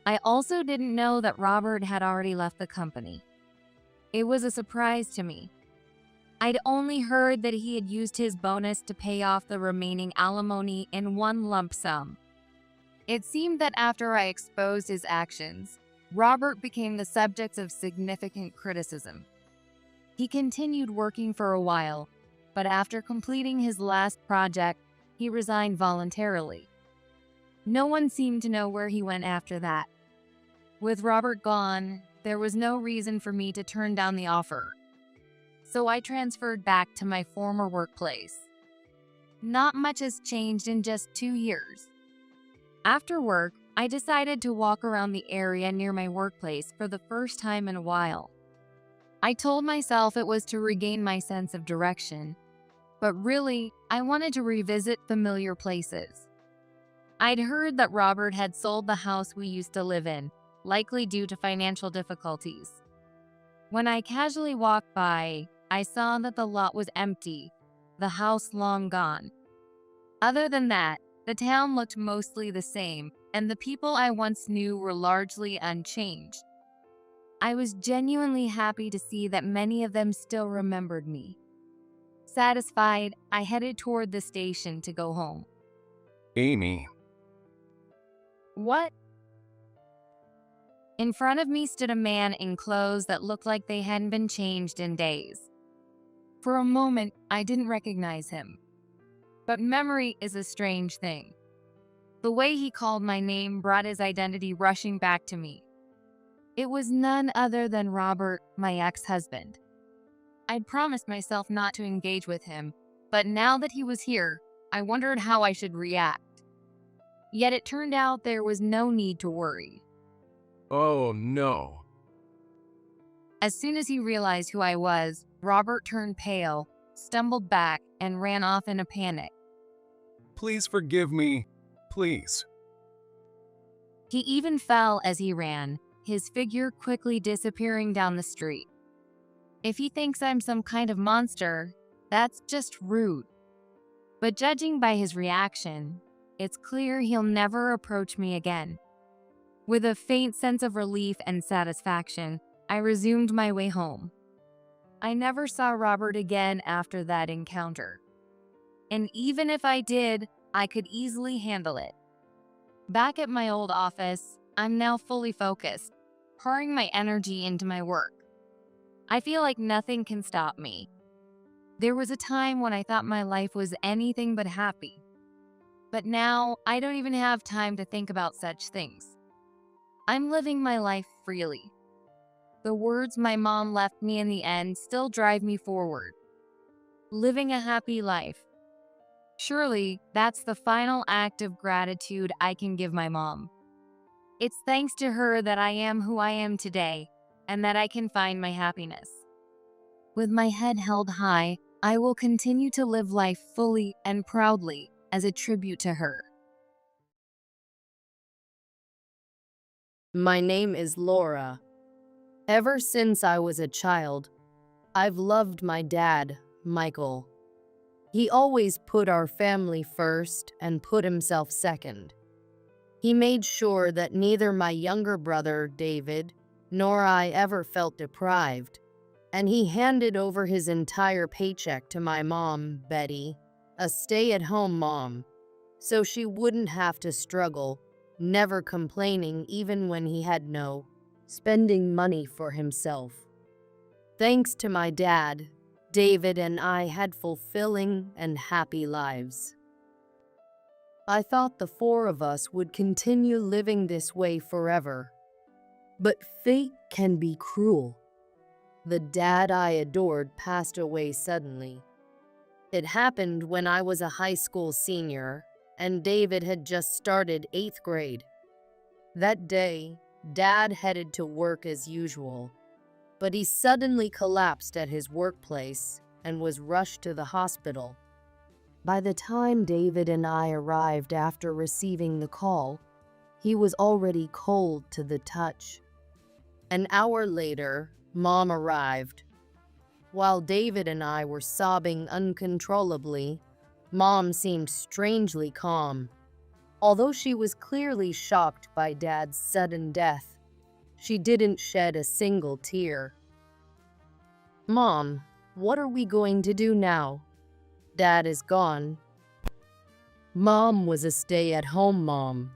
I also didn't know that Robert had already left the company. It was a surprise to me. I'd only heard that he had used his bonus to pay off the remaining alimony in one lump sum. It seemed that after I exposed his actions, Robert became the subject of significant criticism. He continued working for a while, but after completing his last project, he resigned voluntarily. No one seemed to know where he went after that. With Robert gone, there was no reason for me to turn down the offer. So I transferred back to my former workplace. Not much has changed in just 2 years. After work, I decided to walk around the area near my workplace for the first time in a while. I told myself it was to regain my sense of direction, but really, I wanted to revisit familiar places. I'd heard that Robert had sold the house we used to live in, likely due to financial difficulties. When I casually walked by, I saw that the lot was empty, the house long gone. Other than that, the town looked mostly the same, and the people I once knew were largely unchanged. I was genuinely happy to see that many of them still remembered me. Satisfied, I headed toward the station to go home. Amy. What? In front of me stood a man in clothes that looked like they hadn't been changed in days. For a moment, I didn't recognize him. But memory is a strange thing. The way he called my name brought his identity rushing back to me. It was none other than Robert, my ex-husband. I'd promised myself not to engage with him, but now that he was here, I wondered how I should react. Yet it turned out there was no need to worry. Oh no. As soon as he realized who I was, Robert turned pale, stumbled back, and ran off in a panic. Please forgive me. Please. He even fell as he ran, his figure quickly disappearing down the street. If he thinks I'm some kind of monster, that's just rude. But judging by his reaction, it's clear he'll never approach me again. With a faint sense of relief and satisfaction, I resumed my way home. I never saw Robert again after that encounter. And even if I did, I could easily handle it. Back at my old office, I'm now fully focused, pouring my energy into my work. I feel like nothing can stop me. There was a time when I thought my life was anything but happy. But now, I don't even have time to think about such things. I'm living my life freely. The words my mom left me in the end still drive me forward. Living a happy life. Surely, that's the final act of gratitude I can give my mom. It's thanks to her that I am who I am today, and that I can find my happiness. With my head held high, I will continue to live life fully and proudly as a tribute to her. My name is Laura. Ever since I was a child, I've loved my dad, Michael. He always put our family first and put himself second. He made sure that neither my younger brother, David, nor I ever felt deprived, and he handed over his entire paycheck to my mom, Betty, a stay-at-home mom, so she wouldn't have to struggle, never complaining even when he had no spending money for himself. Thanks to my dad, David and I had fulfilling and happy lives. I thought the four of us would continue living this way forever. But fate can be cruel. The dad I adored passed away suddenly. It happened when I was a high school senior, and David had just started 8th grade. That day, Dad headed to work as usual, but he suddenly collapsed at his workplace and was rushed to the hospital. By the time David and I arrived after receiving the call, he was already cold to the touch. An hour later, Mom arrived. While David and I were sobbing uncontrollably, Mom seemed strangely calm. Although she was clearly shocked by Dad's sudden death, she didn't shed a single tear. "Mom, what are we going to do now? Dad is gone." Mom was a stay-at-home mom,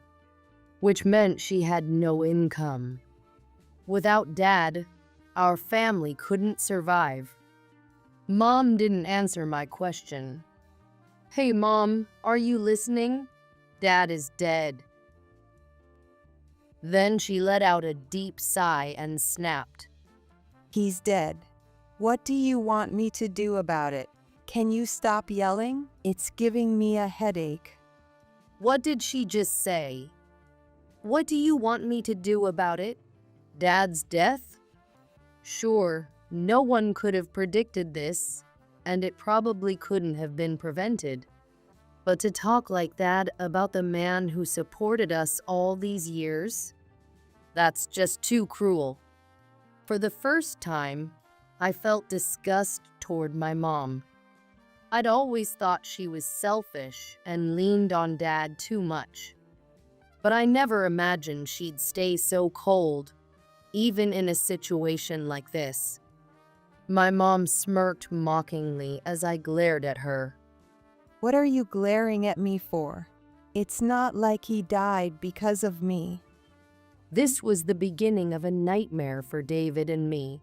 which meant she had no income. Without Dad, our family couldn't survive. Mom didn't answer my question. "Hey, Mom, are you listening? Dad is dead." Then she let out a deep sigh and snapped. "He's dead. What do you want me to do about it? Can you stop yelling? It's giving me a headache." What did she just say? What do you want me to do about it? Dad's death? Sure, no one could have predicted this, and it probably couldn't have been prevented. But to talk like that about the man who supported us all these years? That's just too cruel. For the first time, I felt disgust toward my mom. I'd always thought she was selfish and leaned on Dad too much. But I never imagined she'd stay so cold, even in a situation like this. My mom smirked mockingly as I glared at her. "What are you glaring at me for? It's not like he died because of me." This was the beginning of a nightmare for David and me.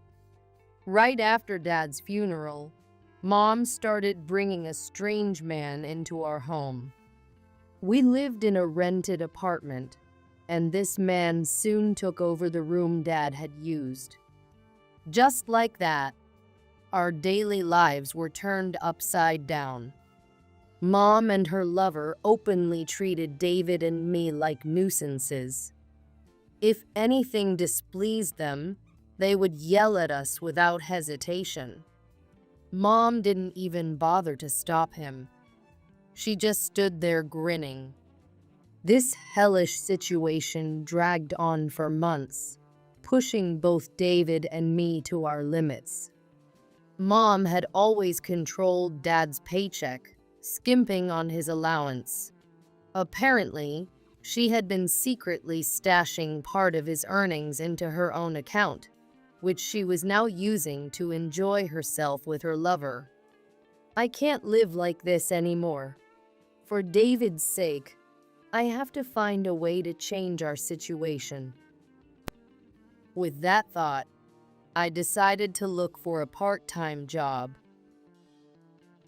Right after Dad's funeral, Mom started bringing a strange man into our home. We lived in a rented apartment, and this man soon took over the room Dad had used. Just like that, our daily lives were turned upside down. Mom and her lover openly treated David and me like nuisances. If anything displeased them, they would yell at us without hesitation. Mom didn't even bother to stop him. She just stood there grinning. This hellish situation dragged on for months, pushing both David and me to our limits. Mom had always controlled Dad's paycheck, skimping on his allowance. Apparently, she had been secretly stashing part of his earnings into her own account, which she was now using to enjoy herself with her lover. I can't live like this anymore. For David's sake, I have to find a way to change our situation. With that thought, I decided to look for a part-time job.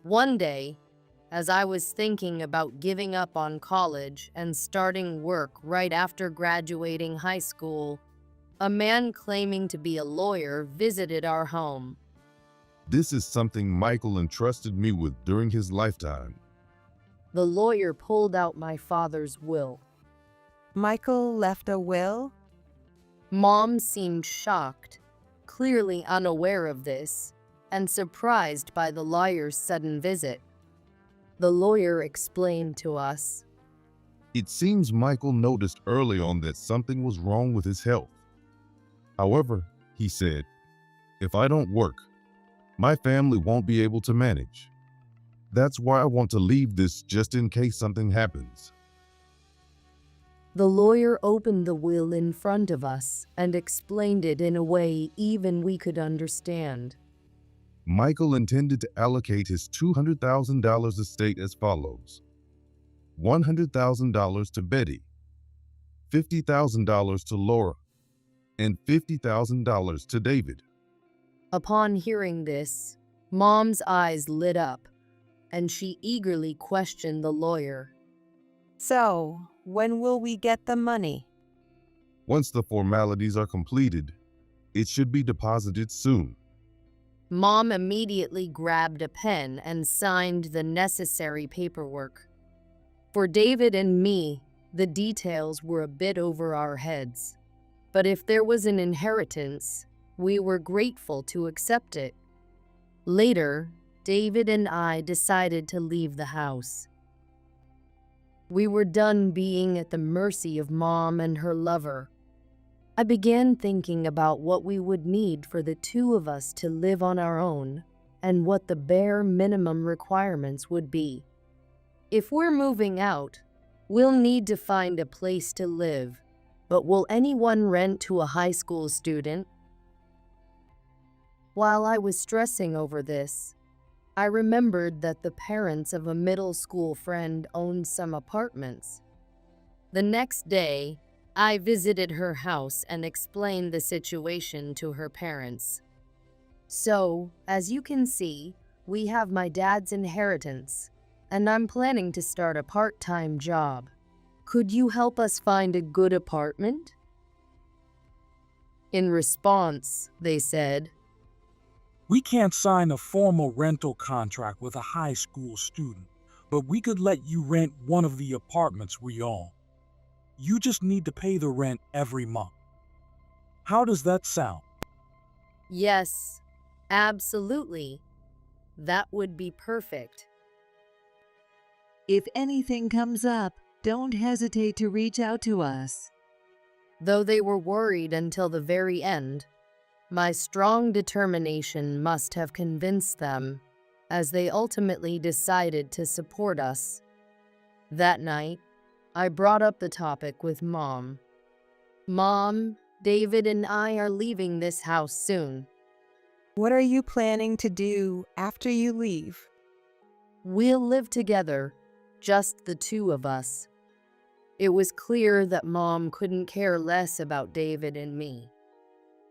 One day, as I was thinking about giving up on college and starting work right after graduating high school, a man claiming to be a lawyer visited our home. "This is something Michael entrusted me with during his lifetime." The lawyer pulled out my father's will. "Michael left a will?" Mom seemed shocked, clearly unaware of this, and surprised by the lawyer's sudden visit. The lawyer explained to us. "It seems Michael noticed early on that something was wrong with his health. However, he said, if I don't work, my family won't be able to manage. That's why I want to leave this just in case something happens." The lawyer opened the will in front of us and explained it in a way even we could understand. Michael intended to allocate his $200,000 estate as follows: $100,000 to Betty, $50,000 to Laura, and $50,000 to David. Upon hearing this, Mom's eyes lit up, and she eagerly questioned the lawyer. "So, when will we get the money?" Once the formalities are completed, it should be deposited soon. Mom immediately grabbed a pen and signed the necessary paperwork. For David and me, the details were a bit over our heads. But if there was an inheritance, we were grateful to accept it. Later, David and I decided to leave the house. We were done being at the mercy of Mom and her lover. I began thinking about what we would need for the two of us to live on our own and what the bare minimum requirements would be. If we're moving out, we'll need to find a place to live, but will anyone rent to a high school student? While I was stressing over this, I remembered that the parents of a middle school friend owned some apartments. The next day, I visited her house and explained the situation to her parents. So, as you can see, we have my dad's inheritance, and I'm planning to start a part-time job. Could you help us find a good apartment? In response, they said, "We can't sign a formal rental contract with a high school student, but we could let you rent one of the apartments we own. You just need to pay the rent every month. How does that sound?" Yes, absolutely. That would be perfect. If anything comes up, don't hesitate to reach out to us. Though they were worried until the very end, my strong determination must have convinced them, as they ultimately decided to support us. That night, I brought up the topic with Mom. "Mom, David and I are leaving this house soon. What are you planning to do after you leave?" We'll live together, just the two of us." It was clear that Mom couldn't care less about David and me.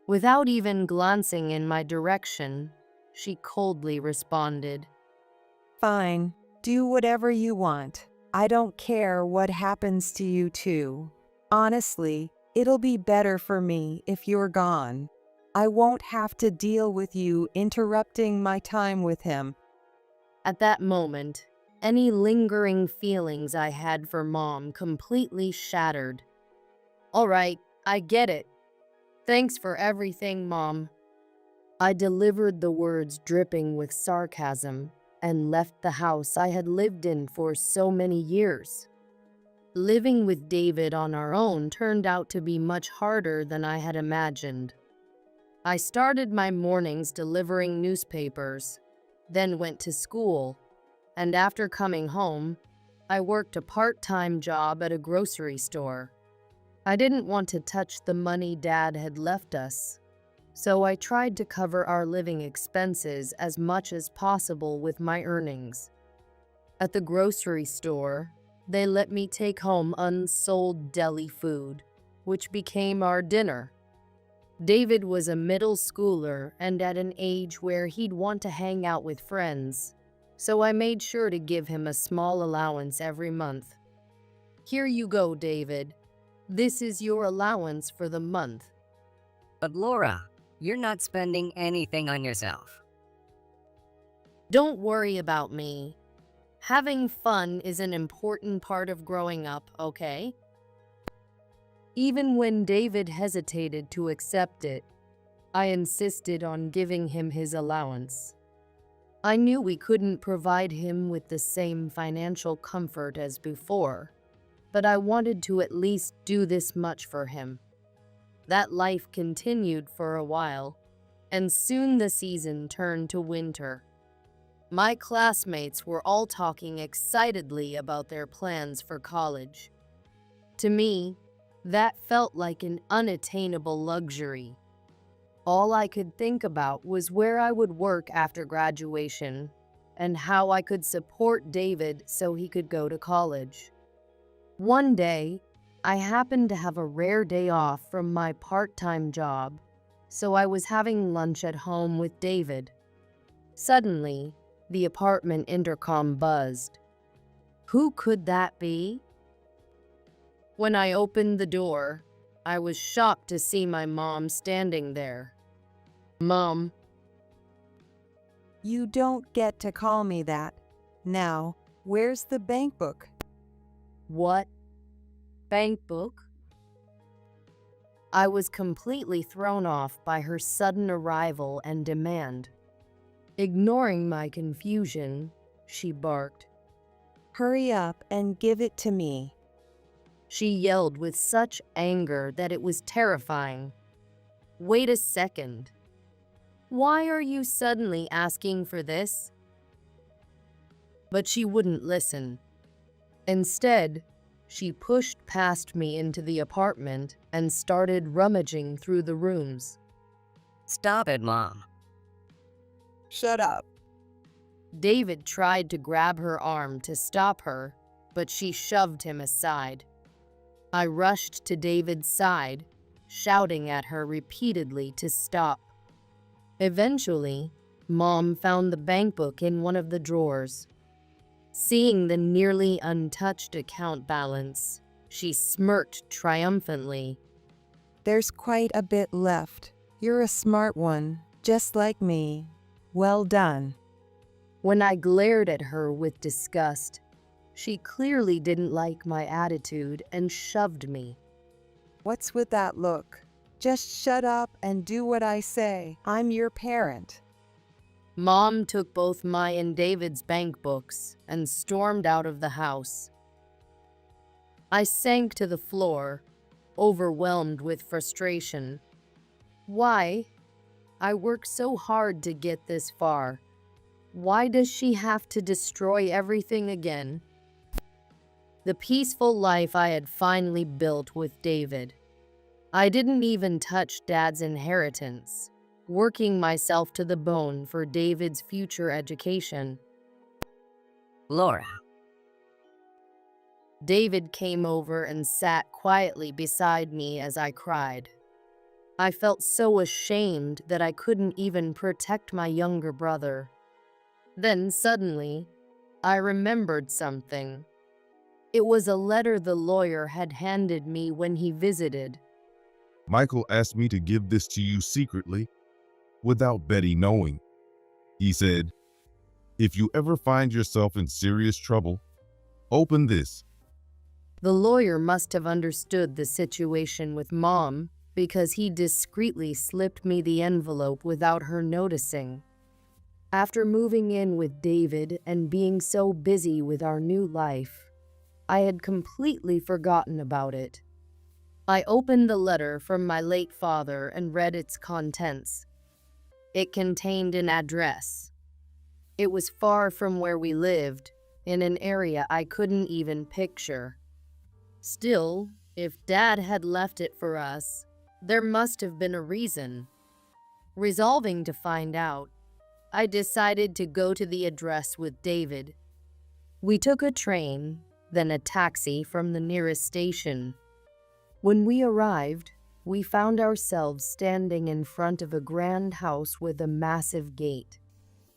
Without even glancing in my direction, she coldly responded, "Fine, do whatever you want. I don't care what happens to you two. Honestly, it'll be better for me if you're gone. I won't have to deal with you interrupting my time with him." At that moment, any lingering feelings I had for Mom completely shattered. "All right, I get it. Thanks for everything, Mom." I delivered the words dripping with sarcasm and left the house I had lived in for so many years. Living with David on our own turned out to be much harder than I had imagined. I started my mornings delivering newspapers, then went to school, and after coming home, I worked a part-time job at a grocery store. I didn't want to touch the money Dad had left us, so I tried to cover our living expenses as much as possible with my earnings. At the grocery store, they let me take home unsold deli food, which became our dinner. David was a middle schooler and at an age where he'd want to hang out with friends, so I made sure to give him a small allowance every month. "Here you go, David. This is your allowance for the month." "But Laura, you're not spending anything on yourself." "Don't worry about me. Having fun is an important part of growing up, okay?" Even when David hesitated to accept it, I insisted on giving him his allowance. I knew we couldn't provide him with the same financial comfort as before, but I wanted to at least do this much for him. That life continued for a while, and soon the season turned to winter. My classmates were all talking excitedly about their plans for college. To me, that felt like an unattainable luxury. All I could think about was where I would work after graduation and how I could support David so he could go to college. One day, I happened to have a rare day off from my part-time job, so I was having lunch at home with David. Suddenly, the apartment intercom buzzed. Who could that be? When I opened the door, I was shocked to see my mom standing there. Mom. You don't get to call me that. Now, where's the bank book? What? Bank book? I was completely thrown off by her sudden arrival and demand. Ignoring my confusion, she barked. Hurry up and give it to me. She yelled with such anger that it was terrifying. Wait a second. Why are you suddenly asking for this? But she wouldn't listen. Instead, she pushed past me into the apartment and started rummaging through the rooms. Stop it, Mom. Shut up. David tried to grab her arm to stop her, but she shoved him aside. I rushed to David's side, shouting at her repeatedly to stop. Eventually, Mom found the bank book in one of the drawers. Seeing the nearly untouched account balance, she smirked triumphantly. There's quite a bit left. You're a smart one, just like me. Well done. When I glared at her with disgust, she clearly didn't like my attitude and shoved me. What's with that look? Just shut up and do what I say. I'm your parent. Mom took both my and David's bank books and stormed out of the house. I sank to the floor, overwhelmed with frustration. Why? I worked so hard to get this far. Why does she have to destroy everything again? The peaceful life I had finally built with David. I didn't even touch Dad's inheritance, working myself to the bone for David's future education. Laura. David came over and sat quietly beside me as I cried. I felt so ashamed that I couldn't even protect my younger brother. Then suddenly, I remembered something. It was a letter the lawyer had handed me when he visited. Michael asked me to give this to you secretly, without Betty knowing. He said, if you ever find yourself in serious trouble, open this. The lawyer must have understood the situation with Mom because he discreetly slipped me the envelope without her noticing. After moving in with David and being so busy with our new life, I had completely forgotten about it. I opened the letter from my late father and read its contents. It contained an address. It was far from where we lived, in an area I couldn't even picture. Still, if Dad had left it for us, there must have been a reason. Resolving to find out, I decided to go to the address with David. We took a train, then a taxi from the nearest station. When we arrived, we found ourselves standing in front of a grand house with a massive gate.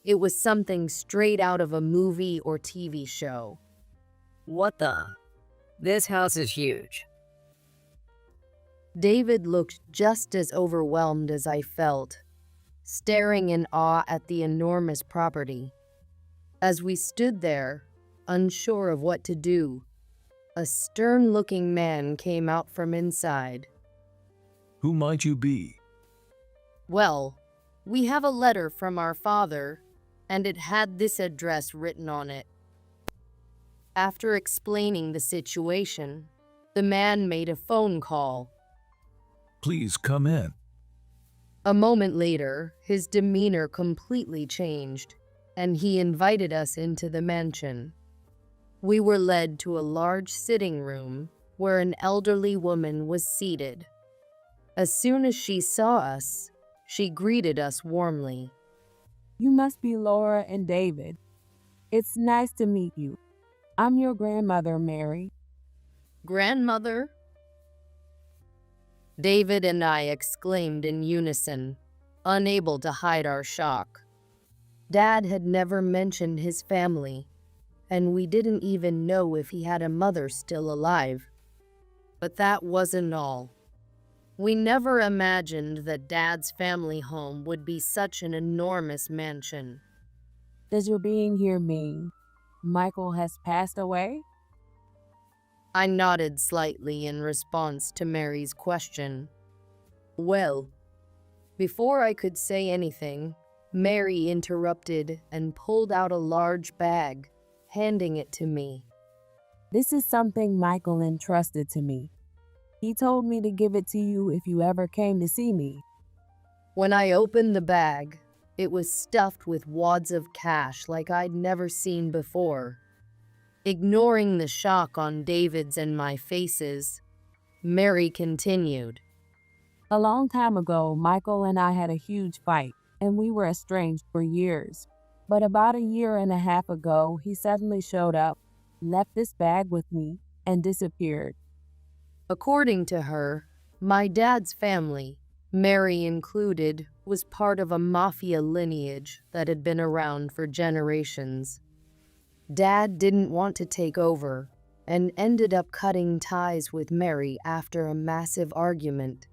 It was something straight out of a movie or TV show. What the? This house is huge. David looked just as overwhelmed as I felt, staring in awe at the enormous property. As we stood there, unsure of what to do, a stern-looking man came out from inside. Who might you be? Well, we have a letter from our father, and it had this address written on it. After explaining the situation, the man made a phone call. Please come in. A moment later, his demeanor completely changed, and he invited us into the mansion. We were led to a large sitting room where an elderly woman was seated. As soon as she saw us, she greeted us warmly. You must be Laura and David. It's nice to meet you. I'm your grandmother, Mary. Grandmother? David and I exclaimed in unison, unable to hide our shock. Dad had never mentioned his family, and we didn't even know if he had a mother still alive. But that wasn't all. We never imagined that Dad's family home would be such an enormous mansion. Does your being here mean Michael has passed away? I nodded slightly in response to Mary's question. Well, before I could say anything, Mary interrupted and pulled out a large bag, handing it to me. This is something Michael entrusted to me. He told me to give it to you if you ever came to see me. When I opened the bag, it was stuffed with wads of cash like I'd never seen before. Ignoring the shock on David's and my faces, Mary continued. A long time ago, Michael and I had a huge fight, and we were estranged for years. But about a year and a half ago, he suddenly showed up, left this bag with me, and disappeared. According to her, my dad's family, Mary included, was part of a mafia lineage that had been around for generations. Dad didn't want to take over and ended up cutting ties with Mary after a massive argument.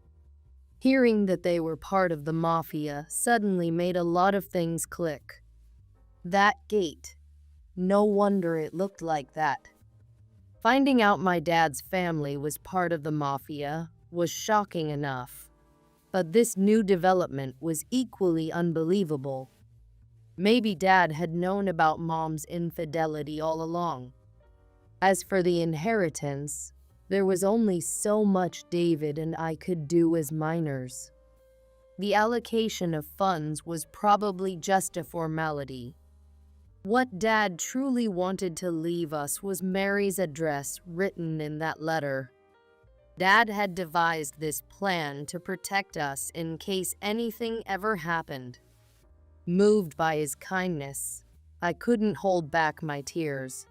Hearing that they were part of the mafia suddenly made a lot of things click. That gate. No wonder it looked like that. Finding out my dad's family was part of the mafia was shocking enough, but this new development was equally unbelievable. Maybe Dad had known about Mom's infidelity all along. As for the inheritance, there was only so much David and I could do as minors. The allocation of funds was probably just a formality. What Dad truly wanted to leave us was Mary's address written in that letter. Dad had devised this plan to protect us in case anything ever happened. Moved by his kindness, I couldn't hold back my tears.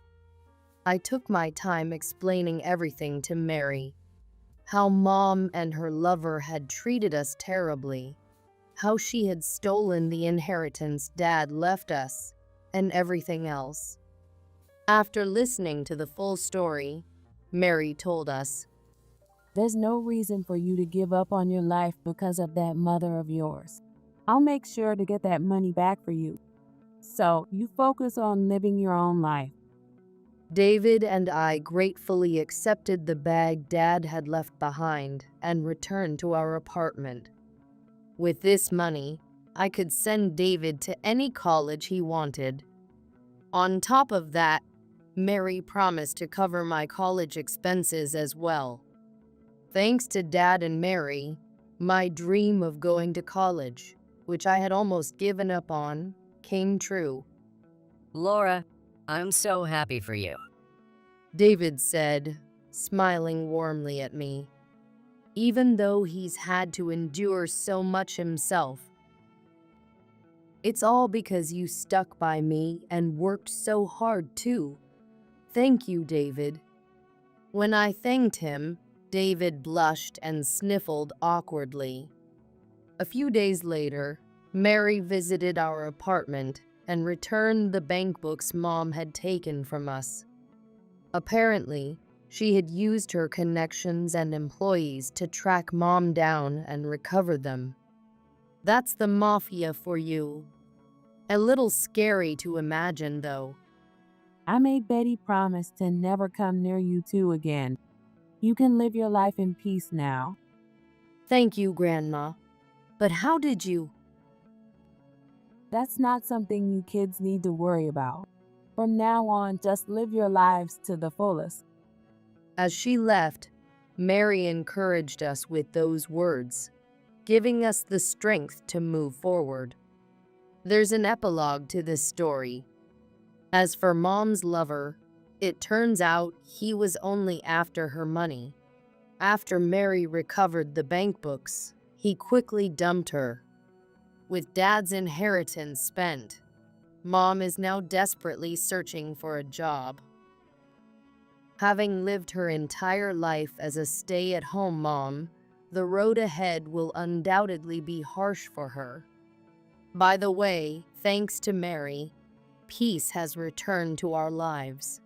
I took my time explaining everything to Mary. How Mom and her lover had treated us terribly. How she had stolen the inheritance Dad left us, and everything else. After listening to the full story, Mary told us, There's no reason for you to give up on your life because of that mother of yours. I'll make sure to get that money back for you. So you focus on living your own life. David and I gratefully accepted the bag Dad had left behind and returned to our apartment. With this money, I could send David to any college he wanted. On top of that, Mary promised to cover my college expenses as well. Thanks to Dad and Mary, my dream of going to college, which I had almost given up on, came true. Laura, I'm so happy for you. David said, smiling warmly at me. Even though he's had to endure so much himself, it's all because you stuck by me and worked so hard too. Thank you, David. When I thanked him, David blushed and sniffled awkwardly. A few days later, Mary visited our apartment and returned the bank books Mom had taken from us. Apparently, she had used her connections and employees to track Mom down and recover them. That's the mafia for you. A little scary to imagine, though. I made Betty promise to never come near you two again. You can live your life in peace now. Thank you, Grandma. But how did you? That's not something you kids need to worry about. From now on, just live your lives to the fullest. As she left, Mary encouraged us with those words, giving us the strength to move forward. There's an epilogue to this story. As for Mom's lover, it turns out he was only after her money. After Mary recovered the bank books, he quickly dumped her. With Dad's inheritance spent, Mom is now desperately searching for a job. Having lived her entire life as a stay-at-home mom, the road ahead will undoubtedly be harsh for her. By the way, thanks to Mary, peace has returned to our lives.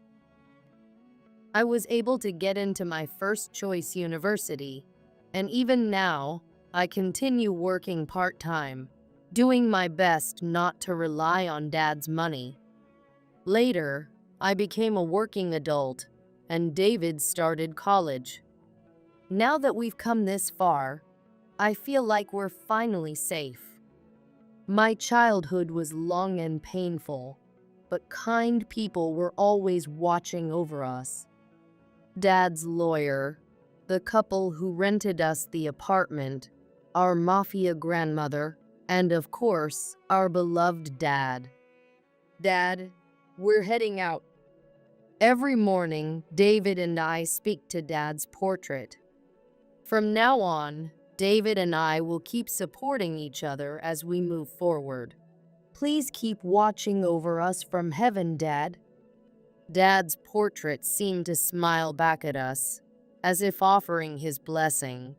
I was able to get into my first choice university, And even now, I continue working part-time, doing my best not to rely on Dad's money. Later, I became a working adult, and David started college. Now that we've come this far, I feel like we're finally safe. My childhood was long and painful, but kind people were always watching over us. Dad's lawyer, the couple who rented us the apartment, our mafia grandmother, and of course, our beloved dad. Dad, we're heading out. Every morning, David and I speak to Dad's portrait. From now on, David and I will keep supporting each other as we move forward. Please keep watching over us from heaven, Dad. Dad's portrait seemed to smile back at us, as if offering his blessing.